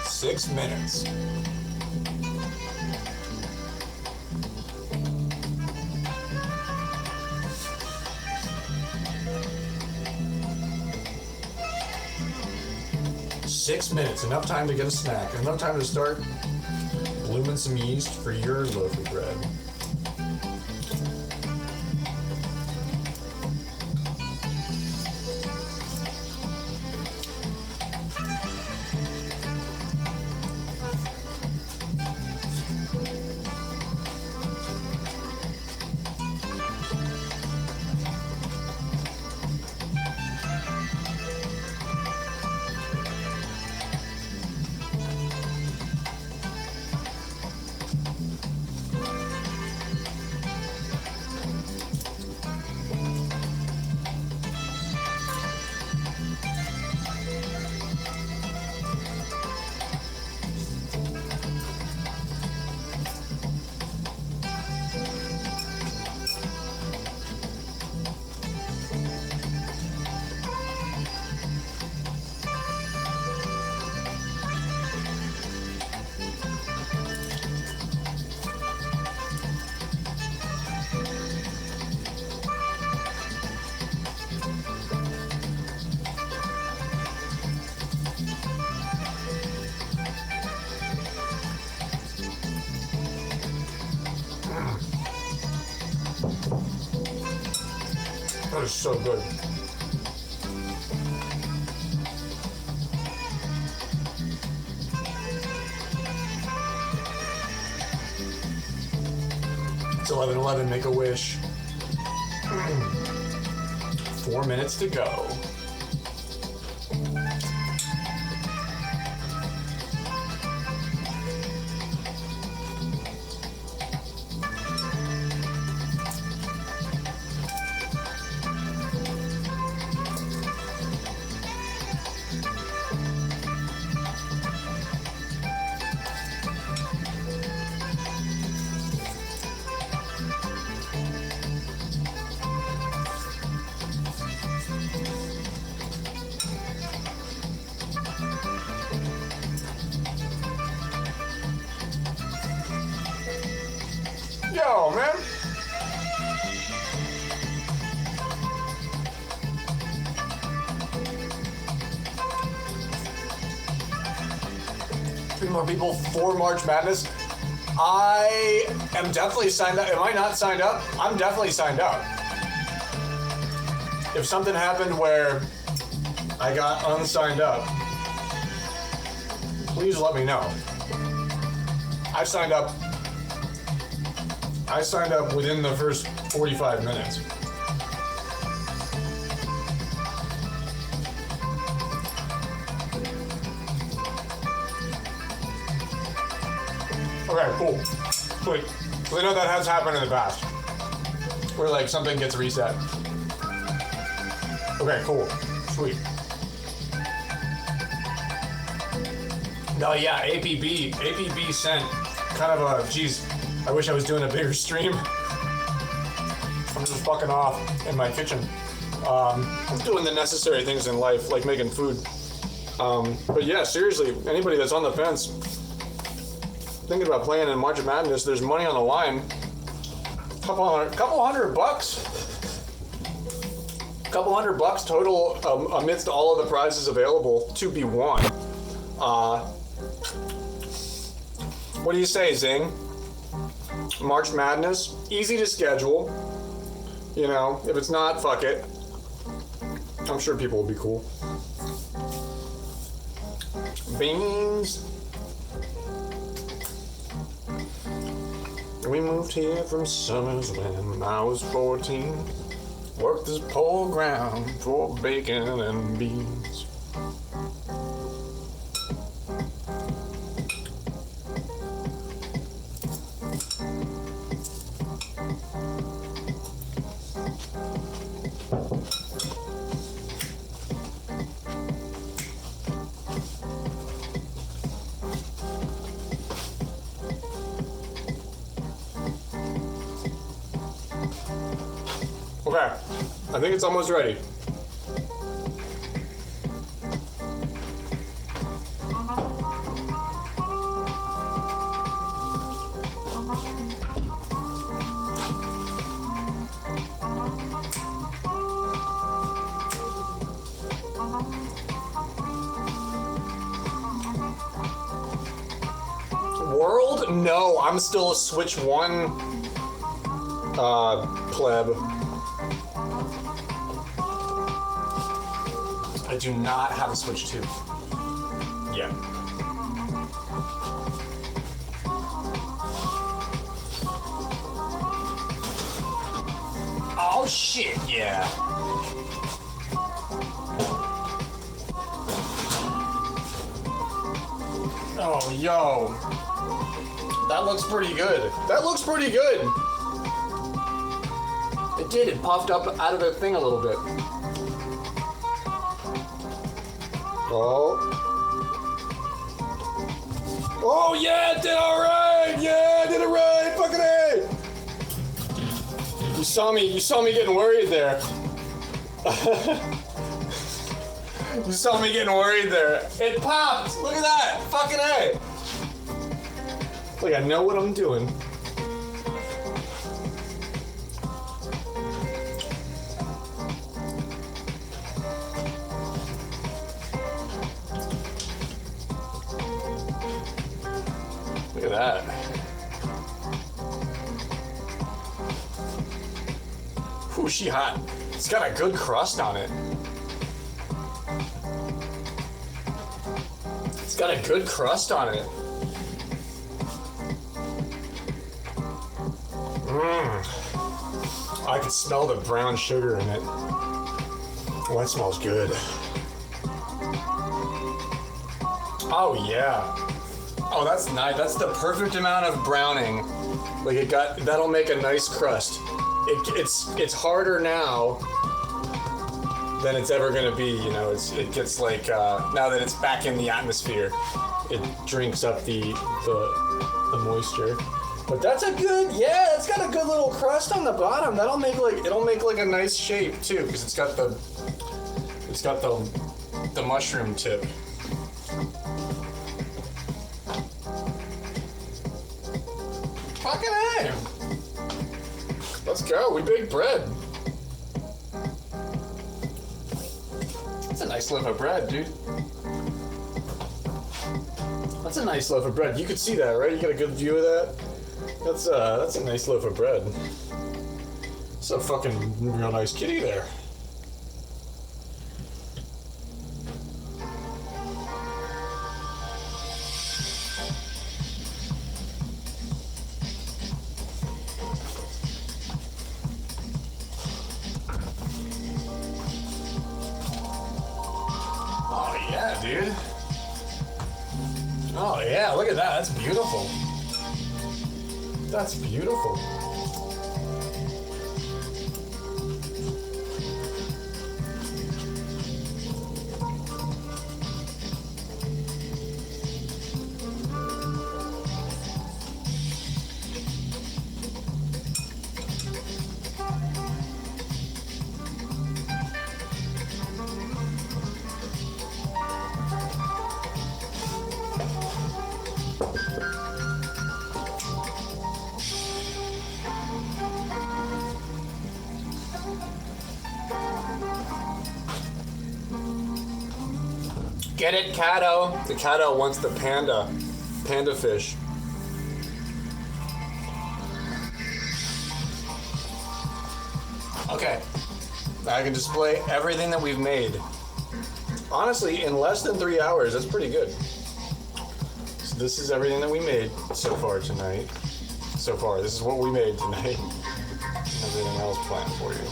Six minutes. Six minutes, enough time to get a snack, enough time to start blooming some yeast for your loaf of bread. That is so good. It's 11:11. Make a wish. 4 minutes to go. Yo, man. Three more people for March Madness. I am definitely signed up. Am I not signed up? I'm definitely signed up. If something happened where I got unsigned up, please let me know. I signed up within the first 45 minutes. Okay, cool. Sweet. So I know that has happened in the past. Where like something gets reset. Okay, cool. Sweet. No, yeah, APB sent kind of a, geez, I wish I was doing a bigger stream. I'm just fucking off in my kitchen. I'm doing the necessary things in life, like making food. But yeah, seriously, anybody that's on the fence, thinking about playing in March Madness, there's money on the line. Couple hundred bucks. Couple hundred bucks total amidst all of the prizes available to be won. What do you say, Zing? March Madness, easy to schedule. You know, if it's not, fuck it. I'm sure people will be cool. Beans. We moved here from Summers when I was 14. Worked this poor ground for bacon and beans. Okay, I think it's almost ready. World? No, I'm still a Switch 1 pleb. I do not have a Switch 2. Yeah. Oh shit, yeah. Oh, yo. That looks pretty good. That looks pretty good. It did. It puffed up out of the thing a little bit. Oh. Oh, yeah, it did all right. Yeah, I did it right. Fucking A. You saw me getting worried there. You saw me getting worried there. It popped. Look at that. Fucking A. Look, I know what I'm doing. Look at that. Ooh, she hot. It's got a good crust on it. It's got a good crust on it. I can smell the brown sugar in it. Oh, that smells good. Oh yeah. Oh, that's nice. That's the perfect amount of browning. Like that'll make a nice crust. It's harder now than it's ever gonna be. You know, it gets like now that it's back in the atmosphere, it drinks up the moisture. But that's a good, yeah, it's got a good little crust on the bottom. It'll make like a nice shape too, because it's got the mushroom tip. Fucking A. Let's go, we bake bread. That's a nice loaf of bread, dude. That's a nice loaf of bread. You could see that, right? You got a good view of that? That's a nice loaf of bread. It's a fucking real nice kitty there. Oh yeah, dude. Oh yeah, look at that. That's beautiful. That's beautiful. Get it, Cato? The Cato wants the panda fish. Okay, I can display everything that we've made. Honestly, in less than 3 hours, that's pretty good. So this is everything that we made so far tonight. So far, this is what we made tonight. Everything else planned for you.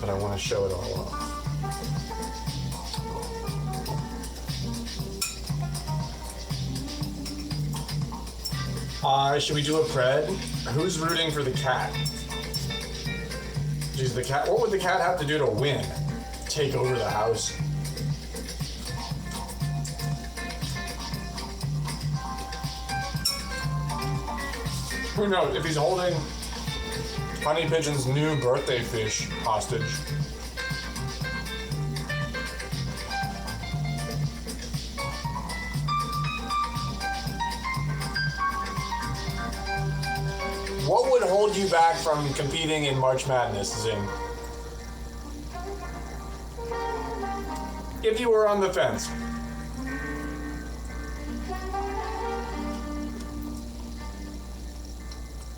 But I want to show it all off. Should we do a pred? Who's rooting for the cat? Jeez, the cat. What would the cat have to do to win? Take over the house? Who knows if he's holding Honey Pigeon's new birthday fish hostage. What would hold you back from competing in March Madness, Zing? If you were on the fence.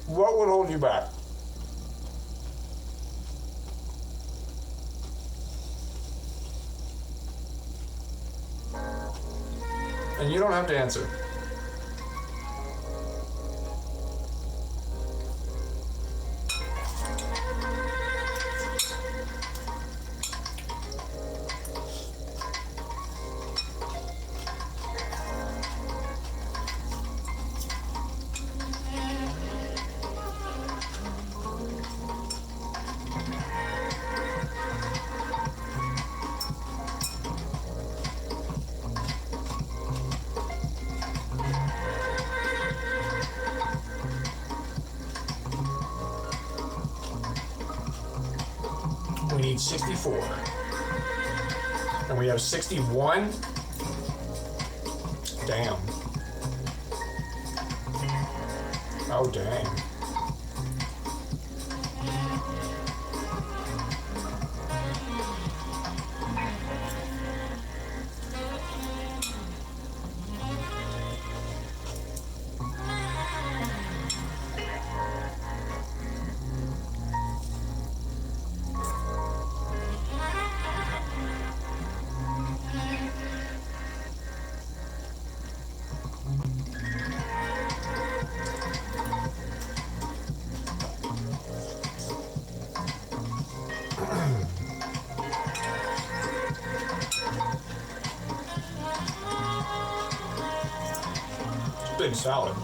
What would hold you back? And you don't have to answer. We need 64. And we have 61. Damn. Oh, dang. Big salad.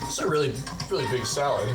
It's a really big salad.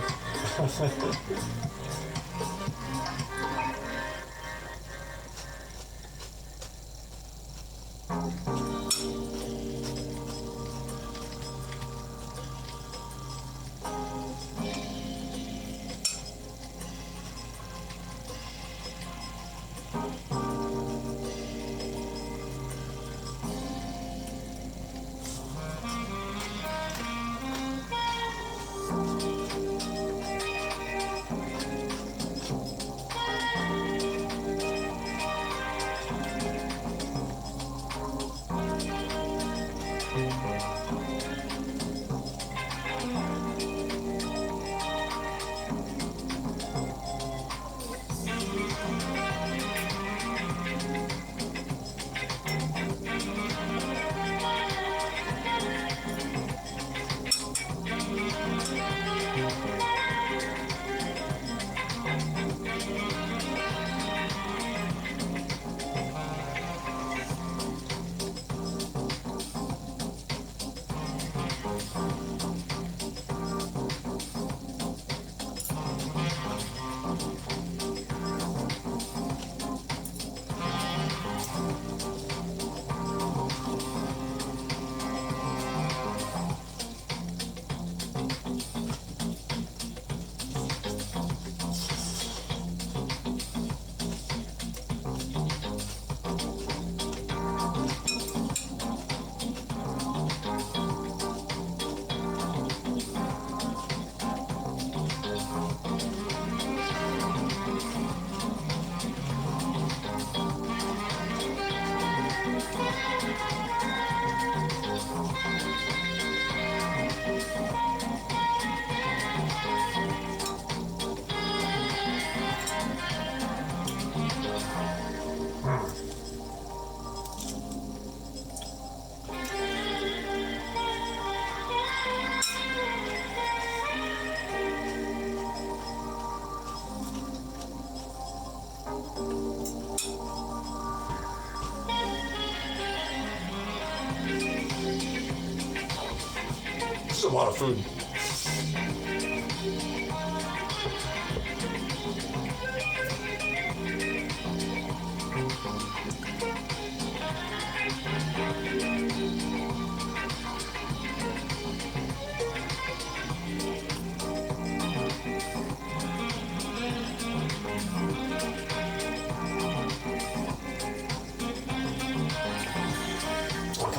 This is a lot of food.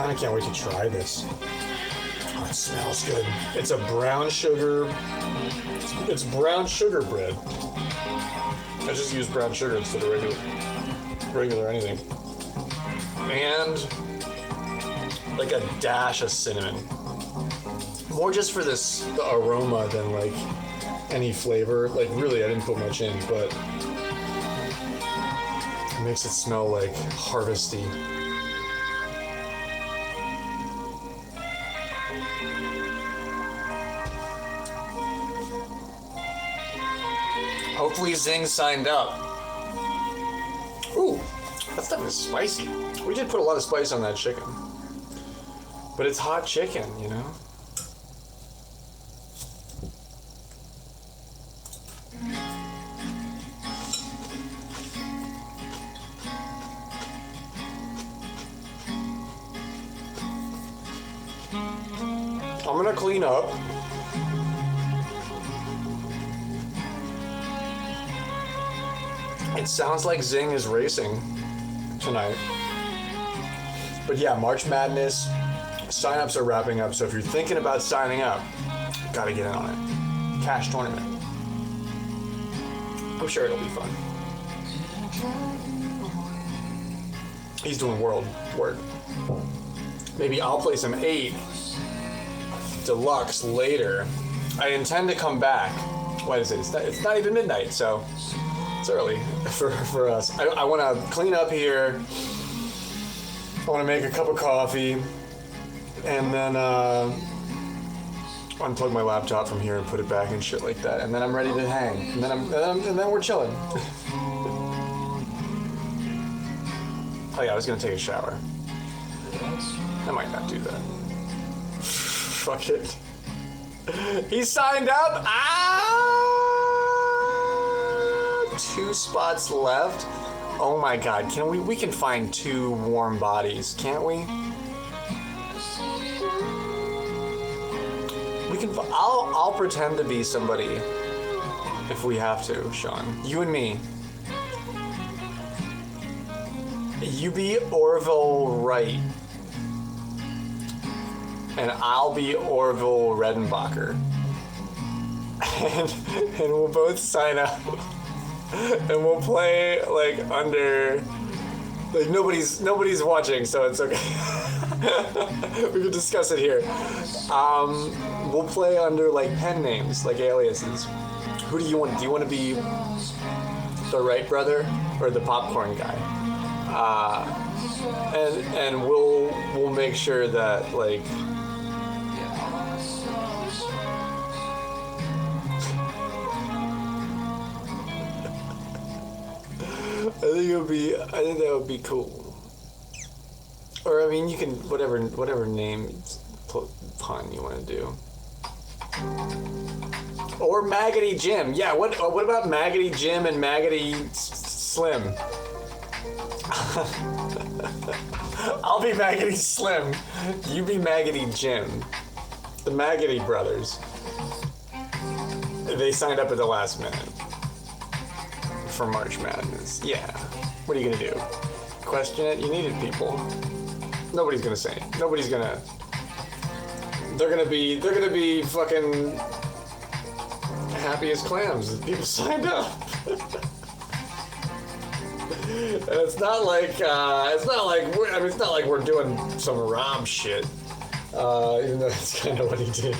I can't wait to try this. Oh, it smells good. It's a brown sugar. It's brown sugar bread. I just use brown sugar instead of regular anything. And like a dash of cinnamon. More just for this the aroma than like any flavor. Like really, I didn't put much in, but it makes it smell like harvesty. Hopefully Zing signed up. Ooh, that stuff is spicy. We did put a lot of spice on that chicken. But it's hot chicken, you know? I'm gonna clean up. It sounds like Zing is racing tonight. But yeah, March Madness signups are wrapping up, so if you're thinking about signing up, gotta get in on it. Cash tournament. I'm sure it'll be fun. He's doing world. Maybe I'll play some 8 Deluxe later. I intend to come back. What is it? It's not even midnight, so it's early for us. I want to clean up here. I want to make a cup of coffee, and then unplug my laptop from here and put it back and shit like that. And then I'm ready to hang. And then we're chilling. Oh yeah, I was gonna take a shower. I might not do that. Fuck it. He signed up. 2 spots left. Oh my god, we can find 2 warm bodies, can't we? I'll pretend to be somebody if we have to, Sean. You and me. You be Orville Wright. And I'll be Orville Redenbacher. And we'll both sign up. And we'll play like under, like nobody's watching, so it's okay. We can discuss it here. We'll play under like pen names, like aliases. Who do you want? Do you want to be the Wright brother or the popcorn guy? And we'll make sure that like. I think that would be cool. Or I mean, you can whatever name pun you want to do. Or Maggoty Jim. Yeah. What about Maggoty Jim and Maggoty Slim? I'll be Maggoty Slim. You be Maggoty Jim. The Maggoty brothers. They signed up at the last minute. For March Madness. Yeah. What are you gonna do? Question it? You needed people. Nobody's gonna say. They're gonna be fucking happy as clams that people signed up. And it's not like we're doing some Rob shit. Even though that's kind of what he did.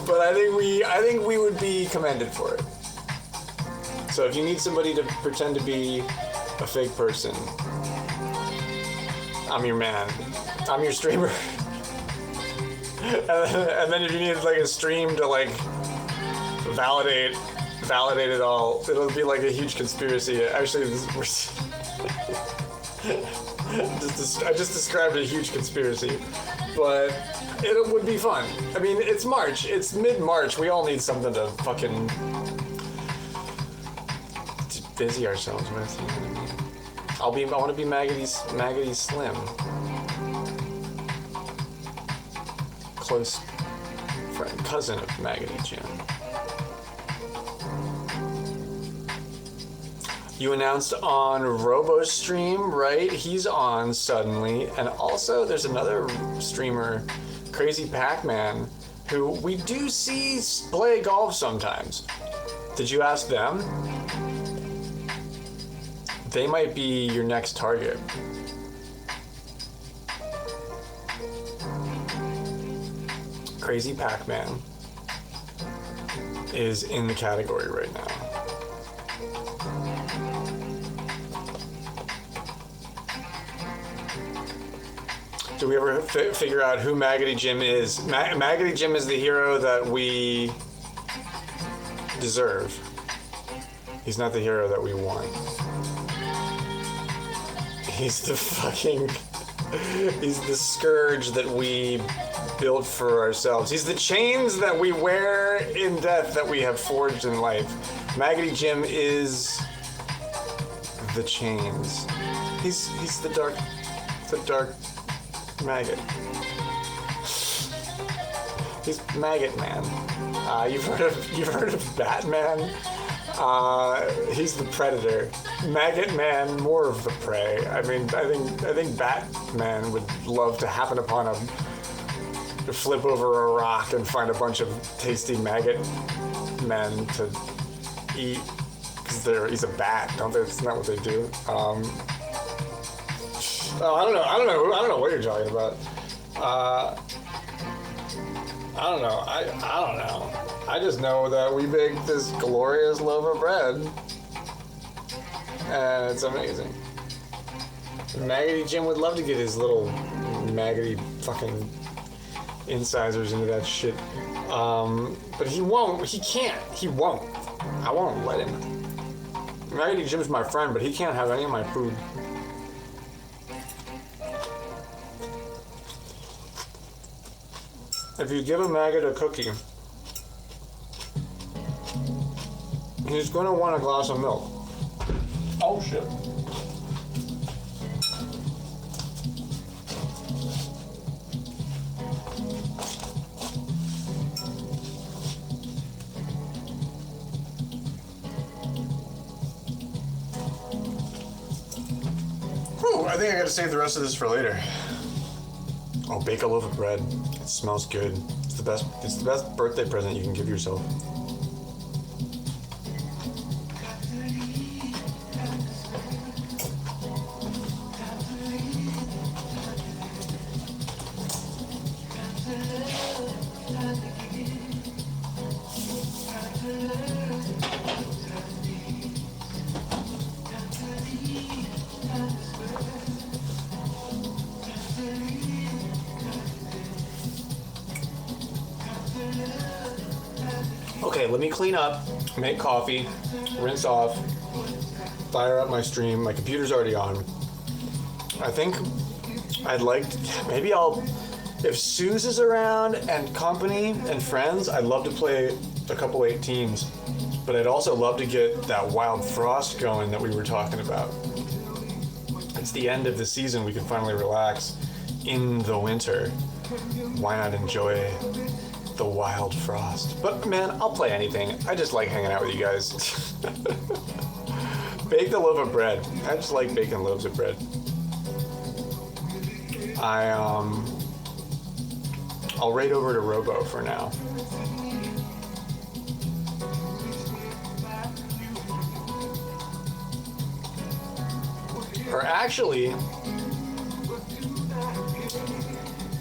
But I think we would be commended for it. So if you need somebody to pretend to be a fake person, I'm your man. I'm your streamer. And then if you need like a stream to like validate it all, it'll be like a huge conspiracy. Actually, I just described a huge conspiracy, but it would be fun. I mean, it's March. It's mid-March. We all need something to fucking busy ourselves with. I want to be Maggoty Slim. Close friend, cousin of Maggoty Jim. You announced on RoboStream, right? He's on suddenly. And also, there's another streamer, Crazy Pac-Man, who we do see play golf sometimes. Did you ask them? They might be your next target. Crazy Pac-Man is in the category right now. Do we ever figure out who Maggoty Jim is? Maggoty Jim is the hero that we deserve. He's not the hero that we want. He's the fucking... He's the scourge that we built for ourselves. He's the chains that we wear in death that we have forged in life. Maggoty Jim is the chains. He's the dark maggot. He's Maggot Man. You've heard of Batman? He's the predator. Maggot Man, more of the prey. I mean, I think Batman would love to happen upon to flip over a rock and find a bunch of tasty maggot men to eat. Because he's a bat, don't they? Isn't that what they do? I don't know what you're talking about. I don't know. I don't know. I just know that we baked this glorious loaf of bread, and it's amazing. Maggoty Jim would love to get his little maggoty fucking incisors into that shit, but he won't. He can't. He won't. I won't let him. Maggoty Jim's my friend, but he can't have any of my food. If you give a maggot a cookie, he's going to want a glass of milk. Oh shit. Whew, I think I gotta save the rest of this for later. Oh, bake a loaf of bread. It smells good. It's the best birthday present you can give yourself. Okay, let me clean up, make coffee, rinse off, fire up my stream. My computer's already on. I think maybe if Suze is around and company and friends, I'd love to play a couple 18s, but I'd also love to get that Wild Frost going that we were talking about. It's the end of the season. We can finally relax in the winter. Why not enjoy the Wild Frost? But man, I'll play anything. I just like hanging out with you guys. Bake the loaf of bread. I just like baking loaves of bread. I'll raid over to Robo for now. Or actually,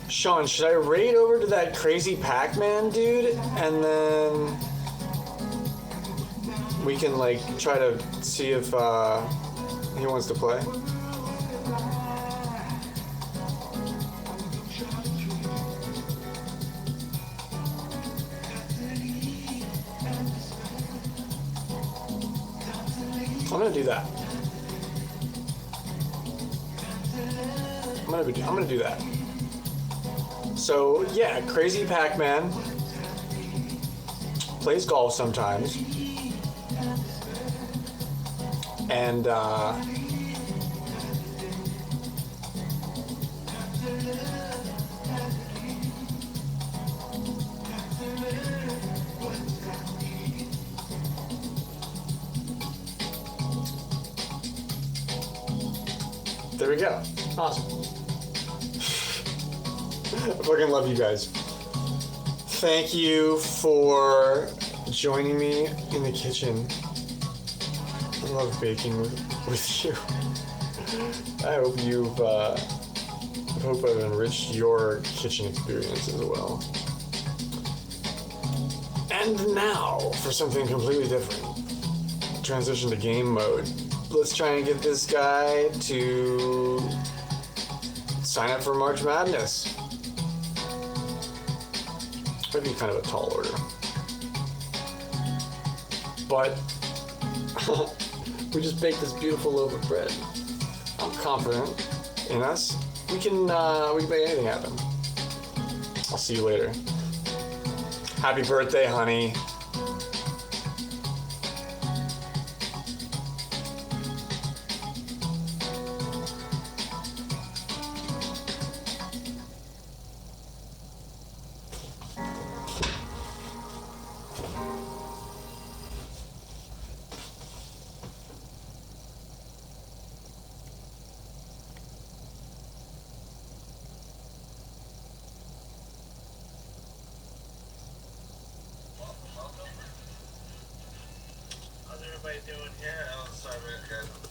Sean, should I raid over to that Crazy Pac-Man dude and then we can like try to see if he wants to play? I'm gonna do that. I'm gonna do that. So yeah, Crazy Pac-Man plays golf sometimes, and There we go. Awesome. I fucking love you guys. Thank you for joining me in the kitchen. I love baking with you. I hope I've enriched your kitchen experience as well. And now for something completely different. Transition to game mode. Let's try and get this guy to sign up for March Madness. Might be kind of a tall order. But we just baked this beautiful loaf of bread. I'm confident in us. We can make anything happen. I'll see you later. Happy birthday, honey. How's everybody doing here? Sorry, man.